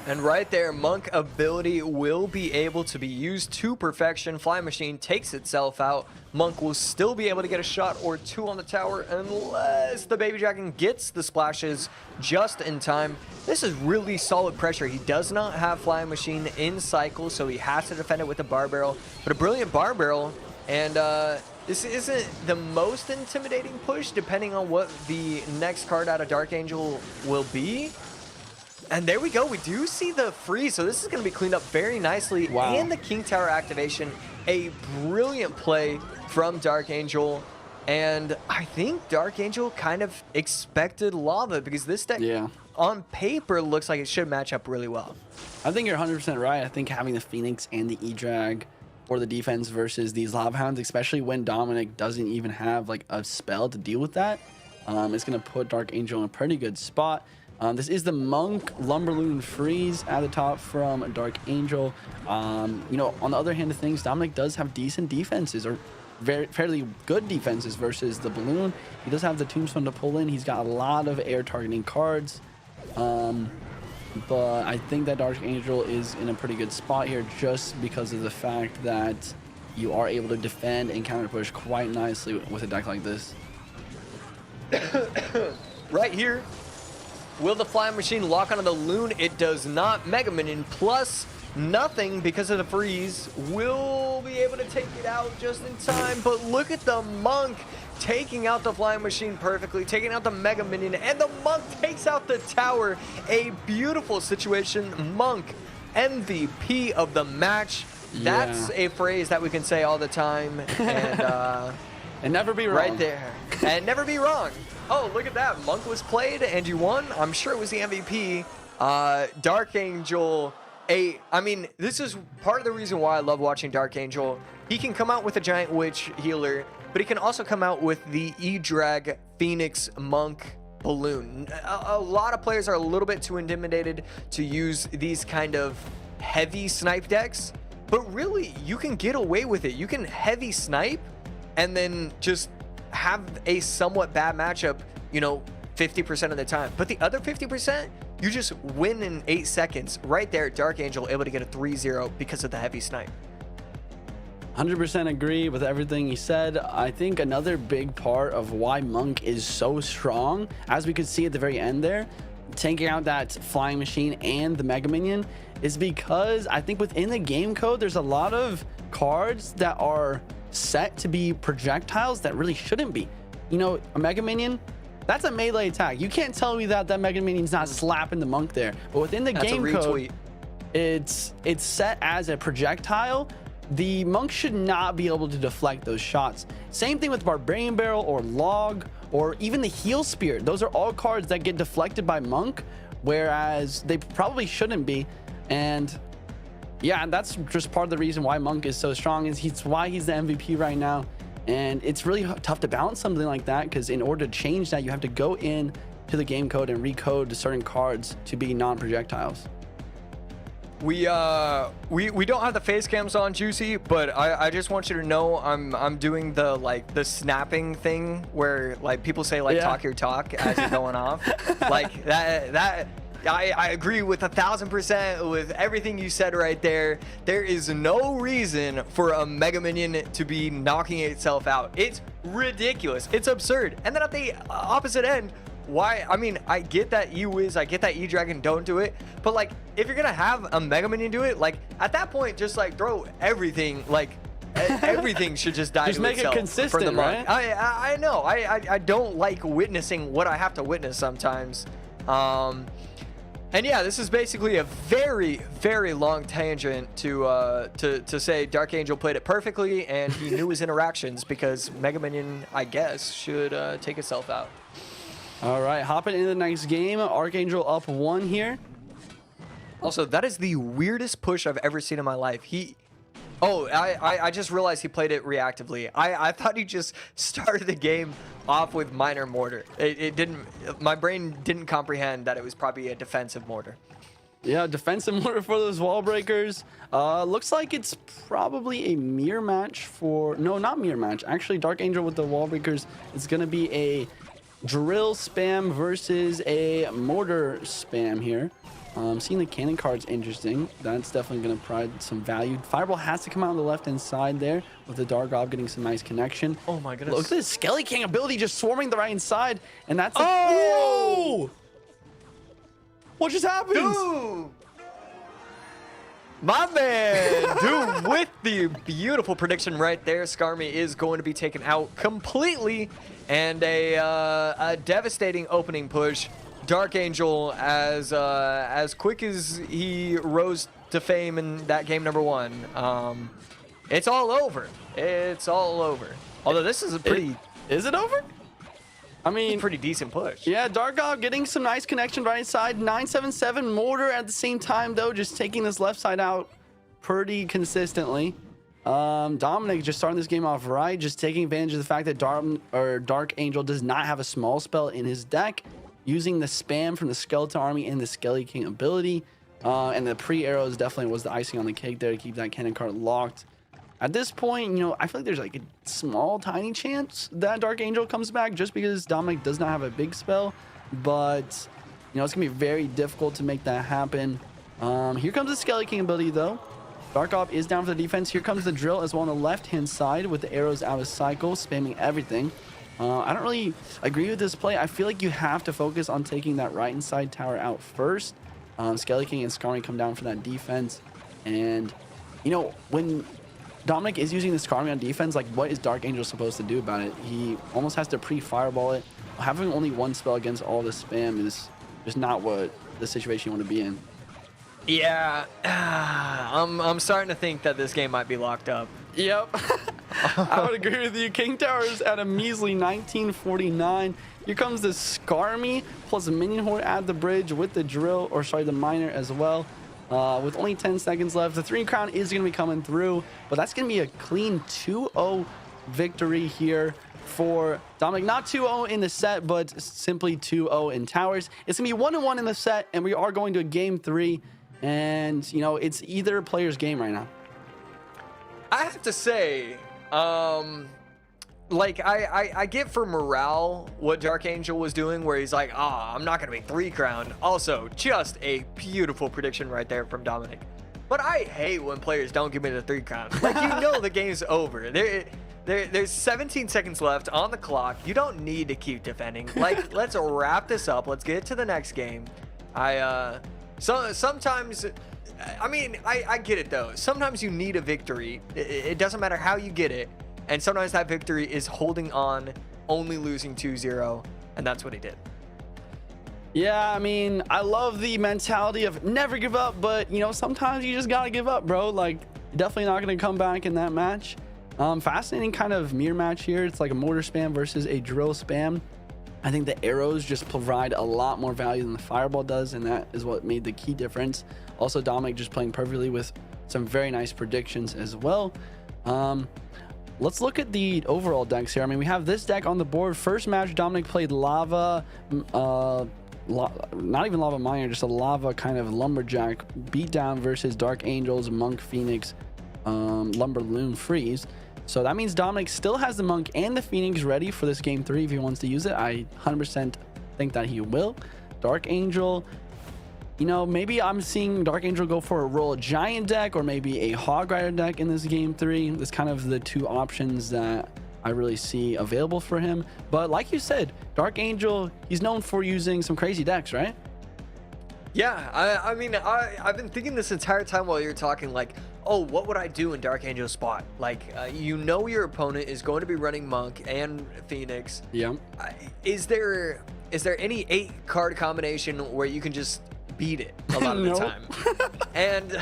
And right there, Monk ability will be able to be used to perfection. Fly Machine takes itself out. Monk will still be able to get a shot or two on the tower unless the Baby Dragon gets the splashes just in time. This is really solid pressure. He does not have Fly Machine in cycle, so he has to defend it with a Bar Barrel. But a brilliant Bar Barrel, and this isn't the most intimidating push depending on what the next card out of Dark Angel will be. And there we go. We do see the freeze. So this is going to be cleaned up very nicely. Wow. And the King Tower activation. A brilliant play from Dark Angel. And I think Dark Angel kind of expected lava because this deck on paper looks like it should match up really well. I think you're 100% right. I think having the Phoenix and the E-Drag for the defense versus these Lava Hounds, especially when Dominic doesn't even have like a spell to deal with that, it's going to put Dark Angel in a pretty good spot. This is the Monk Lumberloon Freeze at the top from Dark Angel. You know, on the other hand of things, Dominic does have decent defenses, or fairly good defenses versus the Balloon. He does have the Tombstone to pull in. He's got a lot of air targeting cards. But I think that Dark Angel is in a pretty good spot here just because of the fact that you are able to defend and counter push quite nicely with a deck like this. Right here. Will the Flying Machine lock onto the Loon? It does not. Mega Minion plus nothing because of the freeze. Will be able to take it out just in time. But look at the Monk taking out the Flying Machine perfectly, taking out the Mega Minion, and the Monk takes out the tower. A beautiful situation. Monk, MVP of the match. That's a phrase that we can say all the time. And and never be wrong. Right there. And never be wrong. Oh, look at that. Monk was played and you won. I'm sure it was the MVP. Dark Angel. I mean, this is part of the reason why I love watching Dark Angel. He can come out with a Giant Witch healer, but he can also come out with the E-Drag Phoenix Monk Balloon. A lot of players are a little bit too intimidated to use these kind of heavy snipe decks, but really, you can get away with it. You can heavy snipe and then just have a somewhat bad matchup, you know, 50% of the time. But the other 50%, you just win in 8 seconds. Right there, Dark Angel able to get a 3-0 because of the heavy snipe. 100% agree with everything he said. I think another big part of why Monk is so strong, as we could see at the very end there, taking out that Flying Machine and the Mega Minion, is because I think within the game code, there's a lot of cards that are set to be projectiles that really shouldn't be. You know, a Mega Minion, that's a melee attack. You can't tell me that Mega Minion's not slapping the Monk there. But within the game code, it's set as a projectile. The Monk should not be able to deflect those shots. Same thing with Barbarian Barrel or Log or even the Heal Spear. Those are all cards that get deflected by Monk, whereas they probably shouldn't be. And yeah, that's just part of the reason why Monk is so strong, is why he's the MVP right now. And it's really tough to balance something like that, because in order to change that, you have to go in to the game code and recode certain cards to be non-projectiles. We don't have the face cams on, Juicy, but I just want you to know I'm doing the snapping thing where like people say like talk your talk as you're going off. Like that I agree with 1000% with everything you said right there. There is no reason for a Mega Minion to be knocking itself out. It's ridiculous. It's absurd. And then at the opposite end, why? I mean, I get that E-Wiz, I get that E-Dragon don't do it, but like if you're gonna have a Mega Minion do it, like at that point just like throw everything, like everything should just die just to make itself it consistent, for the Monk. right? I know. I don't like witnessing what I have to witness sometimes. And yeah, this is basically a very, very long tangent to say Dark Angel played it perfectly and he knew his interactions, because Mega Minion, I guess, should take itself out. All right, hopping into the next game. Archangel up 1 here. Also, that is the weirdest push I've ever seen in my life. I just realized he played it reactively. I thought he just started the game off with Minor Mortar. It didn't. My brain didn't comprehend that it was probably a defensive mortar. Yeah, defensive mortar for those wall breakers. Looks like it's probably a mirror match for... No, not mirror match. Actually, Dark Angel with the wall breakers is going to be a drill spam versus a mortar spam here. Seeing the cannon card's interesting. That's definitely going to provide some value. Fireball has to come out on the left-hand side there, with the Dark Gob getting some nice connection. Oh my goodness. Look at this Skelly King ability just swarming the right-hand side, and that's... Oh! What just happened? Dude! My man, dude, with the beautiful prediction right there, Skarmy is going to be taken out completely, and a devastating opening push Dark Angel, as quick as he rose to fame in that game number 1, it's all over. It's all over. Although this is a pretty... Is it over? I mean, pretty decent push. Yeah, Darkov getting some nice connection right side. 977 mortar at the same time though, just taking this left side out pretty consistently. Dominic just starting this game off right, just taking advantage of the fact that Dark Angel does not have a small spell in his deck, using the spam from the Skeleton Army and the Skelly King ability. And the pre-arrows definitely was the icing on the cake there to keep that cannon card locked. At this point, you know, I feel like there's like a small, tiny chance that Dark Angel comes back just because Dominic does not have a big spell. But, you know, it's going to be very difficult to make that happen. Here comes the Skelly King ability, though. Darkov is down for the defense. Here comes the drill as well on the left-hand side with the arrows out of cycle, spamming everything. I don't really agree with this play. I feel like you have to focus on taking that right-hand side tower out first. Skelly King and Skarmy come down for that defense. And, you know, when Dominic is using the Skarmy on defense, like, what is Dark Angel supposed to do about it? He almost has to pre-fireball it. Having only one spell against all the spam is just not what the situation you want to be in. Yeah, I'm starting to think that this game might be locked up. Yep. I would agree with you. King Tower is at a measly 1949. Here comes the Skarmy plus a minion horde at the bridge with the drill, or sorry, the miner as well. With only 10 seconds left, the 3 crown is going to be coming through, but that's going to be a clean 2-0 victory here for Dominic. Not 2-0 in the set, but simply 2-0 in towers. It's going to be 1-1 in the set, and we are going to a game 3. And, you know, it's either player's game right now. I have to say, like, I get for morale what Dark Angel was doing, where he's like, I'm not going to be 3 crowned. Also, just a beautiful prediction right there from Dominic. But I hate when players don't give me the 3 crown. Like, you know the game's over. There's 17 seconds left on the clock. You don't need to keep defending. Like, let's wrap this up. Let's get to the next game. Sometimes, I mean, I get it though. Sometimes you need a victory. It doesn't matter how you get it. And sometimes that victory is holding on, only losing 2-0. And that's what he did. Yeah, I mean, I love the mentality of never give up. But, you know, sometimes you just got to give up, bro. Like, definitely not going to come back in that match. Fascinating kind of mirror match here. It's like a mortar spam versus a drill spam. I think the arrows just provide a lot more value than the fireball does, and that is what made the key difference. Also, Dominic just playing perfectly with some very nice predictions as well. Let's look at the overall decks here. I mean, we have this deck on the board. First match, Dominic played Lava, not even Lava Miner, just a Lava kind of Lumberjack beatdown versus Dark Angels, Monk Phoenix, Lumber Loon Freeze. So that means Dominic still has the Monk and the Phoenix ready for this game 3 if he wants to use it. I 100% think that he will. Dark Angel, you know, maybe I'm seeing Dark Angel go for a Royal Giant deck or maybe a Hog Rider deck in this game 3. That's kind of the 2 options that I really see available for him. But like you said, Dark Angel, he's known for using some crazy decks, right? Yeah, I mean, I've been thinking this entire time while you're talking, like, oh, what would I do in Dark Angel's spot? Like, you know your opponent is going to be running Monk and Phoenix. Yeah. Is there any 8-card combination where you can just beat it a lot of the time? And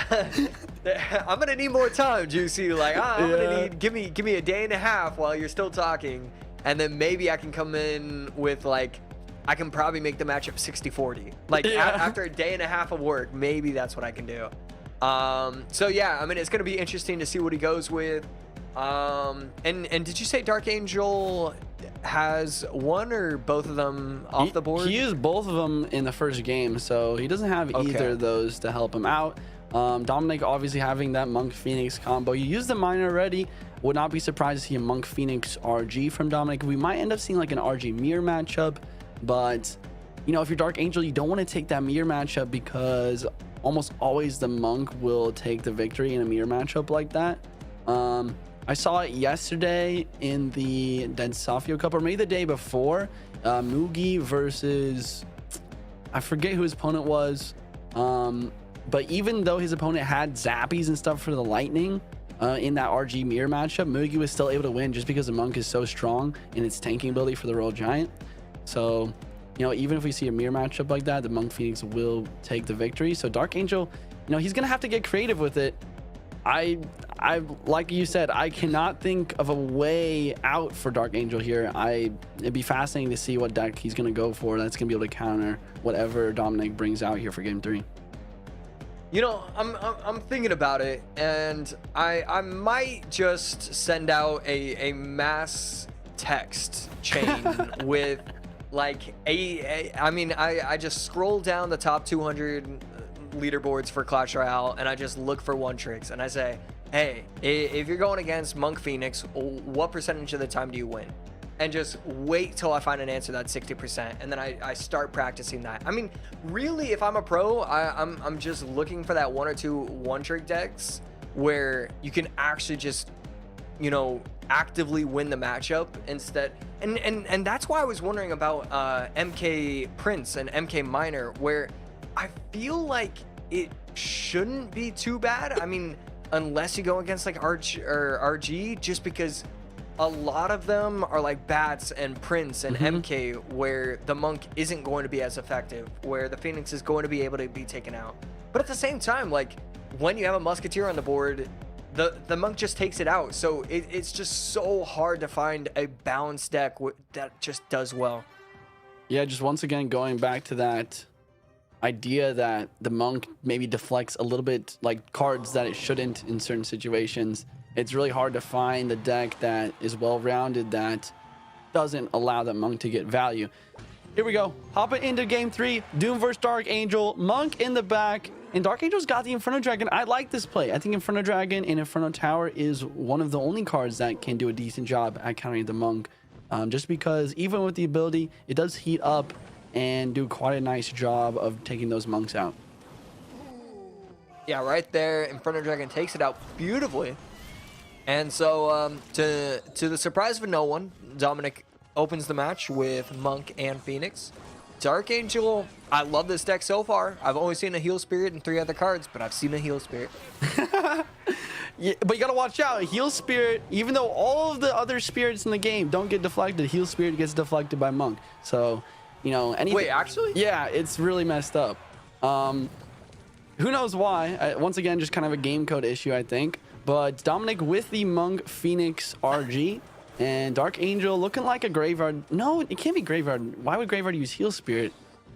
I'm gonna need more time, Juicy. Like, I'm gonna need give me a day and a half while you're still talking, and then maybe I can come in with, like, I can probably make the matchup 60-40. Like, after a day and a half of work, maybe that's what I can do. So yeah, I mean, it's gonna be interesting to see what he goes with. And did you say Dark Angel has one or both of them off the board? He used both of them in the first game, so he doesn't have either of those to help him out. Dominic obviously having that Monk Phoenix combo. You used the miner already. Would not be surprised to see a Monk Phoenix RG from Dominic. We might end up seeing like an RG mirror matchup, but you know, if you're Dark Angel, you don't want to take that mirror matchup because almost always the Monk will take the victory in a mirror matchup like that. I saw it yesterday in the Dead Safio Cup, or maybe the day before. Mugi versus, I forget who his opponent was. But even though his opponent had zappies and stuff for the lightning in that RG mirror matchup, Mugi was still able to win just because the Monk is so strong in its tanking ability for the Royal Giant. So you know, even if we see a mirror matchup like that, the Monk Phoenix will take the victory. So Dark Angel, you know, he's gonna have to get creative with it. I like you said, I cannot think of a way out for Dark Angel here. It'd be fascinating to see what deck he's gonna go for that's gonna be able to counter whatever Dominic brings out here for game 3. You know, I'm thinking about it, and I might just send out a mass text chain with like I just scroll down the top 200 leaderboards for Clash Royale, and I just look for one tricks, and I say, hey, if you're going against Monk Phoenix, what percentage of the time do you win? And just wait till I find an answer that's 60%, and then I start practicing that. I mean, really, if I'm a pro, I'm just looking for that 1 or 2 one-trick decks where you can actually just, you know, actively win the matchup instead. And that's why I was wondering about MK Prince and MK Minor, where I feel like it shouldn't be too bad. I mean, unless you go against like RG, just because a lot of them are like Bats and Prince and MK, where the Monk isn't going to be as effective, where the Phoenix is going to be able to be taken out. But at the same time, like when you have a Musketeer on the board, the Monk just takes it out. So it's just so hard to find a balanced deck that just does well. Yeah, just once again going back to that idea that the Monk maybe deflects a little bit like cards that it shouldn't in certain situations. It's really hard to find the deck that is well-rounded that doesn't allow that Monk to get value. Here we go, hopping into game 3, Doom versus Dark Angel. Monk in the back, and Dark Angel's got the Inferno Dragon. I like this play. I think Inferno Dragon and Inferno Tower is one of the only cards that can do a decent job at countering the Monk, just because even with the ability, it does heat up and do quite a nice job of taking those Monks out. Yeah, right there, Inferno Dragon takes it out beautifully. And so, to the surprise of no one, Dominic opens the match with Monk and Phoenix. Dark Angel, I love this deck so far. I've only seen a Heal Spirit and 3 other cards, but I've seen a Heal Spirit. Yeah, but you gotta watch out. Heal Spirit, even though all of the other spirits in the game don't get deflected, Heal Spirit gets deflected by Monk. So, you know, anything. Wait, actually? Yeah, it's really messed up. Who knows why? Once again, just kind of a game code issue, I think. But Dominic with the Monk Phoenix RG, and Dark Angel looking like a Graveyard. No, it can't be Graveyard. Why would Graveyard use Heal Spirit?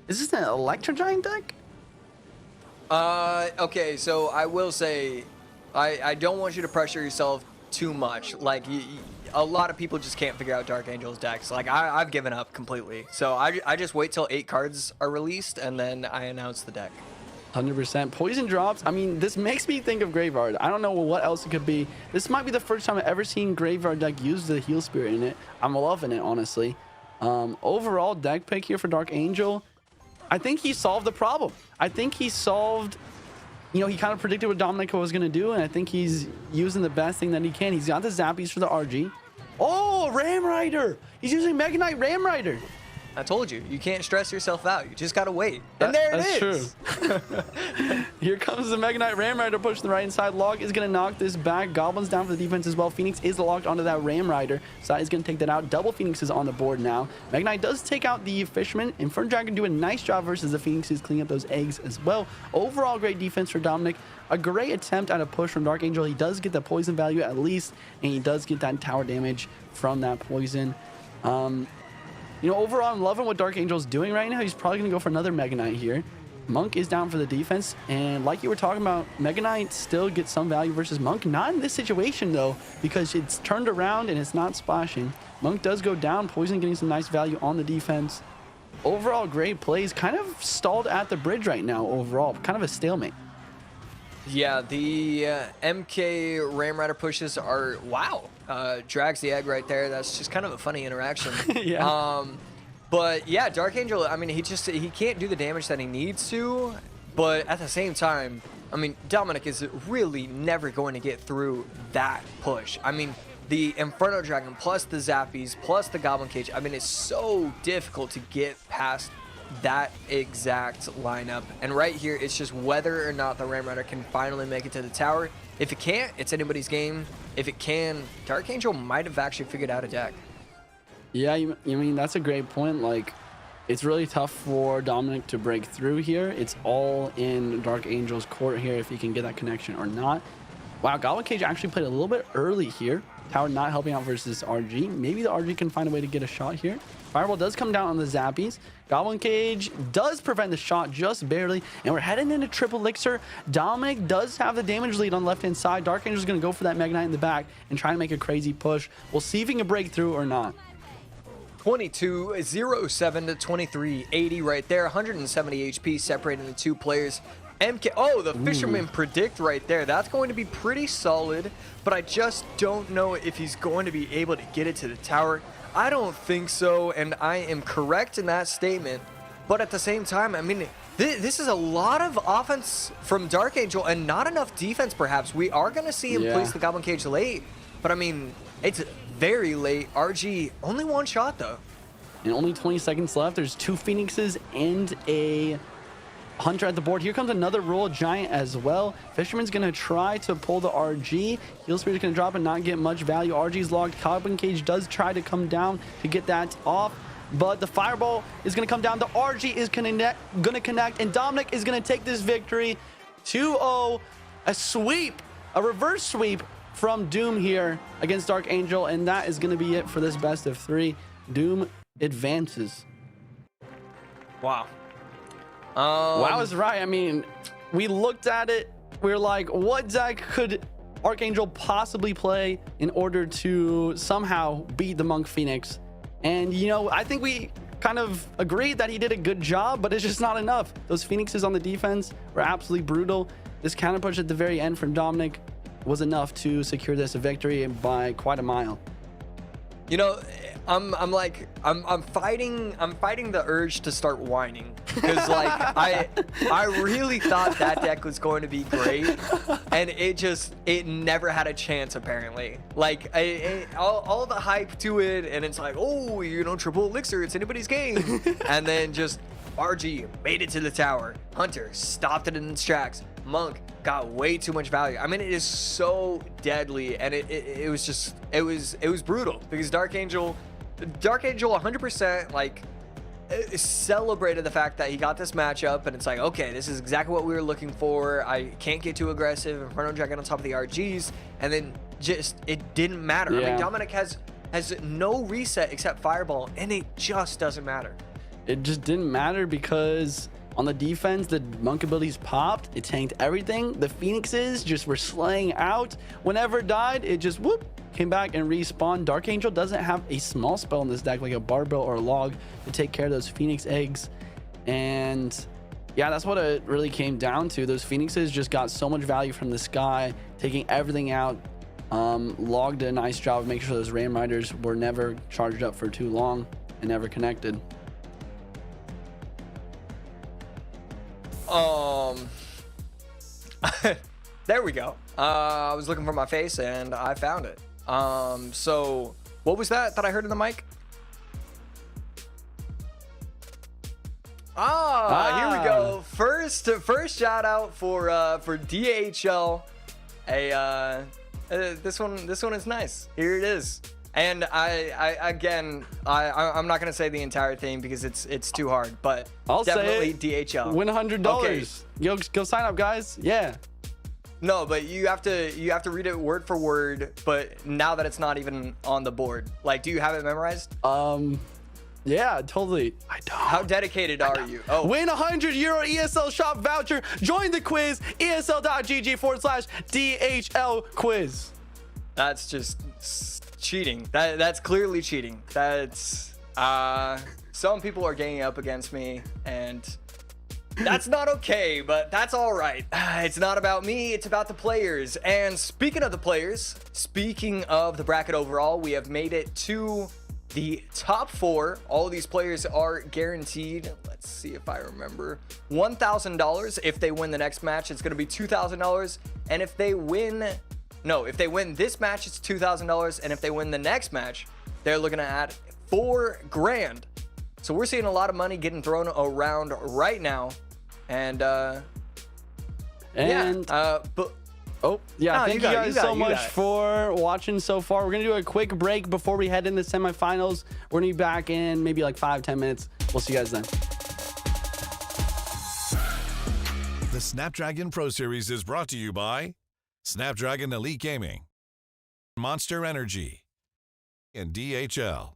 Is this an Electro Giant deck? Okay, so I will say, I don't want you to pressure yourself too much. Like, a lot of people just can't figure out Dark Angel's decks. Like, I've given up completely. So I just wait till 8 cards are released, and then I announce the deck. 100%. Poison drops. I mean, this makes me think of Graveyard. I don't know what else it could be. This might be the first time I've ever seen Graveyard deck use the Heal Spirit in it. I'm loving it, honestly. Overall deck pick here for Dark Angel. I think he solved the problem. I think he solved, you know, he kind of predicted what Dominic was going to do, and I think he's using the best thing that he can. He's got the Zappies for the RG. Oh, Ram Rider. He's using Mega Knight Ram Rider. I told you, you can't stress yourself out. You just gotta wait. And there it is. That's true. Here comes the Mega Knight Ram Rider push to the right side. Log is going to knock this back. Goblins down for the defense as well. Phoenix is locked onto that Ram Rider. Side is going to take that out. Double Phoenix is on the board now. Mega Knight does take out the Fisherman. Inferno Dragon do a nice job versus the Phoenixes, cleaning up those eggs as well. Overall, great defense for Dominic. A great attempt at a push from Dark Angel. He does get the poison value at least, and he does get that tower damage from that poison. You know, overall, I'm loving what Dark Angel's doing right now. He's probably going to go for another Mega Knight here. Monk is down for the defense, and like you were talking about, Mega Knight still gets some value versus Monk. Not in this situation, though, because it's turned around and it's not splashing. Monk does go down. Poison getting some nice value on the defense. Overall, great plays. Kind of stalled at the bridge right now overall. Kind of a stalemate. Yeah, the MK Ram Rider pushes are, wow, drags the egg right there. That's just kind of a funny interaction. Yeah. But yeah, Dark Angel, I mean, he can't do the damage that he needs to, but at the same time, I mean, Dominic is really never going to get through that push. I mean, the Inferno Dragon plus the Zappies plus the Goblin Cage, I mean, it's so difficult to get past that exact lineup. And right here, it's just whether or not the Ram Rider can finally make it to the tower. If it can't, it's anybody's game. If it can, Dark Angel might have actually figured out a deck. Yeah, you mean, that's a great point. Like, It's really tough for Dominic to break through here. It's all in Dark Angel's court here if he can get that connection or not. Wow, Goblin Cage actually played a little bit early here. Tower not helping out versus RG. Maybe the RG can find a way to get a shot here. Fireball does come down on the Zappies. Goblin Cage does prevent the shot just barely. And we're heading into triple elixir. Dominic does have the damage lead on the left-hand side. Dark Angel's going to go for that Mega Knight in the back and try to make a crazy push. We'll see if he can break through or not. 2207 to 2380 right there. 170 HP separating the two players. MK, oh, the Fisherman predict right there. That's going to be pretty solid, but I just don't know if he's going to be able to get it to the tower. I don't think so, and I am correct in that statement. But at the same time, I mean, this is a lot of offense from Dark Angel and not enough defense, perhaps. We are going to see him place the Goblin Cage late, but I mean, it's very late. RG, only one shot, though. And only 20 seconds left. There's 2 Phoenixes and a Hunter at the board. Here comes another Royal Giant as well. Fisherman's going to try to pull the RG. Heal Spirit's going to drop and not get much value. RG's logged. Goblin Cage does try to come down to get that off, but the Fireball is going to come down. The RG is going to connect, and Dominic is going to take this victory 2-0. A sweep, a reverse sweep from Doom here against Dark Angel, and that is going to be it for this best of 3. Doom advances. Wow. Wow is right. I mean, we looked at it. We were like, what deck could Archangel possibly play in order to somehow beat the Monk Phoenix? And, you know, I think we kind of agreed that he did a good job, but it's just not enough. Those Phoenixes on the defense were absolutely brutal. This counter push at the very end from Dominic was enough to secure this victory by quite a mile. You know, I'm fighting the urge to start whining, because like I really thought that deck was going to be great, and it never had a chance apparently. Like all the hype to it, and it's like, oh, you know, triple elixir, it's anybody's game, and then just RG made it to the tower. Hunter stopped it in its tracks. Monk got way too much value. I mean, it is so deadly, and it was brutal, because Dark Angel 100% like celebrated the fact that he got this matchup, and it's like, okay, this is exactly what we were looking for. I can't get too aggressive. Inferno Dragon on top of the RGs, and then just it didn't matter. I mean, Dominic has no reset except Fireball, and it just doesn't matter. It just didn't matter because on the defense, the Monk abilities popped. It tanked everything. The Phoenixes just were slaying out. Whenever it died, it just whoop, came back and respawned. Dark Angel doesn't have a small spell in this deck like a Barbell or a Log to take care of those Phoenix eggs. And yeah, that's what it really came down to. Those Phoenixes just got so much value from the sky, taking everything out. Log did a nice job of making sure those Ram Riders were never charged up for too long and never connected. There we go. I was looking for my face and I found it. So what was that I heard in the mic? Here we go. First shout out for DHL. This one is nice. Here it is. And I'm not gonna say the entire thing because it's too hard, but I'll definitely say it. DHL. Win $100. Okay. Go sign up, guys. Yeah. No, but you have to read it word for word. But now that it's not even on the board, like, do you have it memorized? Yeah, totally. I don't. How dedicated are you? Oh, Win €100 ESL shop voucher. Join the quiz. ESL.gg/DHL quiz. that's just cheating. That's clearly cheating. That's some people are ganging up against me, and that's not okay, but that's all right. It's not about me, it's about the players. And speaking of the players, speaking of the bracket overall, we have made it to the top 4. All of these players are guaranteed, let's see if I remember, $1,000. If they win the next match, it's going to be $2,000. And if they win this match, it's $2,000. And if they win the next match, they're looking at $4 grand. So we're seeing a lot of money getting thrown around right now. And but oh yeah, thank you guys so much for for watching so far. We're gonna do a quick break before we head into semifinals. We're gonna be back in maybe like 5-10 minutes. We'll see you guys then. The Snapdragon Pro Series is brought to you by Snapdragon Elite Gaming, Monster Energy, and DHL.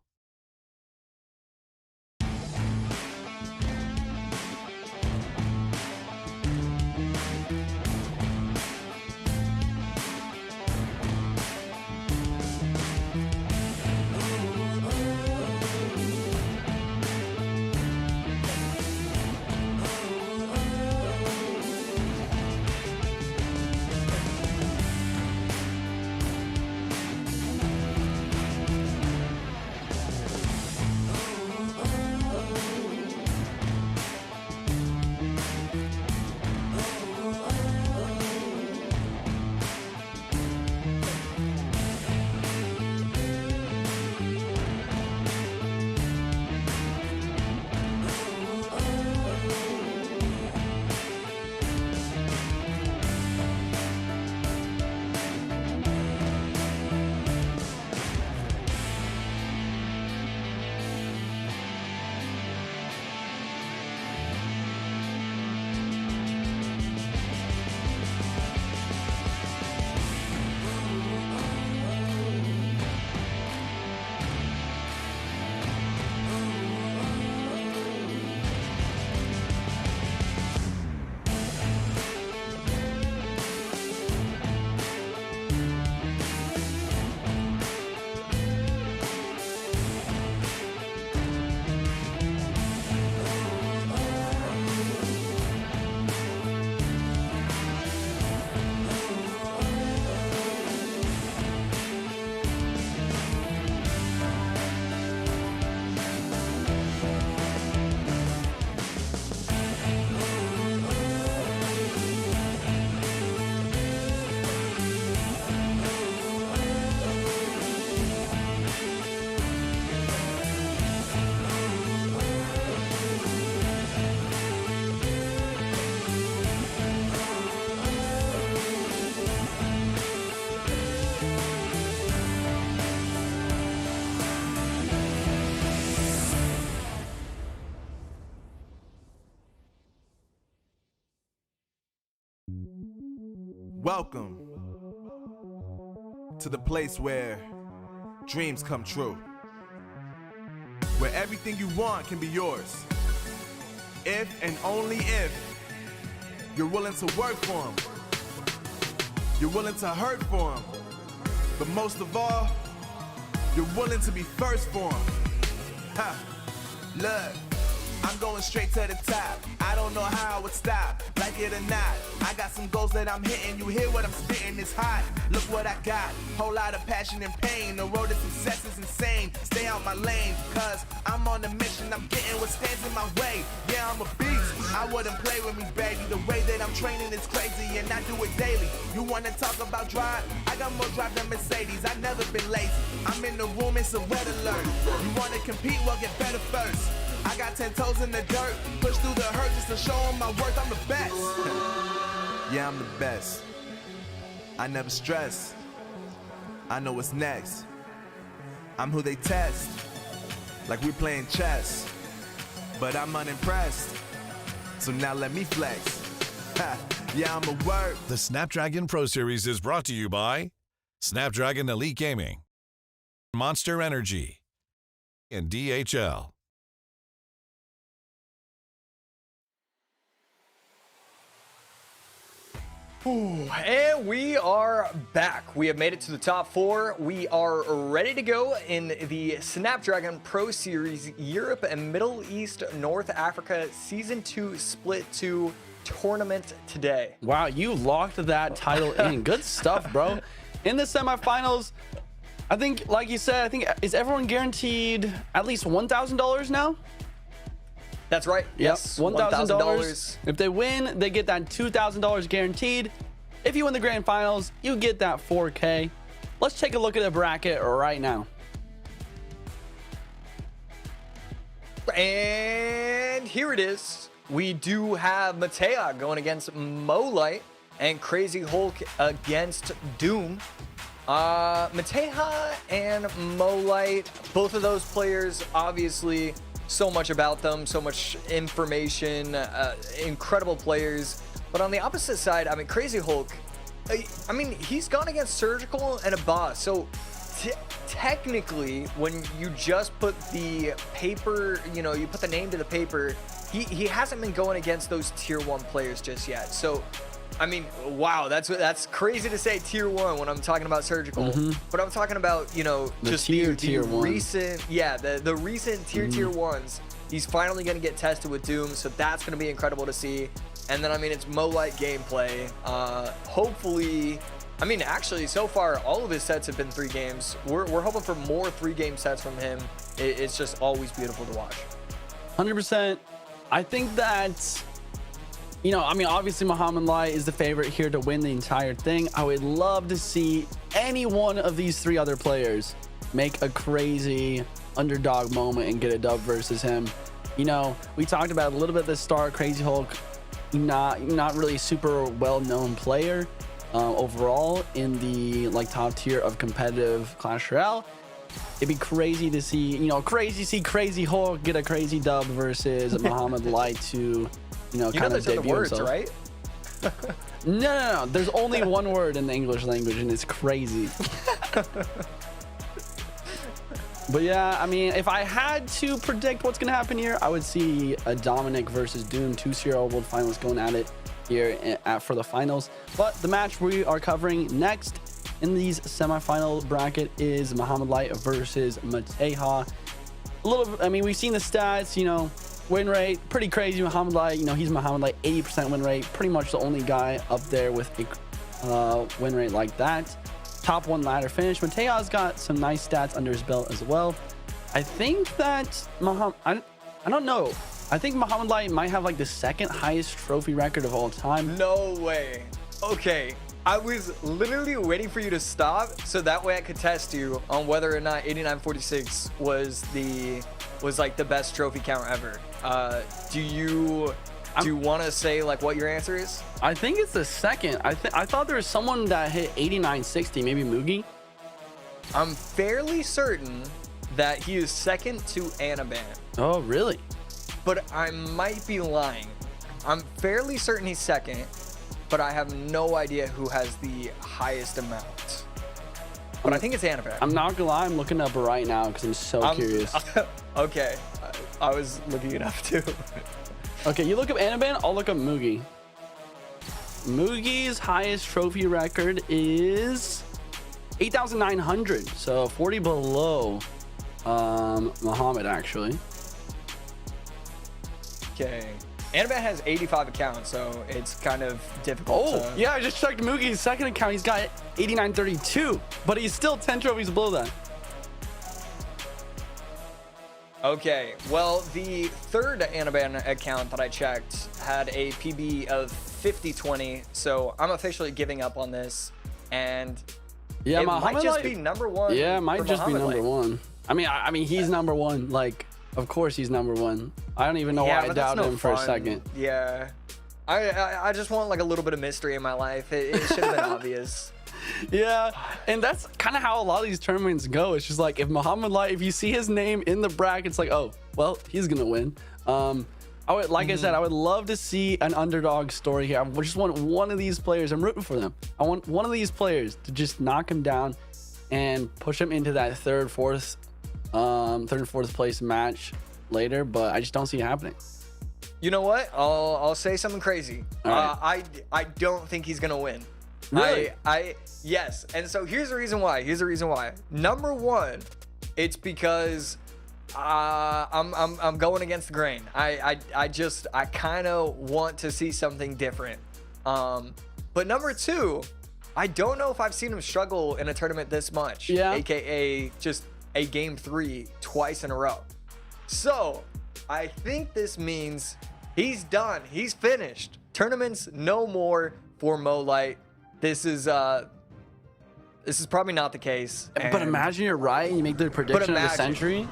Welcome to the place where dreams come true, where everything you want can be yours, if and only if you're willing to work for them, you're willing to hurt for them, but most of all, you're willing to be first for them. Ha! Look, I'm going straight to the top. I don't know how I would stop, like it or not. I got some goals that I'm hitting. You hear what I'm spitting, it's hot. Look what I got, whole lot of passion and pain. The road to success is insane. Stay out my lane, cause I'm on a mission. I'm getting what stands in my way. Yeah, I'm a beast, I wouldn't play with me, baby. The way that I'm training is crazy and I do it daily. You wanna talk about drive? I got more drive than Mercedes. I've never been lazy. I'm in the room, it's a red alert. You wanna compete? Well, get better first. I got 10 toes in the dirt, push through the hurt just to show them my worth. I'm the best. Yeah, I'm the best. I never stress. I know what's next. I'm who they test, like we playing chess. But I'm unimpressed, so now let me flex. Ha, yeah, I'm a word. The Snapdragon Pro Series is brought to you by Snapdragon Elite Gaming, Monster Energy, and DHL. And we are back. We have made it to the top 4. We are ready to go in the Snapdragon Pro Series Europe and Middle East North Africa Season 2 Split 2 tournament today. Wow, you locked that title in. Good stuff, bro. In the semifinals, I think, like you said, is everyone guaranteed at least $1,000 now? That's right. Yes, $1,000. If they win, they get that $2,000 guaranteed. If you win the grand finals, you get that $4K. Let's take a look at the bracket right now. And here it is. We do have Matea going against Molite and Crazy Hulk against Doom. Matea and Molite, both of those players obviously so much about them, so much information, incredible players. But on the opposite side, I mean, Crazy Hulk, I mean, he's gone against Surgical and a boss. So technically, when you just put the paper, you know, you put the name to the paper, he hasn't been going against those tier 1 players just yet. So, I mean, wow, that's crazy to say tier 1 when I'm talking about Surgical. But I'm talking about, you know, The just tier the one. recent, yeah, the recent tier 1s. He's finally going to get tested with Doom, so that's going to be incredible to see. And then, I mean, it's Mo-Light gameplay. Hopefully, I mean, actually, so far, all of his sets have been 3 games. We're hoping for more 3-game sets from him. It's just always beautiful to watch. 100%. I think that, you know, I mean, obviously Muhammad Light is the favorite here to win the entire thing. I would love to see any one of these 3 other players make a crazy underdog moment and get a dub versus him. You know, we talked about a little bit at the start, Crazy Hulk, not really super well-known player overall in the like top tier of competitive Clash Royale. It'd be crazy to see, you know, Crazy Hulk get a crazy dub versus Muhammad Light to, you know, kind of debut words, himself. right? No. There's only one word in the English language, and it's crazy. But yeah, I mean, if I had to predict what's gonna happen here, I would see a Dominic versus Doom 2-0 World Finalists going at it here for the finals. But the match we are covering next in these semifinal bracket is Muhammad Light versus Mateja. I mean, we've seen the stats, you know, win rate, pretty crazy. Muhammad Light, you know, he's Muhammad Light, 80% win rate, pretty much the only guy up there with a win rate like that. Top 1 ladder finish. Mateja's got some nice stats under his belt as well. I think that I don't know. I think Muhammad Light might have like the 2nd highest trophy record of all time. No way. Okay. I was literally waiting for you to stop so that way I could test you on whether or not 8946 was like the best trophy count ever. Do you want to say like what your answer is? I think it's the 2nd. I thought there was someone that hit 8960, maybe Mugi. I'm fairly certain that he is 2nd to Anaban, Oh, really? but I might be lying. I'm fairly certain he's 2nd, but I have no idea who has the highest amount. But I think it's Anaban. I'm not gonna lie, I'm looking up right now because I'm so curious. Okay, I was looking it up too. Okay, you look up Anaban, I'll look up Mugi. Mugi's highest trophy record is 8,900, so 40 below Muhammad actually. Okay. Anaban has 85 accounts, so it's kind of difficult. Oh, yeah, I just checked Mugi's 2nd account. He's got 8932, but he's still 10 trophies below that. Okay, well, the 3rd Anaban account that I checked had a PB of 5020, so I'm officially giving up on this, and Yeah, it Muhammad might just Light- be number 1. Yeah, it might for just be Muhammad number Light. 1. I mean, he's number 1. Like, of course he's number 1. I don't even know Yeah, why I but that's doubted no him for a fun. second. Yeah. I just want like a little bit of mystery in my life. It should have been obvious. Yeah, and that's kind of how a lot of these tournaments go. It's just like if Muhammad Light, if you see his name in the bracket, it's like, oh, well, he's gonna win. I would, like I said, I would love to see an underdog story here. I just want one of these players. I'm rooting for them. I want one of these players to just knock him down and push him into that third and fourth place match later. But I just don't see it happening. You know what? I'll say something crazy. All right. I don't think he's gonna win. Really? Yes. And so here's the reason why. Number 1, it's because I'm going against the grain. I kind of want to see something different. But number 2, I don't know if I've seen him struggle in a tournament this much. Yeah. AKA just a game 3 twice in a row. So I think this means he's done. He's finished. Tournaments no more for Mo-Light. This is probably not the case. But and- imagine you're right and you make the prediction of the imagine. century.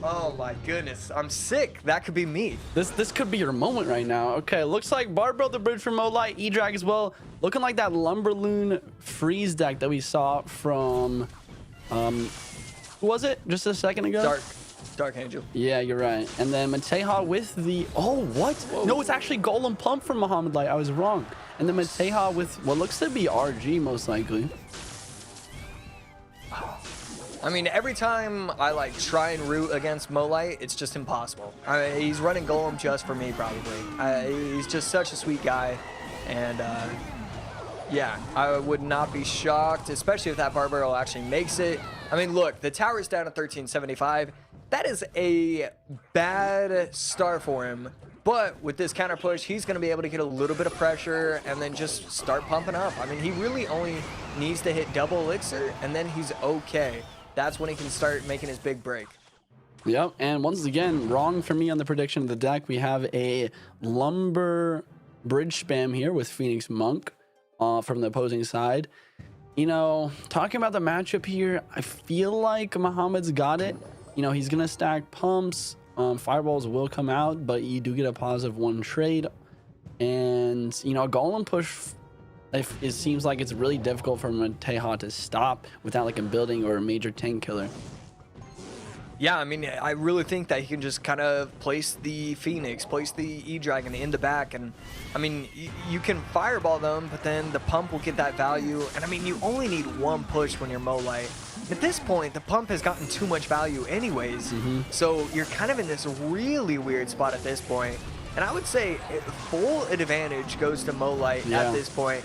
Oh my goodness, I'm sick. That could be me. This could be your moment right now. Okay, looks like Bar built the bridge for Mo-Light, E-Drag as well. Looking like that Lumberloon freeze deck that we saw from who was it just a second ago? Dark Angel. Yeah, you're right. And then Mateha with the... Oh, what? Whoa. No, it's actually Golem Pump from Muhammad Light. I was wrong. And then Mateha with what looks to be RG, most likely. I mean, every time I like try and root against Molite, it's just impossible. I mean, he's running Golem just for me, probably. He's just such a sweet guy. And yeah, I would not be shocked, especially if that Barbaro actually makes it. I mean, look, the tower's down at 1375. That is a bad start for him. But with this counter push, he's going to be able to get a little bit of pressure and then just start pumping up. I mean, he really only needs to hit double elixir, and then he's okay. That's when he can start making his big break. Yep, and once again, wrong for me on the prediction of the deck. We have a Lumber bridge spam here with Phoenix Monk from the opposing side. You know, talking about the matchup here, I feel like Muhammad's got it. You know, he's going to stack pumps. Fireballs will come out, but you do get a positive one trade. And, you know, a Golem push, it seems like it's really difficult for Mateha to stop without like a building or a major tank killer. Yeah, I mean, I really think that he can just kind of place the Phoenix, place the E-Dragon in the back. And, I mean, you can fireball them, but then the pump will get that value. And, I mean, you only need one push when you're Molite. At this point, the pump has gotten too much value anyways. So you're kind of in this really weird spot at this point. And I would say full advantage goes to Molite at this point.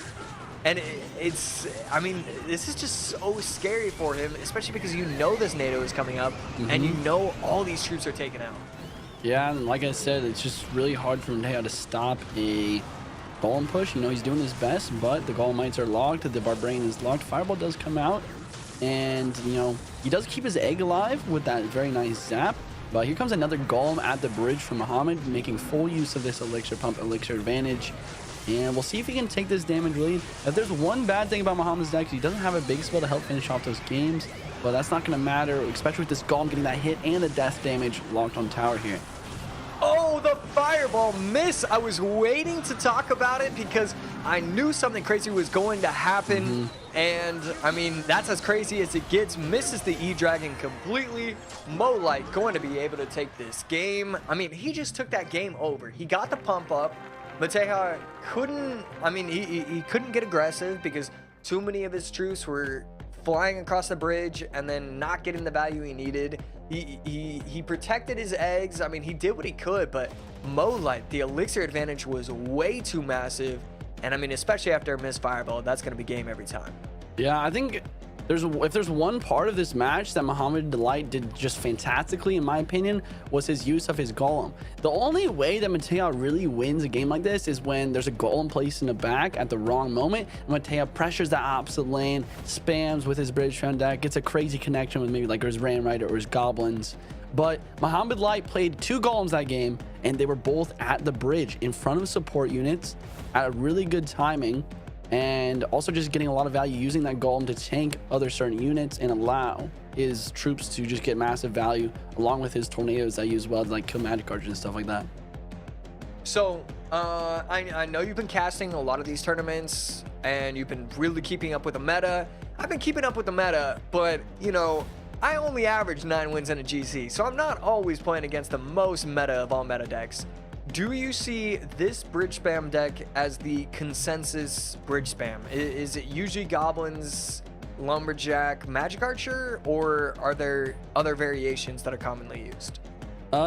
And I mean, this is just so scary for him, especially because you know this NATO is coming up, and you know all these troops are taken out. Yeah, and like I said, it's just really hard for Mateha to stop a Golem push. You know, he's doing his best, but the Golemites are locked, the Barbarian is locked, Fireball does come out, and, you know, he does keep his egg alive with that very nice zap. But here comes another Golem at the bridge from Muhammad, making full use of this Elixir Pump, Elixir Advantage. And we'll see if he can take this damage really. If there's one bad thing about Muhammad's deck, he doesn't have a big spell to help finish off those games. But that's not going to matter, especially with this Golem getting that hit and the death damage locked on tower here. Oh, the Fireball miss! I was waiting to talk about it because I knew something crazy was going to happen. And, I mean, that's as crazy as it gets. Misses the E-Dragon completely. Molite going to be able to take this game. I mean, he just took that game over. He got the pump up. Mateha couldn't, I mean, he couldn't get aggressive because too many of his troops were flying across the bridge and then not getting the value he needed. He protected his eggs. I mean, he did what he could, but Molite, the elixir advantage was way too massive. And I mean, especially after a missed fireball, that's going to be game every time. Yeah, I think if there's one part of this match that Muhammad Light did just fantastically, in my opinion, was his use of his Golem. The only way that Mateha really wins a game like this is when there's a Golem placed in the back at the wrong moment, and Mateha pressures the opposite lane, spams with his Bridge Round deck, gets a crazy connection with maybe like his Ram Rider or his Goblins. But Muhammad Light played two Golems that game, and they were both at the bridge in front of support units at a really good timing. And also just getting a lot of value using that Golem to tank other certain units and allow his troops to just get massive value along with his tornadoes that use well to like kill magic cards and stuff like that. So I know you've been casting a lot of these tournaments and you've been really keeping up with the meta. I've been keeping up with the meta, but you know, I only average 9 wins in a GC, so I'm not always playing against the most meta of all meta decks. Do you see this bridge spam deck as the consensus bridge spam? Is it usually Goblins, Lumberjack, Magic Archer, or are there other variations that are commonly used?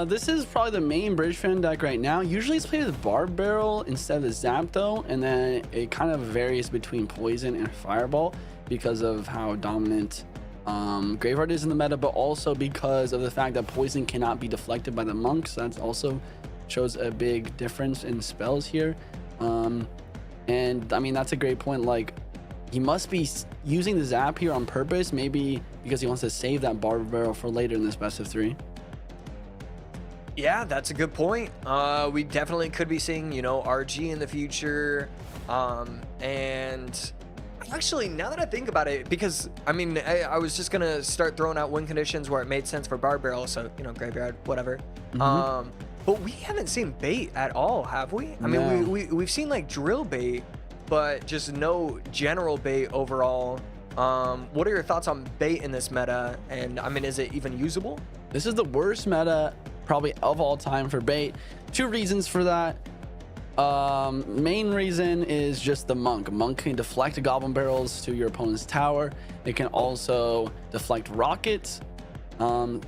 This is probably the main bridge fan deck right now. Usually it's played with Barb Barrel instead of the Zap though, and then it kind of varies between Poison and Fireball because of how dominant Graveheart is in the meta, but also because of the fact that Poison cannot be deflected by the monks. That's also shows a big difference in spells here. And I mean, that's a great point. Like, he must be using the Zap here on purpose, maybe because he wants to save that Barb Barrel for later in this best of 3. Yeah, that's a good point. We definitely could be seeing, you know, RG in the future. And actually, now that I think about it, because I mean, I was just gonna start throwing out win conditions where it made sense for Barb Barrel, so you know, Graveyard, whatever. But we haven't seen bait at all, have we? I mean, we've seen like drill bait, but just no general bait overall. What are your thoughts on bait in this meta? And I mean, is it even usable? This is the worst meta probably of all time for bait. Two reasons for that. Main reason is just the monk. Monk can deflect goblin barrels to your opponent's tower. It can also deflect rockets,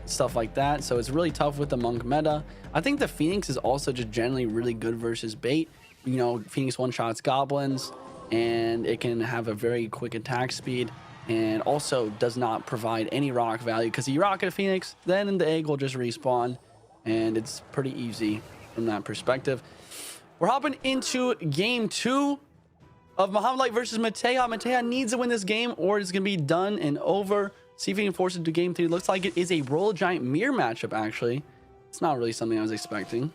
stuff like that. So it's really tough with the monk meta. I think the Phoenix is also just generally really good versus bait. You know, Phoenix one-shots goblins, and it can have a very quick attack speed, and also does not provide any rock value, because you rocket a Phoenix, then the egg will just respawn, and it's pretty easy from that perspective. We're hopping into game 2 of Mohamed Light versus Mateo. Mateo needs to win this game or it's going to be done and over. See if he can force it to game 3. Looks like it is a Royal Giant mirror matchup, actually. It's not really something I was expecting.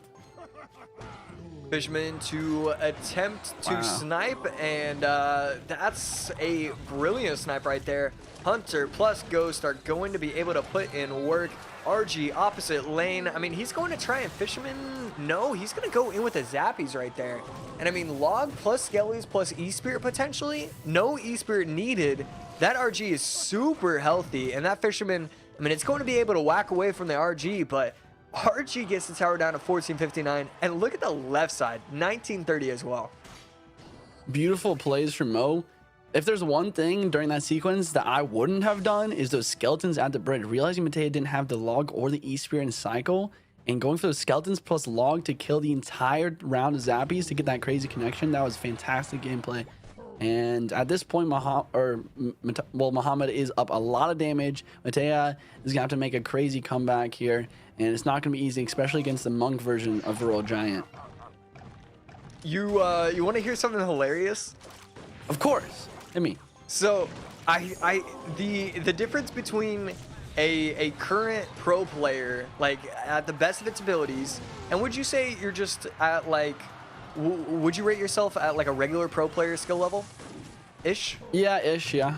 Fishman to attempt to snipe, and that's a brilliant snipe right there. Hunter plus Ghost are going to be able to put in work. RG opposite lane. I mean, he's going to try and Fisherman. No, he's going to go in with the Zappies right there. And I mean, Log plus Skellies plus E-Spirit potentially. No E-Spirit needed. That RG is super healthy, and that Fisherman, I mean, it's going to be able to whack away from the RG, but RG gets the tower down to 1459, and look at the left side, 1930 as well. Beautiful plays from Mo. If there's one thing during that sequence that I wouldn't have done is those skeletons at the bridge. Realizing Mateo didn't have the Log or the E-Spirit in cycle, and going for those skeletons plus Log to kill the entire round of Zappies to get that crazy connection, that was fantastic gameplay. And at this point, Mohamed is up a lot of damage. Mateo is gonna have to make a crazy comeback here, and it's not gonna be easy, especially against the monk version of Royal Giant. You want to hear something hilarious? Of course. Hit me. So, the difference between a current pro player, like at the best of its abilities, and would you say you're just at like, would you rate yourself at like a regular pro player skill level? Ish? Yeah, ish, yeah.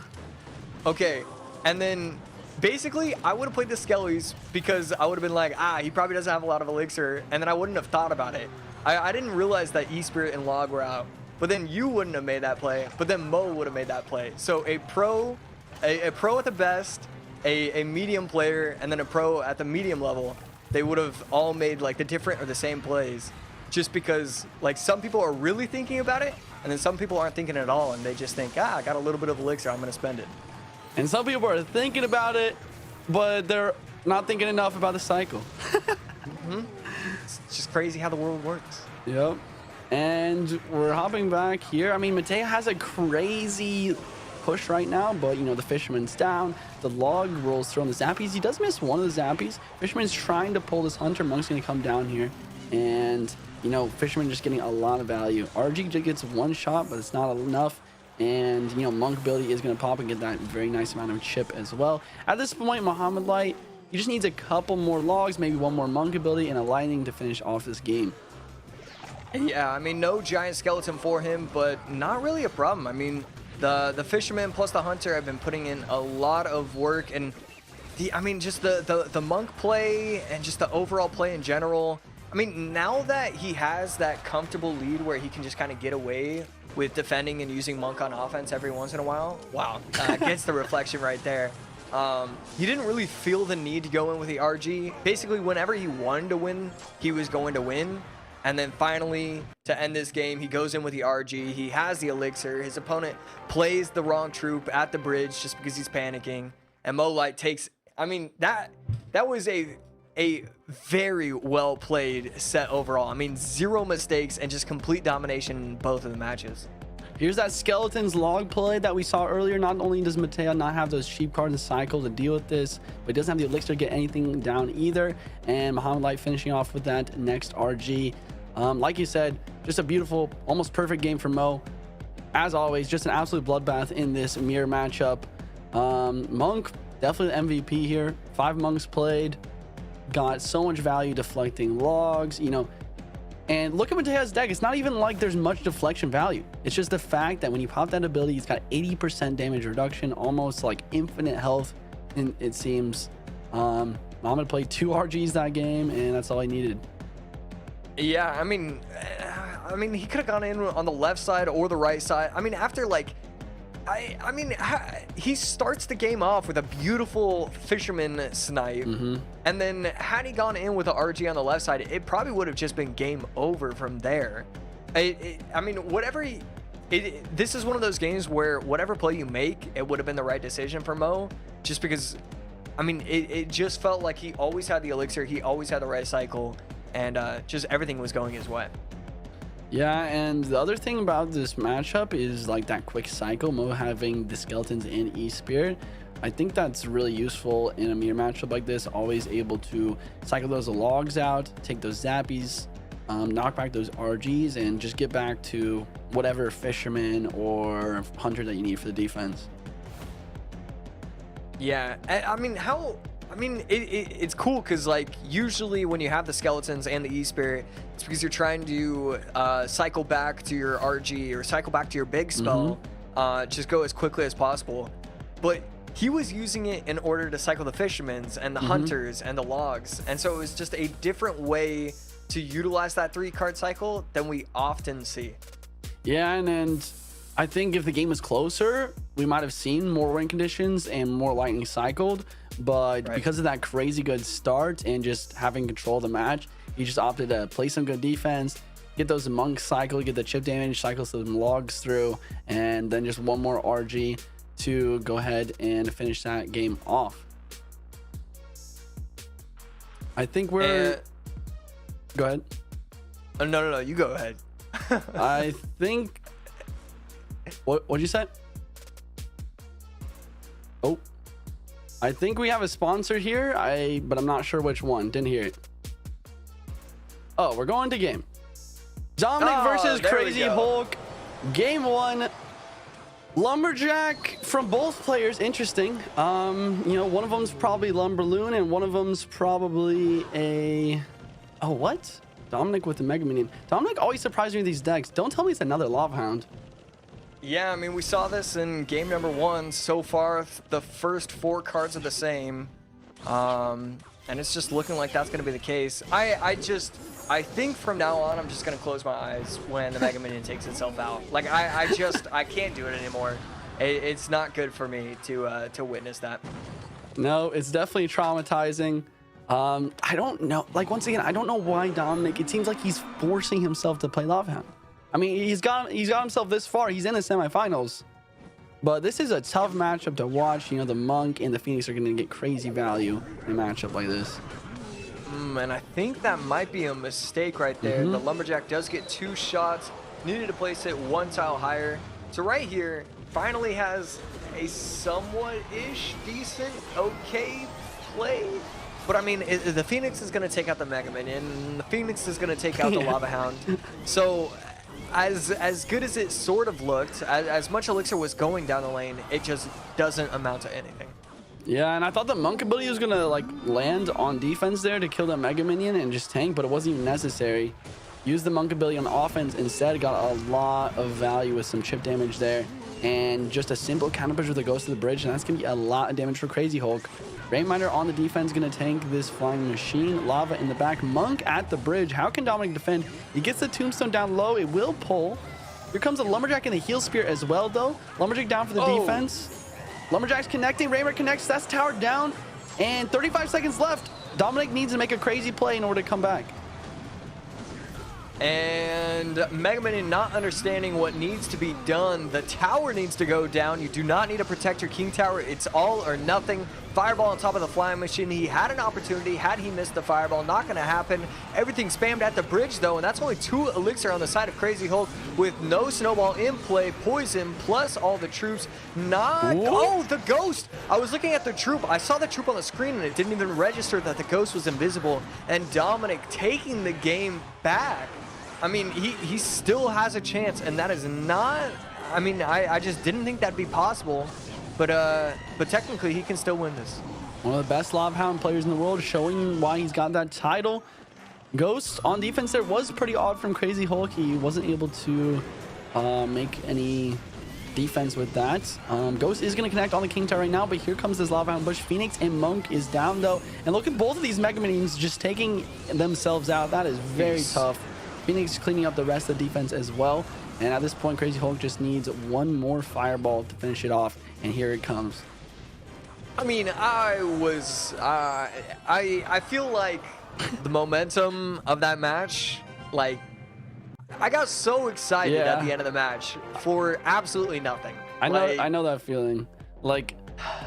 Okay, and then basically I would have played the Skellies because I would have been like, he probably doesn't have a lot of elixir, and then I wouldn't have thought about it. I didn't realize that E-Spirit and Log were out. But then you wouldn't have made that play, but then Mo would have made that play. So a pro at the best, a medium player, and then a pro at the medium level, they would have all made like the different or the same plays, just because like some people are really thinking about it, and then some people aren't thinking at all, and they just think, I got a little bit of elixir, I'm gonna spend it. And some people are thinking about it, but they're not thinking enough about the cycle. It's just crazy how the world works. Yep. And we're hopping back here. I mean, Mateo has a crazy push right now, but, you know, the Fisherman's down. The Log rolls through on the Zappies. He does miss one of the Zappies. Fisherman's trying to pull this Hunter. Monk's going to come down here. And, you know, Fisherman just getting a lot of value. RG just gets one shot, but it's not enough. And, you know, Monk ability is going to pop and get that very nice amount of chip as well. At this point, Mohamed Light, he just needs a couple more Logs, maybe one more Monk ability, and a Lightning to finish off this game. Yeah, I mean, no giant skeleton for him, but not really a problem. I mean, the Fisherman plus the Hunter have been putting in a lot of work, and just the Monk play and just the overall play in general. I mean, now that he has that comfortable lead where he can just kind of get away with defending and using Monk on offense every once in a while, wow, gets the reflection right there. He didn't really feel the need to go in with the RG. Basically, whenever he wanted to win, he was going to win. And then finally, to end this game, he goes in with the RG. He has the elixir. His opponent plays the wrong troop at the bridge just because he's panicking. And Mo Light takes, I mean, that was a very well played set overall. I mean, 0 mistakes and just complete domination in both of the matches. Here's that Skeleton's Log play that we saw earlier. Not only does Mateo not have those cheap cards in cycle to deal with this, but he doesn't have the elixir to get anything down either. And Mohamed Light finishing off with that next RG. Like you said, just a beautiful, almost perfect game for Mo. As always, just an absolute bloodbath in this mirror matchup. Monk, definitely the MVP here. 5 Monks played. Got so much value deflecting Logs, you know. And look at Mateo's deck. It's not even like there's much deflection value. It's just the fact that when you pop that ability, he's got 80% damage reduction, almost like infinite health, and it seems. Mohamed played 2 RGs that game, and that's all he needed. Yeah, I mean, he could have gone in on the left side or the right side. I mean, after like I mean, he starts the game off with a beautiful fisherman snipe, and then had he gone in with an RG on the left side, it probably would have just been game over from there. I mean, this is one of those games where whatever play you make, it would have been the right decision for Mo, just because, I mean, it just felt like he always had the elixir, he always had the right cycle, and just everything was going his way. Yeah, and the other thing about this matchup is like that quick cycle, Mo having the skeletons in E-Spirit. I think that's really useful in a mirror matchup like this, always able to cycle those logs out, take those zappies, knock back those RGs, and just get back to whatever fisherman or hunter that you need for the defense. Yeah, I mean, it's cool because, like, usually when you have the skeletons and the E-Spirit, it's because you're trying to cycle back to your RG or cycle back to your big spell, just go as quickly as possible. But he was using it in order to cycle the fishermen's and the hunters and the logs, and so it was just a different way to utilize that 3-card cycle than we often see. Yeah, and I think if the game was closer, we might have seen more win conditions and more lightning cycled. But because of that crazy good start and just having control of the match, he just opted to play some good defense, get those monks cycle, get the chip damage, cycle some logs through, and then just one more RG to go ahead and finish that game off. I think we're... Go ahead. No, you go ahead. I think... What'd you say? Oh. I think we have a sponsor here, but I'm not sure which one. Didn't hear it. Oh, we're going to game. Dominic versus Crazy Hulk. Game 1. Lumberjack from both players. Interesting. You know, one of them's probably Lumberloon, and one of them's probably a... Oh, what? Dominic with the Mega Minion. Dominic always surprises me with these decks. Don't tell me it's another Lava Hound. Yeah, I mean, we saw this in game number 1. So far, the first 4 cards are the same. And it's just looking like that's going to be the case. I think from now on, I'm just going to close my eyes when the Mega Minion takes itself out. Like, I can't do it anymore. It's not good for me to witness that. No, it's definitely traumatizing. I don't know. Like, once again, I don't know why Dominic, it seems like he's forcing himself to play Lava Hound. I mean, he's got himself this far. He's in the semifinals. But this is a tough matchup to watch. You know, the Monk and the Phoenix are going to get crazy value in a matchup like this. And I think that might be a mistake right there. The Lumberjack does get 2 shots. Needed to place it 1 tile higher. So right here, finally has a somewhat-ish decent, okay play. But I mean, the Phoenix is going to take out the Mega Minion. The Phoenix is going to take out the Lava Hound. So... As good as it sort of looked, as much elixir was going down the lane, it just doesn't amount to anything. Yeah, and I thought the Monk ability was gonna like land on defense there to kill the Mega Minion and just tank, but it wasn't even necessary. Used the Monk ability on offense instead, got a lot of value with some chip damage there, and just a simple counter push with the Ghost of the Bridge, and that's gonna be a lot of damage for Crazy Hulk. Rainminer on the defense, gonna tank this flying machine. Lava in the back, Monk at the bridge. How can Dominic defend? He gets the tombstone down low. It will pull. Here comes a Lumberjack and the Heal Spear as well, though. Lumberjack down for the defense. Lumberjack's connecting. Rainminer connects. That's towered down. And 35 seconds left. Dominic needs to make a crazy play in order to come back. And Mega Minion not understanding what needs to be done. The tower needs to go down. You do not need to protect your King Tower. It's all or nothing. Fireball on top of the flying machine. He had an opportunity. Had he missed the fireball, not going to happen. Everything spammed at the bridge, though, and that's only 2 elixir on the side of Crazy Hulk with no snowball in play. Poison plus all the troops. Oh, the ghost. I was looking at the troop. I saw the troop on the screen, and it didn't even register that the ghost was invisible. And Dominic taking the game back. I mean, he still has a chance, and that is not... I mean, I just didn't think that'd be possible. But technically, he can still win this. One of the best Lava Hound players in the world, showing why he's got that title. Ghost on defense there was pretty odd from Crazy Hulk. He wasn't able to make any defense with that. Ghost is going to connect on the King Tower right now, but here comes this Lava Hound Bush. Phoenix and Monk is down, though. And look at both of these Mega Minions just taking themselves out. That is very tough. Phoenix cleaning up the rest of the defense as well. And at this point, Crazy Hulk just needs one more fireball to finish it off. And here it comes. I mean, I feel like the momentum of that match, like, I got so excited at the end of the match for absolutely nothing. I know that feeling. Like,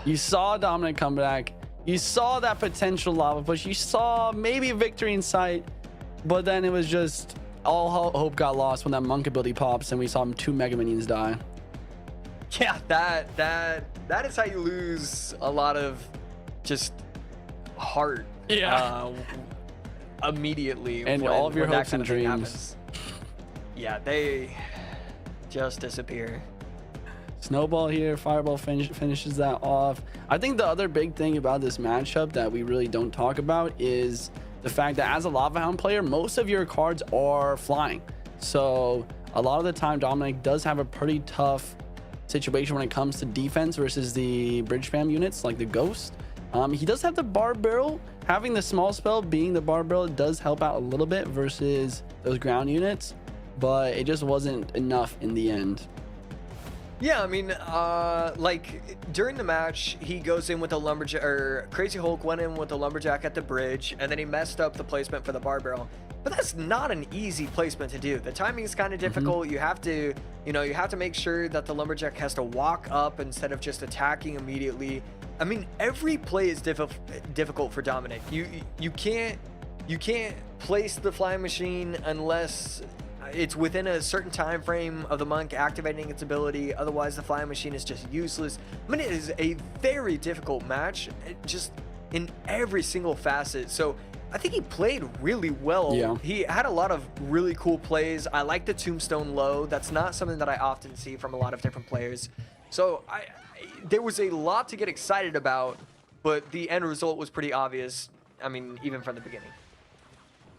you saw Dominic come back, you saw that potential lava push, you saw maybe a victory in sight, but then it was just all hope got lost when that monk ability pops and we saw 2 Mega Minions die. Yeah, that is how you lose a lot of just heart. Immediately, and all of your hopes and dreams. Happens. Yeah, they just disappear. Snowball here, fireball finishes that off. I think the other big thing about this matchup that we really don't talk about is the fact that as a Lava Hound player, most of your cards are flying. So a lot of the time, Dominic does have a pretty tough situation when it comes to defense versus the bridge spam units like the Ghost. He does have the Bar Barrel. Having the small spell being the Bar Barrel does help out a little bit versus those ground units, but it just wasn't enough in the end. Yeah, I mean, like during the match, he goes in with a lumberjack, or Crazy Hulk went in with a lumberjack at the bridge, and then he messed up the placement for the bar barrel. But that's not an easy placement to do. The timing is kind of difficult. You have to, you have to make sure that the lumberjack has to walk up instead of just attacking immediately. I mean, every play is difficult for Dominic. You can't place the flying machine unless it's within a certain time frame of the monk activating its ability. Otherwise, the flying machine is just useless. I mean, it is a very difficult match, just in every single facet. So I think he played really well. Yeah. He had a lot of really cool plays. I like the tombstone low. That's not something that I often see from a lot of different players. So there was a lot to get excited about, but the end result was pretty obvious. I mean, even from the beginning.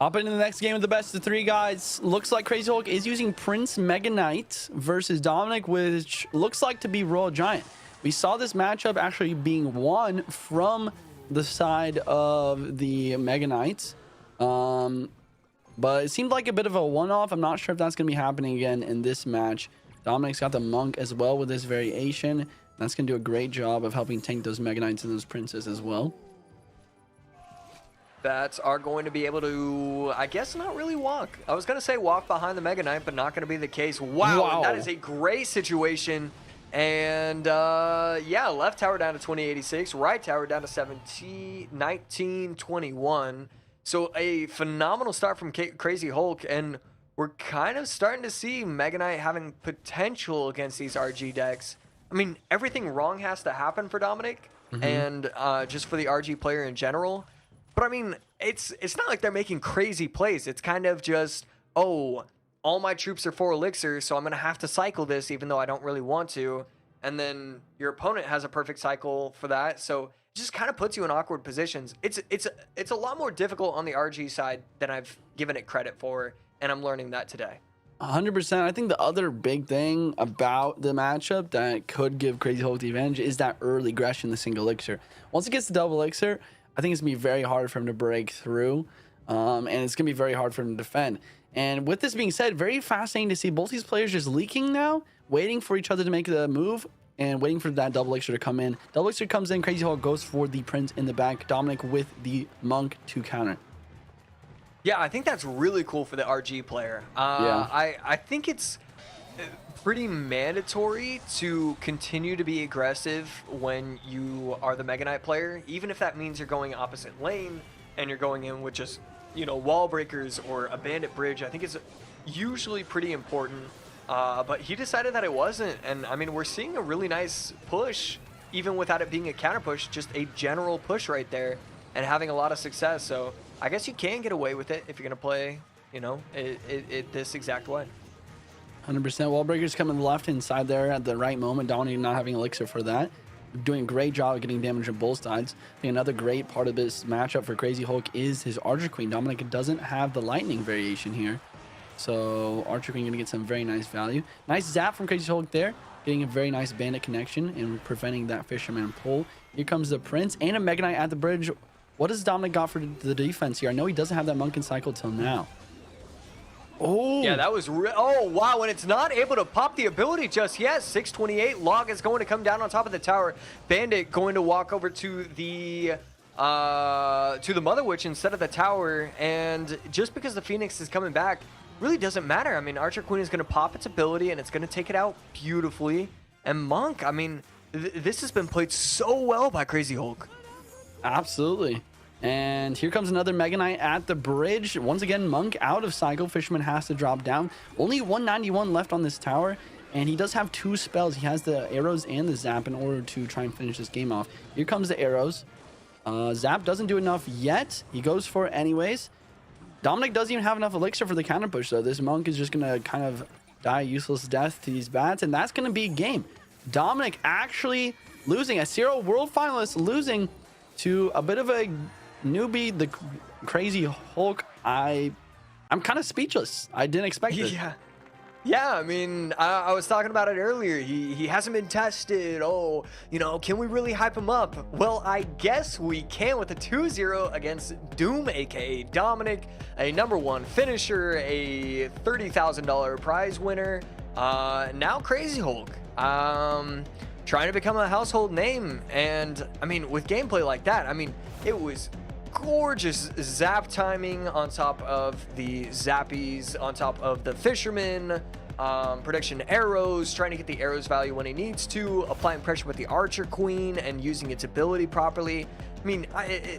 Up into the next game of the best of 3, guys. Looks like Crazy Hulk is using Prince Mega Knight versus Dominic, which looks like to be Royal Giant. We saw this matchup actually being won from the side of the Mega Knights. But it seemed like a bit of a one-off. I'm not sure if that's going to be happening again in this match. Dominic's got the Monk as well with this variation. That's going to do a great job of helping tank those Mega Knights and those Princes as well. That are going to be able to, I guess, not really walk. I was going to say walk behind the Mega Knight, but not going to be the case. Wow. That is a great situation. And, yeah, left tower down to 2086, right tower down to 1921. So a phenomenal start from Crazy Hulk, and we're kind of starting to see Mega Knight having potential against these RG decks. I mean, everything wrong has to happen for Dominic, and just for the RG player in general. But I mean, it's not like they're making crazy plays. It's kind of just, oh, all my troops are 4 elixir, so I'm going to have to cycle this even though I don't really want to. And then your opponent has a perfect cycle for that. So it just kind of puts you in awkward positions. It's a lot more difficult on the RG side than I've given it credit for, and I'm learning that today. 100%. I think the other big thing about the matchup that could give Crazy Hulk the advantage is that early aggression, the single elixir. Once it gets to double elixir, I think it's going to be very hard for him to break through, and it's going to be very hard for him to defend. And with this being said, very fascinating to see both these players just leaking now, waiting for each other to make the move, and waiting for that double elixir to come in. Double elixir comes in, Crazy Hulk goes for the Prince in the back, Dominic with the Monk to counter. Yeah, I think that's really cool for the RG player. Yeah. I think it's pretty mandatory to continue to be aggressive when you are the Mega Knight player, even if that means you're going opposite lane and you're going in with just, wall breakers or a bandit bridge. I think it's usually pretty important, but he decided that it wasn't. And I mean, we're seeing a really nice push, even without it being a counter push, just a general push right there and having a lot of success. So I guess you can get away with it if you're going to play, it this exact way. 100%. Wall breakers coming left-hand side there at the right moment. Dominic not having elixir for that. Doing a great job of getting damage on both sides. I think another great part of this matchup for Crazy Hulk is his Archer Queen. Dominic doesn't have the lightning variation here. So Archer Queen going to get some very nice value. Nice zap from Crazy Hulk there. Getting a very nice bandit connection and preventing that fisherman pull. Here comes the Prince and a Mega Knight at the bridge. What does Dominic got for the defense here? I know he doesn't have that Monk and cycle till now. Oh. Yeah, that was oh, wow. And it's not able to pop the ability just yet. 628. Log is going to come down on top of the tower. Bandit going to walk over to the Mother Witch instead of the tower. And just because the Phoenix is coming back really doesn't matter. I mean, Archer Queen is going to pop its ability and it's going to take it out beautifully. And Monk, I mean, this has been played so well by Crazy Hulk. Absolutely. And here comes another Mega Knight at the bridge. Once again, Monk out of cycle. Fisherman has to drop down. Only 191 left on this tower. And he does have 2 spells. He has the arrows and the zap in order to try and finish this game off. Here comes the arrows. Zap doesn't do enough yet. He goes for it anyways. Dominic doesn't even have enough elixir for the counter push, though. This Monk is just going to kind of die a useless death to these bats. And that's going to be game. Dominic actually losing. A Serial World Finalist losing to a bit of a newbie, the Crazy Hulk. I'm kind of speechless. I didn't expect it. Yeah, I mean, I was talking about it earlier. He hasn't been tested. Oh, you know, can we really hype him up? Well, I guess we can with a 2-0 against Doom, aka Dominic, a #1 finisher, a $30,000 prize winner. Now Crazy Hulk. Trying to become a household name. And, I mean, with gameplay like that, I mean, it was gorgeous zap timing on top of the zappies, on top of the fisherman, prediction arrows, trying to get the arrows value when he needs to, applying pressure with the Archer Queen and using its ability properly. I mean,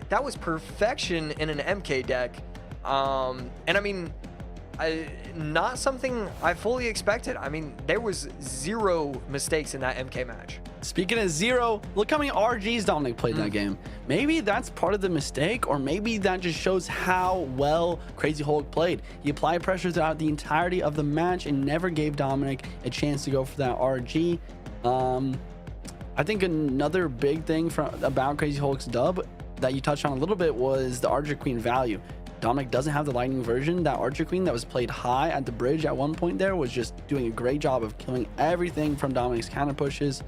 that was perfection in an MK deck. And I mean, not something I fully expected. I mean, there was 0 mistakes in that MK match. Speaking of 0, look how many RGs Dominic played that game. Maybe that's part of the mistake, or maybe that just shows how well Crazy Hulk played. He applied pressure throughout the entirety of the match and never gave Dominic a chance to go for that RG. I think another big thing about Crazy Hulk's dub that you touched on a little bit was the Archer Queen value. Dominic doesn't have the lightning version. That Archer Queen that was played high at the bridge at one point there was just doing a great job of killing everything from Dominic's counter pushes.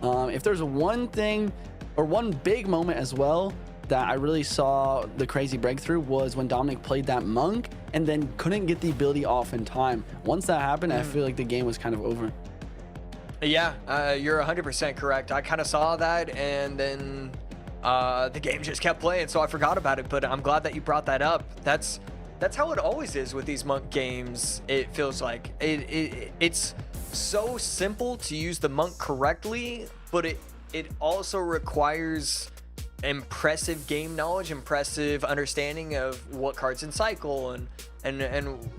If there's one thing or one big moment as well that I really saw the crazy breakthrough was when Dominic played that Monk and then couldn't get the ability off in time. Once that happened, I feel like the game was kind of over. Yeah, you're 100% correct. I kind of saw that, and then the game just kept playing, so I forgot about it. But I'm glad that you brought that up. That's how it always is with these Monk games. It feels like it's so simple to use the Monk correctly, but it also requires impressive game knowledge, impressive understanding of what cards in cycle and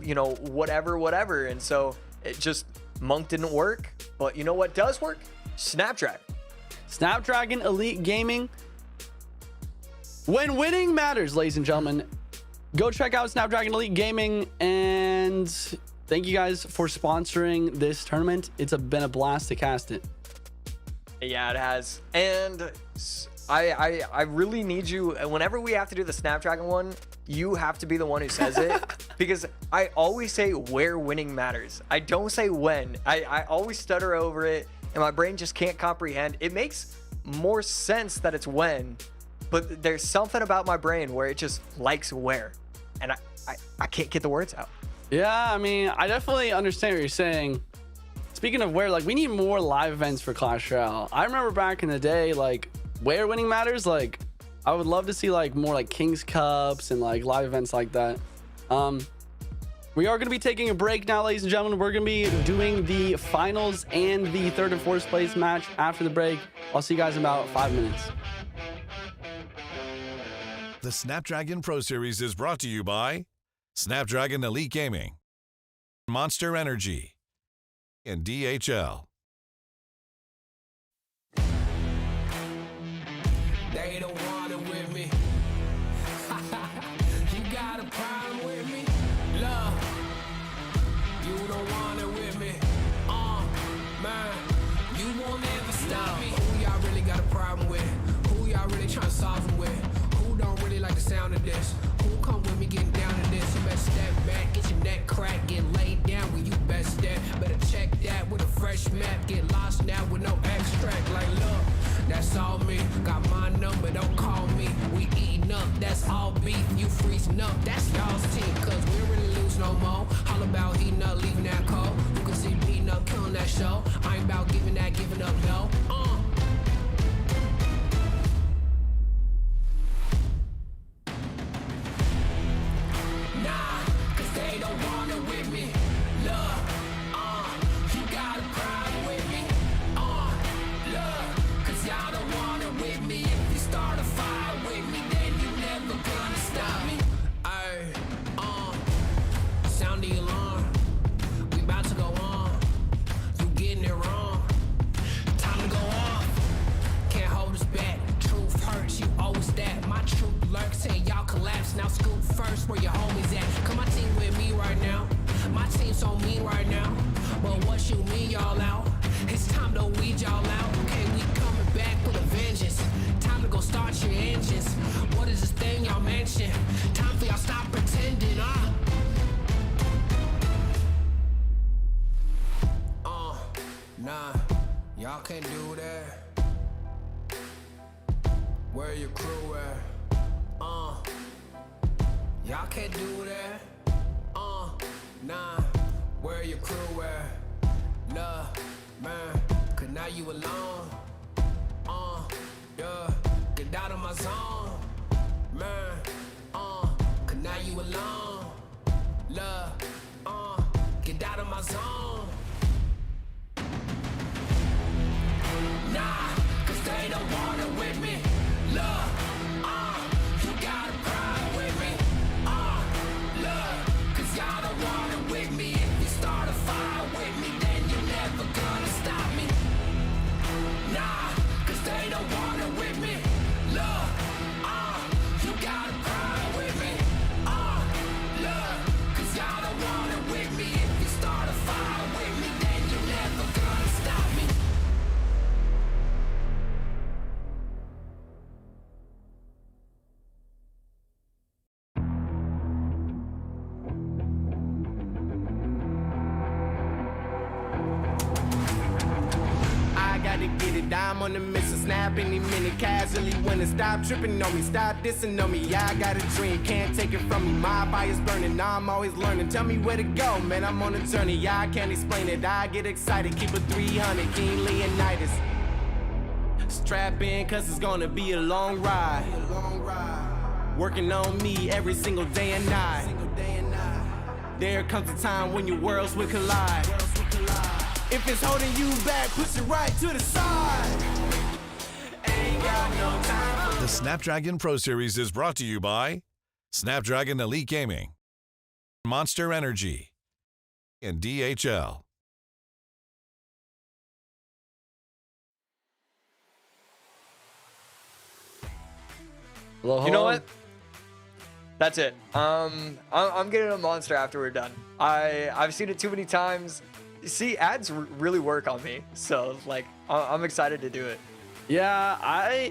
you know, whatever. And so it just, Monk didn't work. But you know what does work? Snapdragon Elite Gaming. When winning matters, ladies and gentlemen, go check out Snapdragon Elite Gaming, and thank you guys for sponsoring this tournament. It's been a blast to cast it. Yeah, it has. And I really need you, whenever we have to do the Snapdragon one, you have to be the one who says it, because I always say where winning matters. I don't say when. I always stutter over it, and my brain just can't comprehend. It makes more sense that it's when, but there's something about my brain where it just likes where, and I can't get the words out. Yeah, I mean, I definitely understand what you're saying. Speaking of where, like, we need more live events for Clash Royale. I remember back in the day, like, where winning matters, like, I would love to see, like, more, like, King's Cups and, like, live events like that. We are going to be taking a break now, ladies and gentlemen. We're going to be doing the finals and the 3rd and 4th place match after the break. I'll see you guys in about 5 minutes. The Snapdragon Pro Series is brought to you by Snapdragon Elite Gaming, Monster Energy, and DHL. They don't want it with me. You got a problem with me? Love, you don't want it with me. Man, you won't ever stop me. Who y'all really got a problem with? Who y'all really trying to solve them with? Who don't really like the sound of this? Who come with me getting down to this? You better step back, get your neck cracked, get laid down where you best step. Better check that with a fresh map. Get lost now with no extract. Like, look, that's all me. Got my number, don't call me. We eating up, that's all beef. You freezing up, that's y'all's team. Cause we don't really lose no more. All about heating up, leaving that cold. You can see me eating up, killing that show. I ain't about giving up, no. Nah, cause they don't want it with me. Love, you gotta cry with me. Love, cause y'all don't want it with me. If you start a fire with me, then you never gonna stop me. Ay, sound the alarm. We about to go on. You getting it wrong. Time to go off. Can't hold us back. Truth hurts, you always that. My truth lurks, say y'all collapse. Now scoop first, where your homies at? Come my team with me right now. My team so mean right now. But what you mean y'all out? It's time to weed y'all out. Okay, we coming back with a vengeance. Time to go start your engines. What is this thing y'all mention? Time for y'all stop pretending, nah, y'all can't do that. Where your crew at? Y'all can't do that. Nah, where your crew at? Nah, man, cause now you alone. Yeah, get out of my zone. Man, cause now you alone. Love, get out of my zone. Nah, cause they don't want it with me. Love, you gotta cry with me. Love, cause y'all don't want it with me. If you start a fire with me, then you're never gonna stop me. Nah, cause they don't want it with me. Love, you gotta cry with me. Love, cause y'all don't want it with me. If you start a fire with me, then you're never gonna stop me. I gotta get it, I'm on the mission, snap any minute, casually when it stop tripping on me, stop dissing on me, yeah, I got a dream, can't take it from me, my fire's burning, now I'm always learning, tell me where to go, man, I'm on a journey, yeah, I can't explain it, I get excited, keep it 300, King Leonidas, strap in, cause it's gonna be a long ride, working on me every single day and night, there comes a time when your worlds will collide. If it's holding you back, push it right to the side. Ain't got no time for The Snapdragon Pro Series is brought to you by Snapdragon Elite Gaming, Monster Energy, and DHL. Hello, You know what? That's it. I'm getting a monster after we're done. I've seen it too many times. See, ads really work on me, so like I'm excited to do it. Yeah,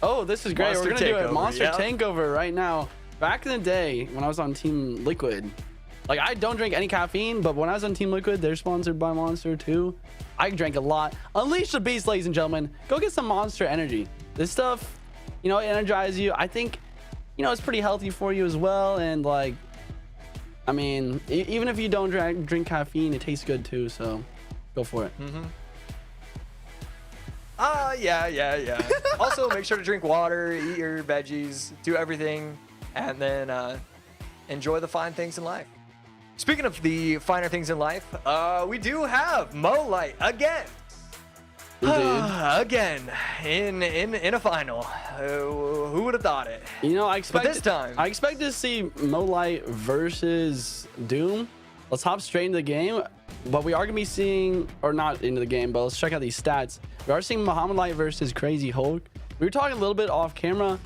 oh, this is great. Monster We're gonna do a Takeover, monster yeah. takeover right now. Back in the day when I was on Team Liquid, like I don't drink any caffeine, but when I was on Team Liquid, they're sponsored by Monster too. I drank a lot. Unleash the beast, ladies and gentlemen. Go get some Monster Energy. This stuff, you know, energizes you. I think, you know, it's pretty healthy for you as well, and like, I mean, even if you don't drink caffeine, it tastes good too, so go for it. Yeah. Also, make sure to drink water, eat your veggies, do everything, and then enjoy the fine things in life. Speaking of the finer things in life, we do have Mo Light again. Again in a final. Who would have thought it? You know, But this time, I expect to see Molite versus Doom. Let's hop straight into the game. But we are gonna be seeing, or not into the game, but let's check out these stats. We are seeing Muhammad Light versus Crazy Hulk. We were talking a little bit off camera.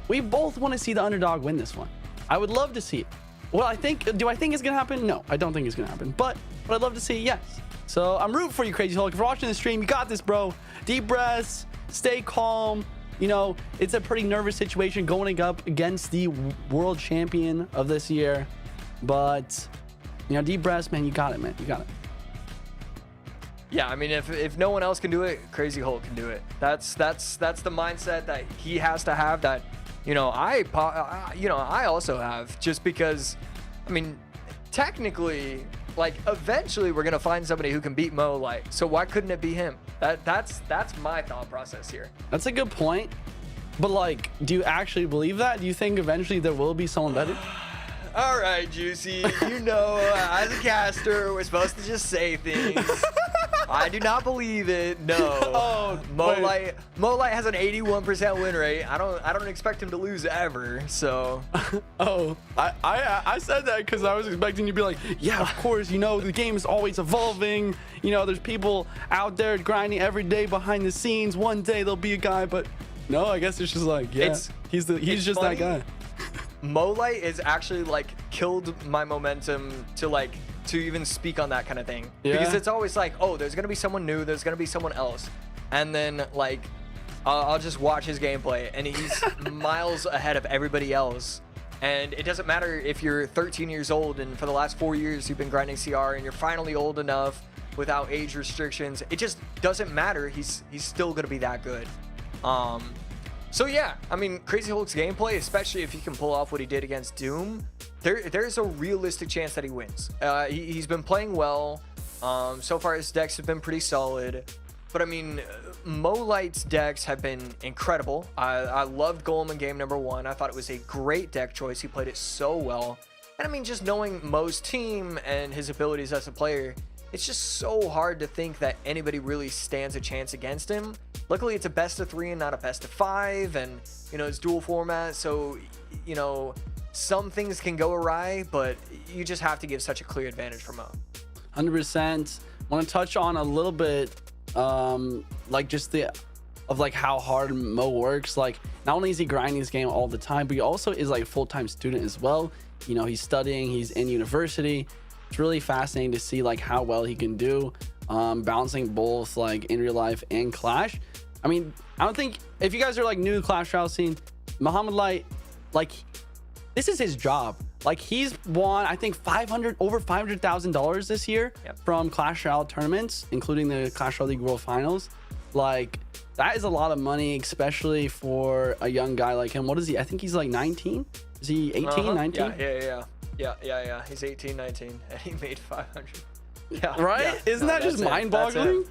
We both want to see the underdog win this one. I would love to see it. Well, do I think it's gonna happen? No, I don't think it's gonna happen. But I'd love to see, yes. So I'm rooting for you, Crazy Hulk. If you're watching the stream, you got this, bro. Deep breaths, stay calm. You know, it's a pretty nervous situation going up against the world champion of this year. But, you know, deep breaths, man, you got it, man. You got it. Yeah, I mean, if no one else can do it, Crazy Hulk can do it. That's the mindset that he has to have. That, I also have. Just because, I mean, technically, like, eventually we're gonna find somebody who can beat Mo Light. So why couldn't it be him? That's my thought process here. That's a good point. But like, do you actually believe that? Do you think eventually there will be someone better? All right, Juicy. As a caster, we're supposed to just say things. I do not believe it. No. Oh, Mo Light has an 81% win rate. I don't expect him to lose ever. So. Oh, I said that because I was expecting you to be like, yeah, of course. The game is always evolving. There's people out there grinding every day behind the scenes. One day there'll be a guy, but no, I guess it's just like, yeah, he's just funny. that guy. Mo Light is actually like killed my momentum to even speak on that kind of thing. Yeah. Because it's always like, oh, there's gonna be someone new, there's gonna be someone else, and then like I'll just watch his gameplay and he's miles ahead of everybody else. And it doesn't matter if you're 13 years old and for the last 4 years you've been grinding CR and you're finally old enough without age restrictions. It just doesn't matter. He's still gonna be that good. So yeah, I mean, Crazy Hulk's gameplay, especially if he can pull off what he did against Doom, there's a realistic chance that he wins. He's been playing well. So far his decks have been pretty solid. But I mean, Mo Light's decks have been incredible. I loved Golem in game number 1. I thought it was a great deck choice. He played it so well. And I mean, just knowing Mo's team and his abilities as a player, it's just so hard to think that anybody really stands a chance against him. Luckily, it's a best of 3 and not a best of 5, and it's dual format, so some things can go awry, but you just have to give such a clear advantage for Mo. 100%. Want to touch on a little bit, like just how hard Mo works. Like, not only is he grinding this game all the time, but he also is like a full-time student as well. He's studying, he's in university. It's really fascinating to see like how well he can do, balancing both like in real life and Clash. I mean, I don't think, if you guys are like new to Clash Royale scene, Muhammad Light, like, this is his job. Like, he's won, I think, over $500,000 this year from Clash Royale tournaments, including the Clash Royale League World Finals. Like, that is a lot of money, especially for a young guy like him. What is he? I think he's like 19. Is he 18, 19? Yeah. He's 18, 19, and he made 500. Yeah. Right? Yeah. Isn't that just mind-boggling?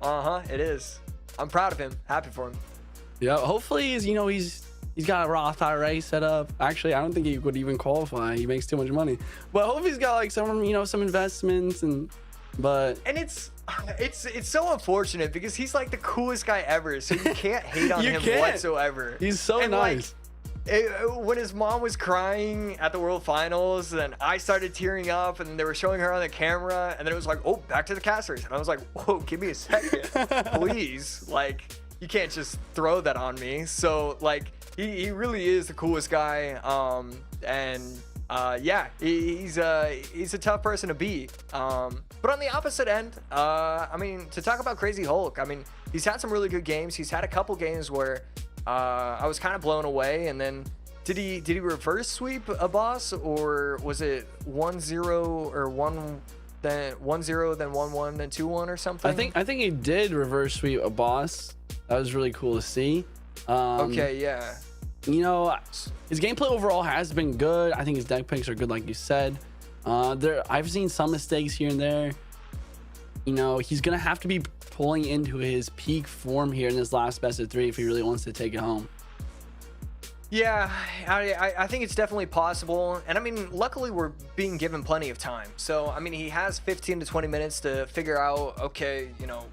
It is. I'm proud of him. Happy for him. Yeah. Hopefully, he's got a Roth IRA set up. Actually, I don't think he would even qualify. He makes too much money. But hopefully, he's got like some investments and. And it's so unfortunate because he's like the coolest guy ever. So you can't hate on him whatsoever. He's so nice. When his mom was crying at the World Finals, and I started tearing up, and they were showing her on the camera, and then it was like, oh, back to the casters. And I was like, whoa, give me a second, please. Like, you can't just throw that on me. So, like, he really is the coolest guy. He's a tough person to beat. But on the opposite end, I mean, to talk about Crazy Hulk, I mean, he's had some really good games. He's had a couple games where I was kind of blown away, and then did he reverse sweep a boss, or was it 1-0 or 1-0 then 1-1 then 2-1 or something? I think he did reverse sweep a boss. That was really cool to see. Okay, yeah. His gameplay overall has been good. I think his deck picks are good, like you said. I've seen some mistakes here and there. He's gonna have to be pulling into his peak form here in this last best of 3 if he really wants to take it home. Yeah, I think it's definitely possible. And I mean, luckily we're being given plenty of time. So, I mean, he has 15 to 20 minutes to figure out, okay,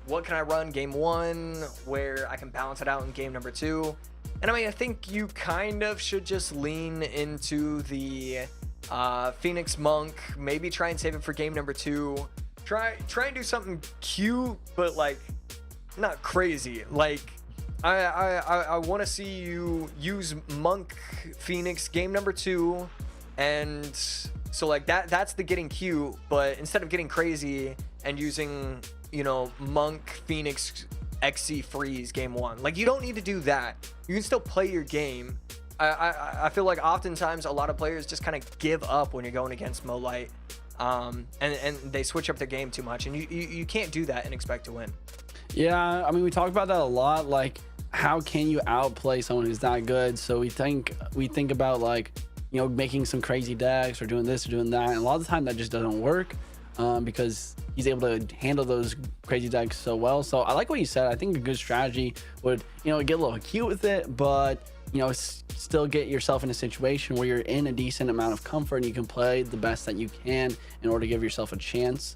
what can I run game 1 where I can balance it out in game number 2. And I mean, I think you kind of should just lean into the Phoenix Monk, maybe try and save it for game number 2. Try and do something cute, but like not crazy. Like I want to see you use Monk Phoenix game number 2, and so like that's the getting cute. But instead of getting crazy and using Monk Phoenix XC freeze game 1, like, you don't need to do that. You can still play your game. I feel like oftentimes a lot of players just kind of give up when you're going against Mo Light. and they switch up their game too much, and you can't do that and expect to win. Yeah, I mean, we talk about that a lot. Like, how can you outplay someone who's that good? So we think about, like, you know, making some crazy decks or doing this or doing that. And a lot of the time that just doesn't work because he's able to handle those crazy decks so well. So I like what you said. I think a good strategy would, you know, get a little cute with it, but, you know, still get yourself in a situation where you're in a decent amount of comfort and you can play the best that you can in order to give yourself a chance.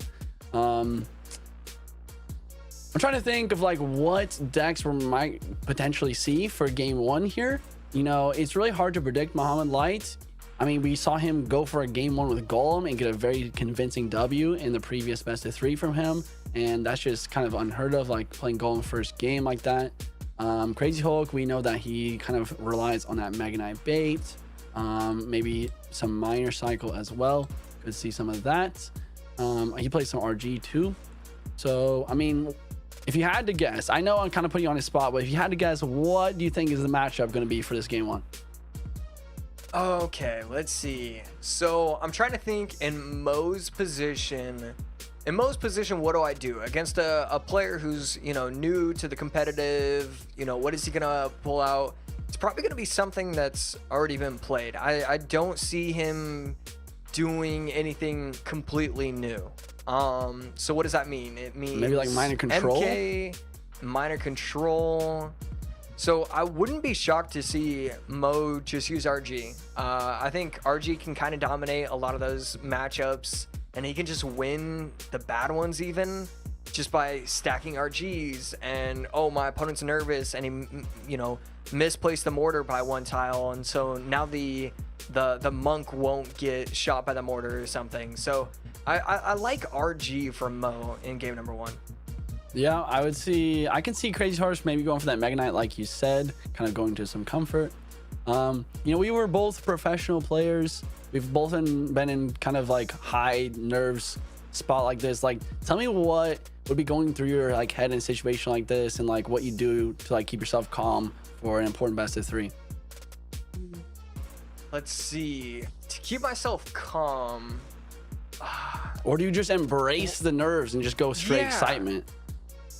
I'm trying to think of like what decks we might potentially see for game 1 here. You know, it's really hard to predict Mohamed Light. I mean, we saw him go for a game 1 with Golem and get a very convincing W in the previous best of 3 from him, and that's just kind of unheard of, like playing Golem first game like that. Crazy Hulk, we know that he kind of relies on that Mega Knight bait, maybe some minor cycle as well. Could see some of that. He plays some RG too. So, I mean, if you had to guess, I know I'm kind of putting you on the spot, but if you had to guess, what do you think is the matchup going to be for this game 1? Okay, let's see. So I'm trying to think in Mo's position. In Mo's position, what do I do against a player who's, you know, new to the competitive? You know, what is he gonna pull out? It's probably gonna be something that's already been played. I don't see him doing anything completely new. So what does that mean? It means maybe like minor control. MK, minor control. So I wouldn't be shocked to see Mo just use RG. I think RG can kind of dominate a lot of those matchups, and he can just win the bad ones even just by stacking RGs. And oh, my opponent's nervous, and he, you know, misplaced the mortar by 1 tile, and so now the monk won't get shot by the mortar or something. So I like RG from Mo in game number 1. Yeah, I can see Crazy Horse maybe going for that Mega Knight, like you said, kind of going to some comfort. You know, we were both professional players. We've both been in kind of like high nerves spot like this. Like, tell me what would be going through your like head in a situation like this, and like what you do to like keep yourself calm for an important best of 3. Let's see. To keep myself calm. Or do you just embrace the nerves and just go straight excitement?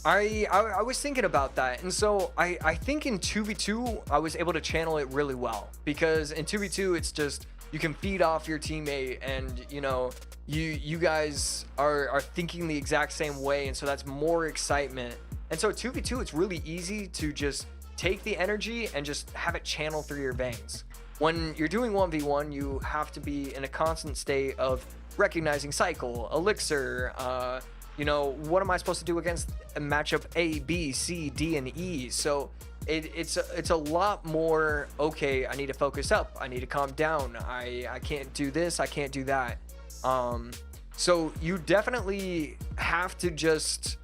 I was thinking about that, and so I think in 2v2 I was able to channel it really well, because in 2v2 it's just you can feed off your teammate, and you know you guys are thinking the exact same way, and so that's more excitement. And so 2v2 it's really easy to just take the energy and just have it channel through your veins. When you're doing 1v1, you have to be in a constant state of recognizing cycle, elixir, you know, what am I supposed to do against a matchup A, B, C, D, and E? So it's a lot more, okay, I need to focus up, I need to calm down, I can't do this, I can't do that. So you definitely have to just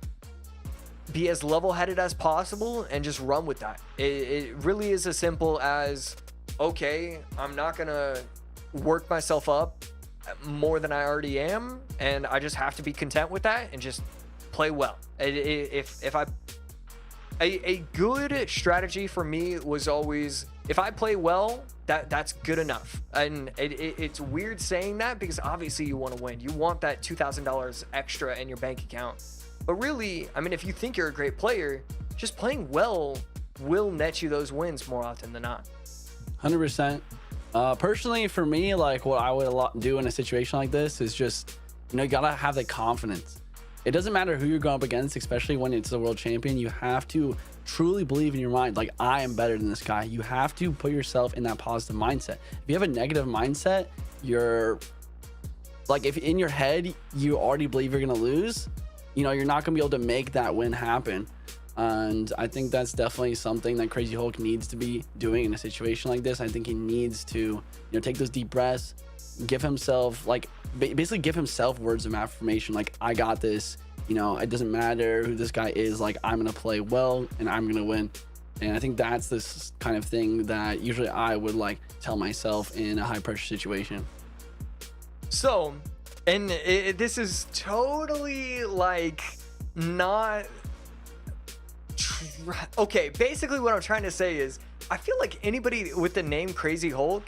be as level-headed as possible and just run with that. It really is as simple as, okay, I'm not gonna work myself up more than I already am, and I just have to be content with that and just play well. If a good strategy for me was always, if I play well, that's good enough. And it's weird saying that, because obviously you want to win, you want that $2,000 extra in your bank account, but really, I mean, if you think you're a great player, just playing well will net you those wins more often than not. 100%. Personally, for me, like what I would do in a situation like this is just, you know, you gotta have the confidence. It doesn't matter who you're going up against, especially when it's the world champion. You have to truly believe in your mind, like, I am better than this guy. You have to put yourself in that positive mindset. If you have a negative mindset, you're like, if in your head you already believe you're gonna lose, you know, you're not gonna be able to make that win happen. And I think that's definitely something that Crazy Hulk needs to be doing in a situation like this. I think he needs to, you know, take those deep breaths, give himself, like, basically give himself words of affirmation, like, I got this, you know, it doesn't matter who this guy is, like, I'm gonna play well and I'm gonna win. And I think that's this kind of thing that usually I would like tell myself in a high pressure situation. So, and this is totally like not okay, basically what I'm trying to say is, I feel like anybody with the name Crazy Hulk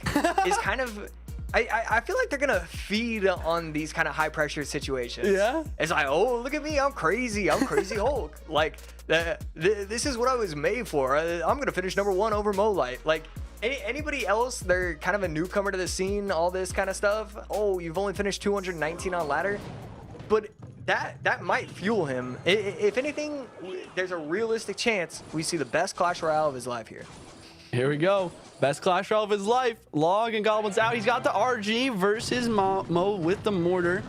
is kind of I feel like they're gonna feed on these kind of high pressure situations. Yeah. It's like, oh, look at me, I'm crazy Hulk. Like this is what I was made for. I'm gonna finish #1 over Molite. Like anybody else, they're kind of a newcomer to the scene, all this kind of stuff. Oh, you've only finished 219 on ladder, but that might fuel him. If anything, there's a realistic chance we see the best Clash Royale of his life here. Here we go. Best Clash Royale of his life. Log and Goblins out. He's got the RG versus Mo with the mortar.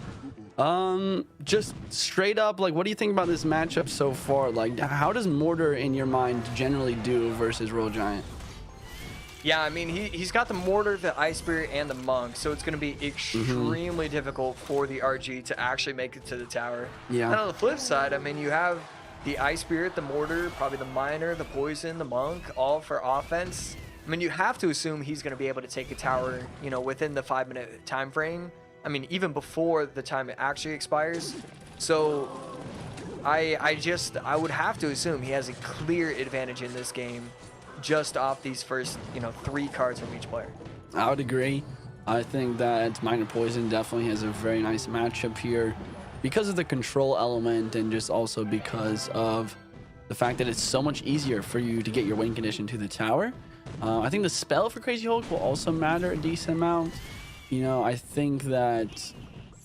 Just straight up, like, what do you think about this matchup so far? Like, how does mortar in your mind generally do versus Royal Giant? Yeah, I mean, he's got the mortar, the ice spirit, and the monk, so it's going to be extremely difficult for the RG to actually make it to the tower. Yeah. And on the flip side, I mean, you have the ice spirit, the mortar, probably the miner, the poison, the monk, all for offense. I mean, you have to assume he's going to be able to take a tower, you know, within the 5-minute time frame. I mean, even before the time it actually expires. So I would have to assume he has a clear advantage in this game just off these first, you know, 3 cards from each player. I would agree. I think that Miner Poison definitely has a very nice matchup here because of the control element and just also because of the fact that it's so much easier for you to get your win condition to the tower. I think the spell for Crazy Hulk will also matter a decent amount. You know, I think that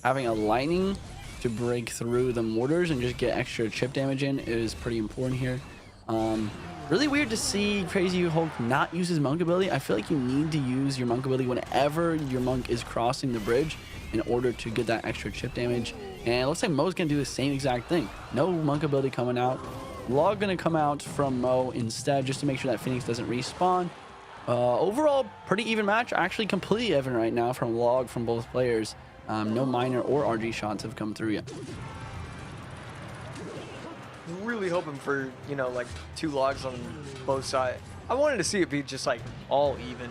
having a lightning to break through the mortars and just get extra chip damage in is pretty important here. Really weird to see Crazy Hulk not use his monk ability. I feel like you need to use your monk ability whenever your monk is crossing the bridge in order to get that extra chip damage. And it looks like Mo's gonna do the same exact thing. No monk ability coming out. Log gonna come out from Mo instead just to make sure that Phoenix doesn't respawn. Overall, pretty even match. Actually completely even right now from Log from both players. No minor or RG shots have come through yet. Really hoping for, you know, like 2 logs on both sides. I wanted to see it be just like all even,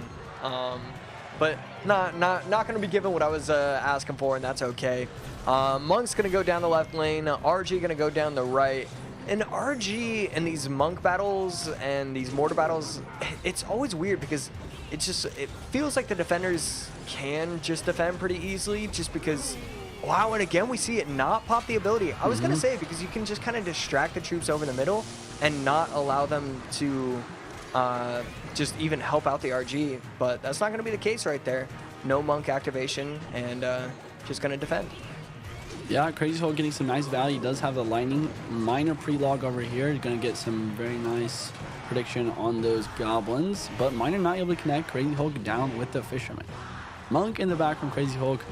but not going to be given what I was asking for, and that's okay. Monk's going to go down the left lane, RG going to go down the right. And RG in these monk battles and these mortar battles, it's always weird because it feels like the defenders can just defend pretty easily just because. Wow, and again, we see it not pop the ability. I was going to say, because you can just kind of distract the troops over the middle and not allow them to just even help out the RG. But that's not going to be the case right there. No monk activation and just going to defend. Yeah, Crazy Hulk getting some nice value. He does have the lightning. Minor pre-log over here. He's going to get some very nice prediction on those goblins. But Minor not able to connect. Crazy Hulk down with the fisherman. Monk in the back from Crazy Hulk.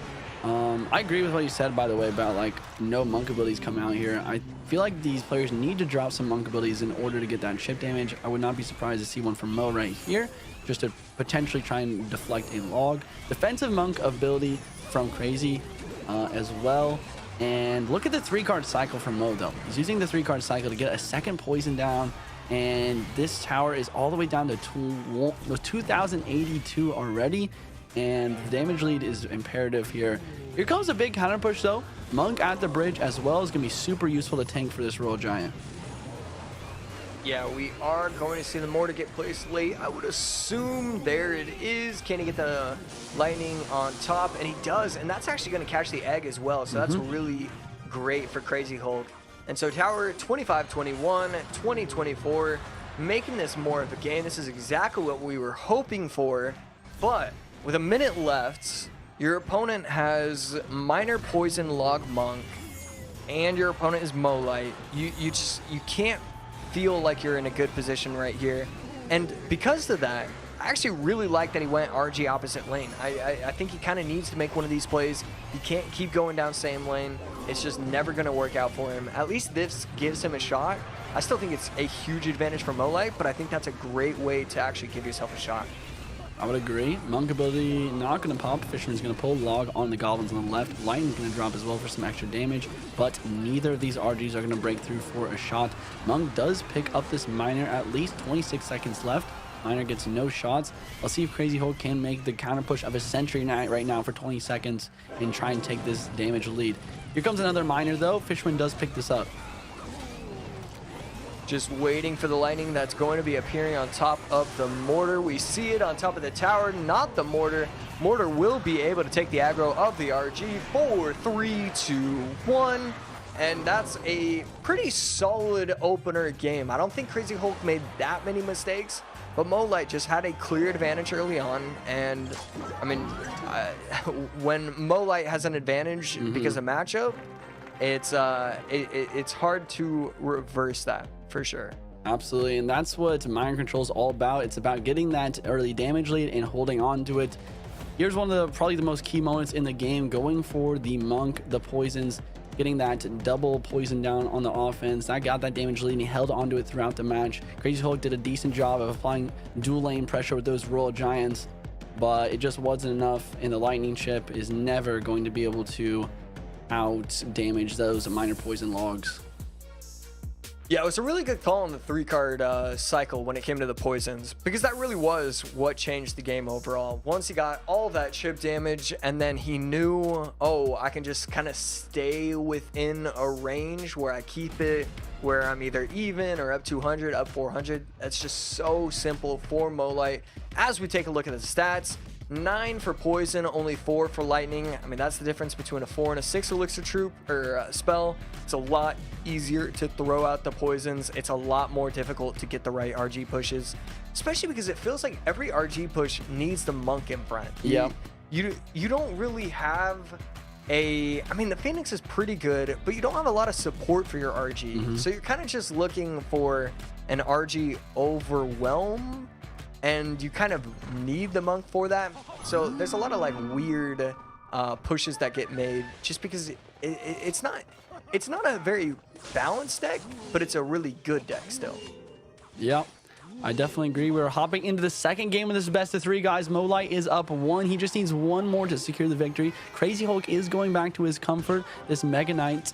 I agree with what you said, by the way, about like no monk abilities coming out here. I feel like these players need to drop some monk abilities in order to get that chip damage. I would not be surprised to see one from Mo right here, just to potentially try and deflect a log. Defensive monk ability from Crazy as well. And look at the 3-card cycle from Mo though. He's using the 3-card cycle to get a second poison down. And this tower is all the way down to 2082 already. And the damage lead is imperative here. Here comes a big counter push though. Monk at the bridge as well is going to be super useful to tank for this Royal Giant. Yeah, we are going to see the mortar get placed late. I would assume there it is. Can he get the lightning on top? And he does, and that's actually going to catch the egg as well. So that's really great for Crazy Hulk. And so tower 25-21, 20-24, making this more of a game. This is exactly what we were hoping for, but with a minute left, your opponent has minor poison log monk, and your opponent is Molite. You can't feel like you're in a good position right here. And because of that, I actually really like that he went RG opposite lane. I think he kind of needs to make one of these plays. He can't keep going down same lane. It's just never going to work out for him. At least this gives him a shot. I still think it's a huge advantage for Molite, but I think that's a great way to actually give yourself a shot. I would agree. Monk ability not going to pop. Fisherman's going to pull. Log on the goblins on the left. Lightning's going to drop as well for some extra damage, but neither of these RGs are going to break through for a shot. Monk does pick up this miner. At least 26 seconds left. Miner gets no shots. Let's see if Crazy Hulk can make the counter push of a century right now for 20 seconds and try and take this damage lead. Here comes another miner though. Fisherman does pick this up. Just waiting for the lightning that's going to be appearing on top of the mortar. We see it on top of the tower, not the mortar. Mortar will be able to take the aggro of the RG. 4, 3, 2, 1. And that's a pretty solid opener game. I don't think Crazy Hulk made that many mistakes, but Molite just had a clear advantage early on. And I mean, when Molite has an advantage because of matchup, it's hard to reverse that for sure. Absolutely, and that's what Mind Control is all about. It's about getting that early damage lead and holding on to it. Here's one of probably the most key moments in the game, going for the Monk, the poisons, getting that double poison down on the offense. That got that damage lead and he held onto it throughout the match. Crazy Hulk did a decent job of applying dual lane pressure with those Royal Giants, but it just wasn't enough, and the Lightning Chip is never going to be able to out damage those minor poison logs. Yeah, it was a really good call on the 3-card cycle when it came to the poisons, because that really was what changed the game overall. Once he got all that chip damage, and then he knew, oh, I can just kind of stay within a range where I keep it, where I'm either even or up 200, up 400. That's just so simple for Molite. As we take a look at the stats, 9 for poison, only 4 for lightning. I mean, that's the difference between a 4 and a 6 elixir troop or spell. It's a lot easier to throw out the poisons. It's a lot more difficult to get the right RG pushes, especially because it feels like every RG push needs the Monk in front. Yeah. You don't really have I mean, the Phoenix is pretty good, but you don't have a lot of support for your RG. So you're kind of just looking for an RG overwhelm, and you kind of need the Monk for that. So there's a lot of like weird pushes that get made just because it's not a very balanced deck, but it's a really good deck still. Yep, I definitely agree. We're hopping into the second game of this best of 3, guys. Molite is up 1. He just needs 1 more to secure the victory. Crazy Hulk is going back to his comfort, this Mega Knight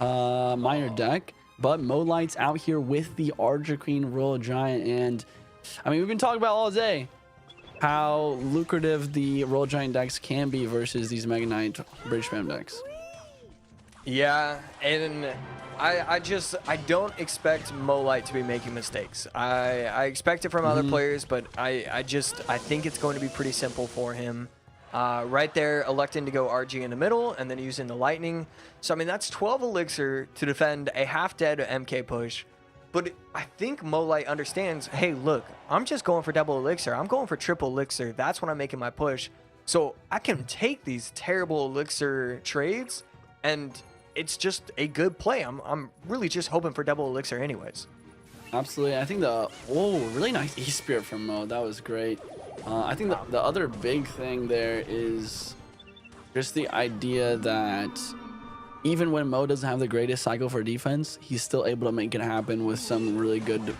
minor deck, but Molite's out here with the Archer Queen Royal Giant. And I mean, we've been talking about all day how lucrative the Royal Giant decks can be versus these Mega Knight British Spam decks. Yeah, and I don't expect Molite to be making mistakes. I expect it from other players, but I think it's going to be pretty simple for him. Right there, electing to go RG in the middle and then using the lightning. So I mean, that's 12 elixir to defend a half-dead MK push. But I think Molite understands, hey, look, I'm just going for double elixir. I'm going for triple elixir. That's when I'm making my push. So I can take these terrible elixir trades, and it's just a good play. I'm really just hoping for double elixir anyways. Absolutely. I think really nice E-Spirit from Mo. That was great. I think the other big thing there is just the idea that even when Mo doesn't have the greatest cycle for defense, he's still able to make it happen with some really good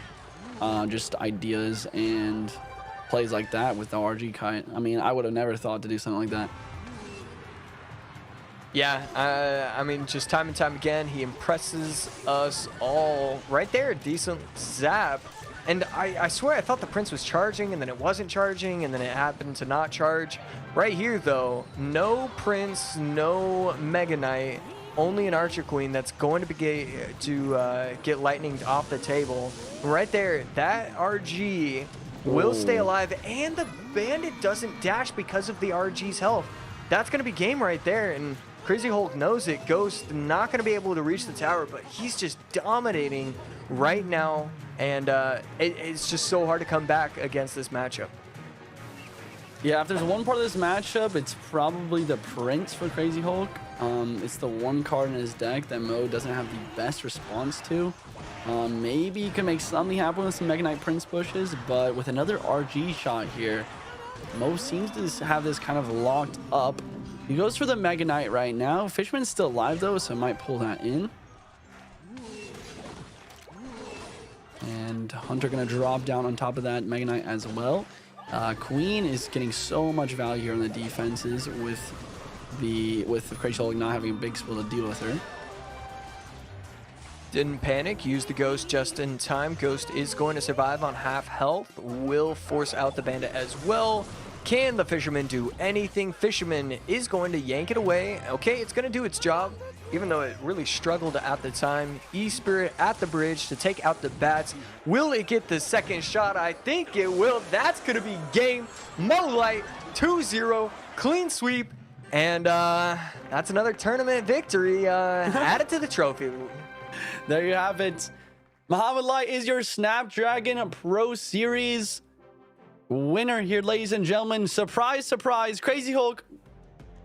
just ideas and plays like that with the RG kite. I mean, I would have never thought to do something like that. Yeah, I mean, just time and time again, he impresses us all. Right there, a decent zap. And I swear I thought the Prince was charging, and then it wasn't charging, and then it happened to not charge. Right here, though, no Prince, no Mega Knight, only an Archer Queen that's going to be get lightning off the table. Right there, that RG will stay alive, and the Bandit doesn't dash because of the RG's health. That's going to be game right there, and Crazy Hulk knows it. Ghost not going to be able to reach the tower, but he's just dominating right now, and it's just so hard to come back against this matchup. Yeah, if there's one part of this matchup, it's probably the Prince for Crazy Hulk. It's the one card in his deck that Mo doesn't have the best response to. Maybe he can make something happen with some Mega Knight Prince pushes, but with another RG shot here, Mo seems to have this kind of locked up. He goes for the Mega Knight right now. Fishman's still alive though, so might pull that in. And Hunter gonna drop down on top of that Mega Knight as well. Queen is getting so much value here on the defenses with the Crazy Hulk not having a big spill to deal with her. Didn't panic, used the Ghost just in time. Ghost is going to survive on half health, will force out the Bandit as well. Can the Fisherman do anything? Fisherman is going to yank it away. Okay, it's going to do its job. even though it really struggled at the time. E-Spirit at the bridge to take out the bats. Will it get the second shot? I think it will. That's going to be game. Mo-Light 2-0, clean sweep. And that's another tournament victory added to the trophy. There you have it. Muhammad Light is your Snapdragon Pro Series winner here, ladies and gentlemen. Surprise, surprise. Crazy Hulk,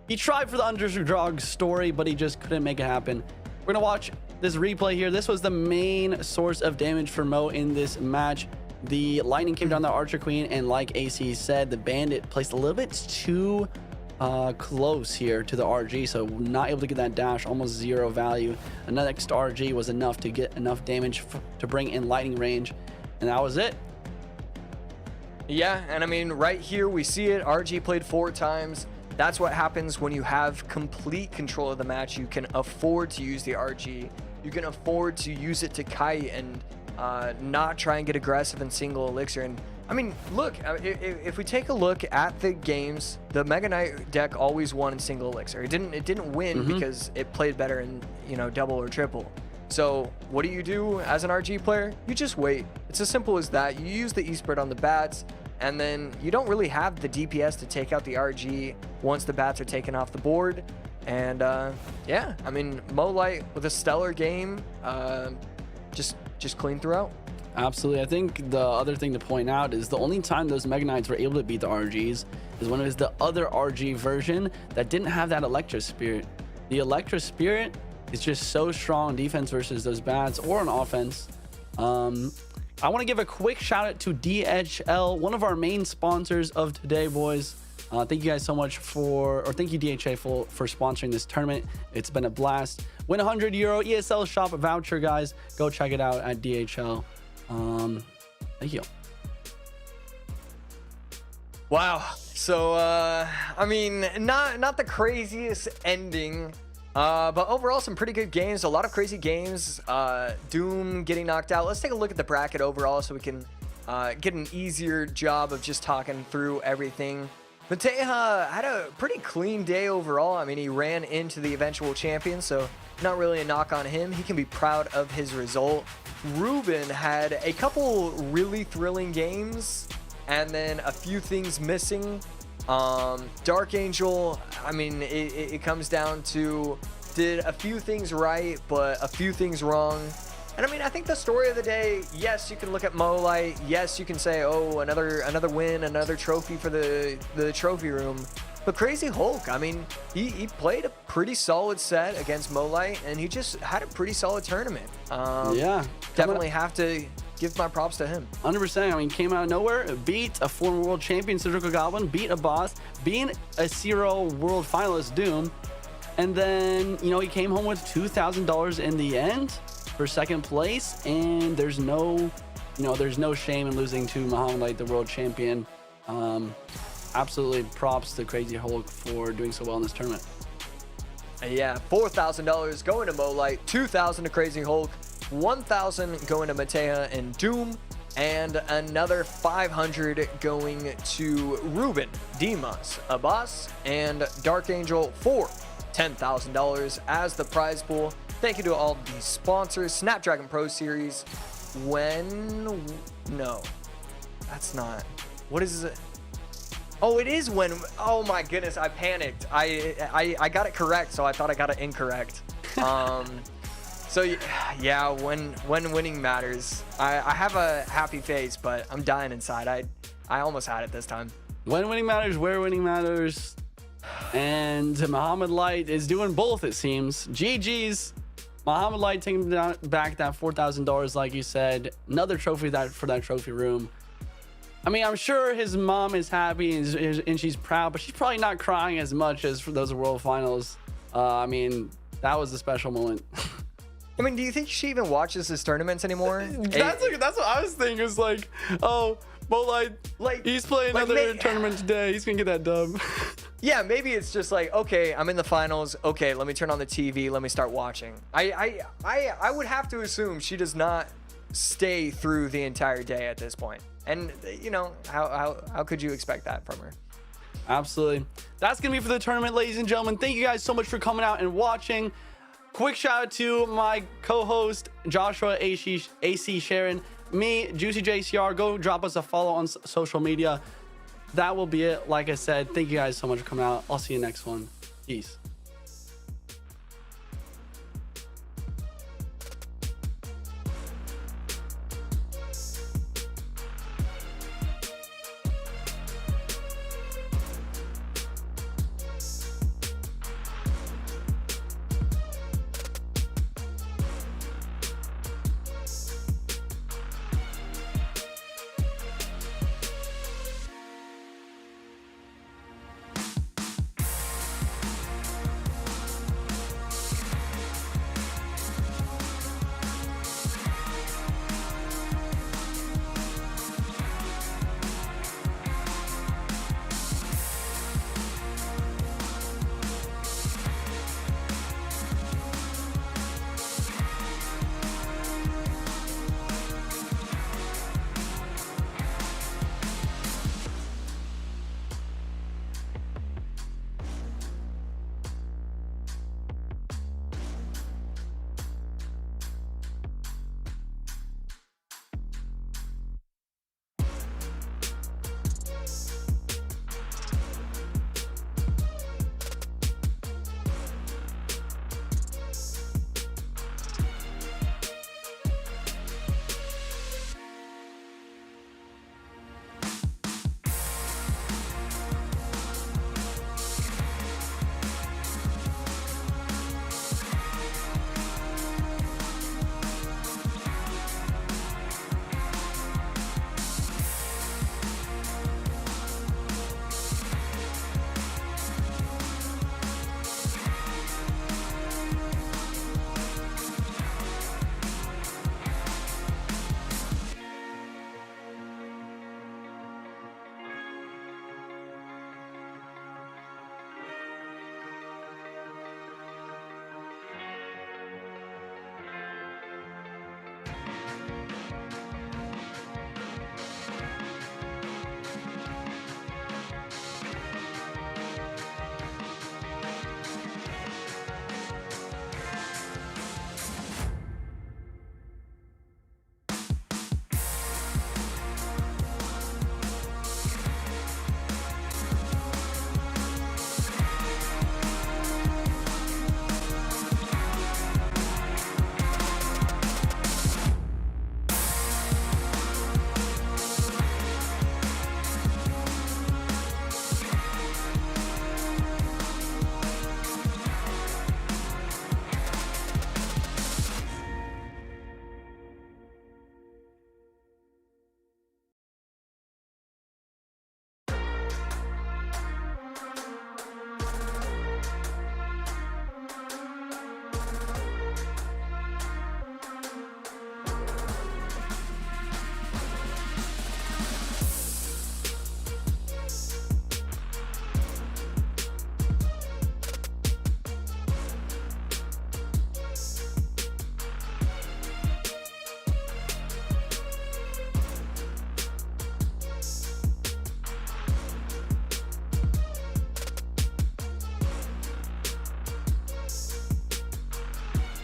he tried for the underdog story, but he just couldn't make it happen. We're going to watch this replay here. This was the main source of damage for Mo in this match. The lightning came down the Archer Queen, and like AC said, the Bandit placed a little bit too close here to the RG, so not able to get that dash, almost zero value. The next RG was enough to get enough damage to bring in lightning range, and that was it. Yeah, and I mean, right here we see it. RG played 4 times. That's what happens when you have complete control of the match. You can afford to use the RG. You can afford to use it to kite and not try and get aggressive in single elixir. And I mean, look, if we take a look at the games, the Mega Knight deck always won in single elixir. It didn't win because it played better in, you know, double or triple. So what do as an RG player? You just wait. It's as simple as that. You use the E-Spirit on the bats, and then you don't really have the DPS to take out the RG once the bats are taken off the board. And yeah, I mean, Mo-Light with a stellar game, just clean throughout. Absolutely. I think the other thing to point out is the only time those Mega Knights were able to beat the RGs is when it was the other RG version that didn't have that Electra Spirit. The Electra Spirit is just so strong on defense versus those bats or on offense. I want to give a quick shout out to DHL, one of our main sponsors of today, boys. Thank you guys so much thank you DHA for sponsoring this tournament. It's been a blast. Win €100 ESL shop voucher, guys. Go check it out at DHL. Thank you. Wow. So I mean, not the craziest ending, but overall some pretty good games. A lot of crazy games. Doom getting knocked out. Let's take a look at the bracket overall so we can get an easier job of just talking through everything. Mateja had a pretty clean day overall. I mean, he ran into the eventual champion, so not really a knock on him. He can be proud of his result. Ruben had a couple really thrilling games and then a few things missing. Dark Angel, I mean, it comes down to did a few things right, but a few things wrong. And I mean, I think the story of the day, yes, you can look at Mo-Light. Yes, you can say, oh, another win, another trophy for the trophy room. But Crazy Hulk, I mean, he played a pretty solid set against Mo-Light, and he just had a pretty solid tournament. Yeah. Definitely have to give my props to him. 100%. I mean, came out of nowhere, beat a former world champion, Cylindrical Goblin, beat a boss, being a Zero world finalist, Doom. And then, you know, he came home with $2,000 in the end for second place, and there's no shame in losing to Muhammad Light, the world champion. Absolutely props to Crazy Hulk for doing so well in this tournament. Yeah, $4,000 going to Mo-Light, $2,000 to Crazy Hulk, $1,000 going to Mateja and Doom, and another $500 going to Ruben, Dimas, Abbas, and Dark Angel for $10,000 as the prize pool. Thank you to all the sponsors. Snapdragon Pro Series. No, that's not. What is it? Oh, it is when. Oh my goodness, I panicked. I got it correct, so I thought I got it incorrect. So yeah, when winning matters. I have a happy face, but I'm dying inside. I almost had it this time. When winning matters, where winning matters. And Muhammad Light is doing both, it seems. GG's. Muhammad Light taking back that $4,000, like you said. Another trophy for that trophy room. I mean, I'm sure his mom is happy and she's proud, but she's probably not crying as much as for those world finals. I mean, that was a special moment. I mean, do you think she even watches his tournaments anymore? That's what I was thinking. It's like, oh, Mo-Light, he's playing another tournament today. He's gonna get that dub. Yeah, maybe it's just like, okay, I'm in the finals. Okay, let me turn on the TV. Let me start watching. I would have to assume she does not stay through the entire day at this point. And you know, how could you expect that from her? Absolutely. That's gonna be for the tournament, ladies and gentlemen. Thank you guys so much for coming out and watching. Quick shout out to my co-host Joshua AC Sharon, me, Juicy JCR. Go drop us a follow on social media. That will be it. Like I said, thank you guys so much for coming out. I'll see you next one. Peace.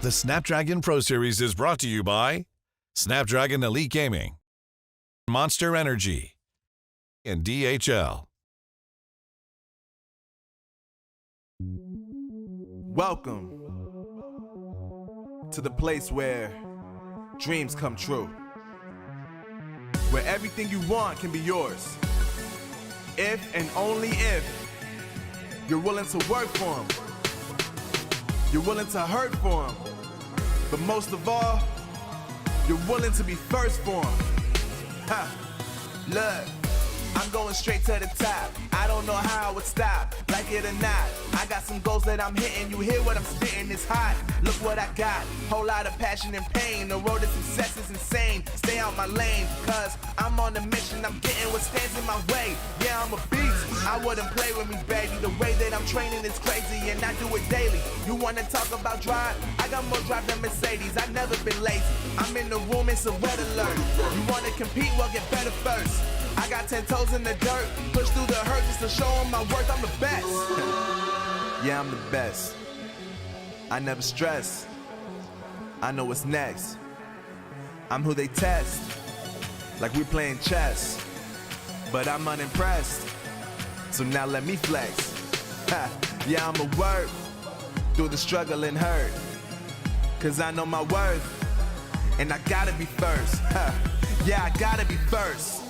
The Snapdragon Pro Series is brought to you by Snapdragon Elite Gaming, Monster Energy, and DHL. Welcome to the place where dreams come true, where everything you want can be yours, if and only if you're willing to work for them, you're willing to hurt for them, but most of all, you're willing to be first for them. Ha! Look, I'm going straight to the top. I don't know how I would stop, like it or not. I got some goals that I'm hitting. You hear what I'm spitting? It's hot. Look what I got. Whole lot of passion and pain. The road to success is insane. Stay out my lane, cause I'm on a mission. I'm getting what stands in my way. Yeah, I'm a beast. I wouldn't play with me, baby. The way that I'm training is crazy, and I do it daily. You wanna talk about drive? I got more drive than Mercedes. I've never been lazy. I'm in the room, it's a red alert. You wanna compete? Well, get better first. I got 10 toes in the dirt, push through the hurt just to show them my worth. I'm the best. Yeah, I'm the best. I never stress. I know what's next. I'm who they test, like we're playing chess. But I'm unimpressed, so now let me flex. Ha, yeah, I'ma work through the struggle and hurt, cause I know my worth, and I gotta be first. Ha, yeah, I gotta be first.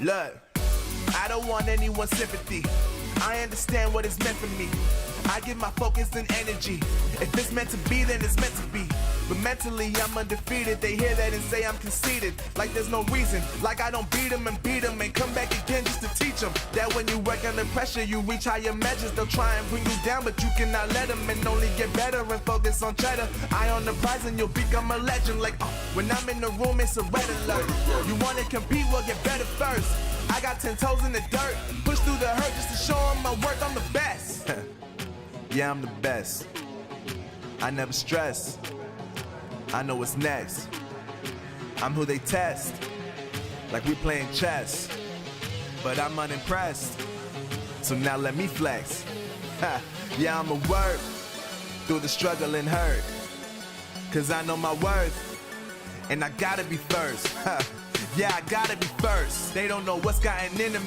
Look, I don't want anyone's sympathy. I understand what it's meant for me. I give my focus and energy. If it's meant to be, then it's meant to be. But mentally, I'm undefeated. They hear that and say I'm conceited. Like there's no reason. Like I don't beat them and come back again just to teach them that when you work under pressure, you reach higher measures. They'll try and bring you down, but you cannot let them, and only get better and focus on cheddar. Eye on the prize and you'll become a legend. Like, when I'm in the room, it's a red alert. You wanna compete, well, get better first. I got 10 toes in the dirt. Push through the hurt just to show them my worth. I'm the best. Yeah, I'm the best. I never stress. I know what's next. I'm who they test, like we playing chess. But I'm unimpressed, so now let me flex. Ha, yeah, I'ma work through the struggle and hurt, cause I know my worth, and I gotta be first. Ha, yeah, I gotta be first. They don't know what's gotten into me.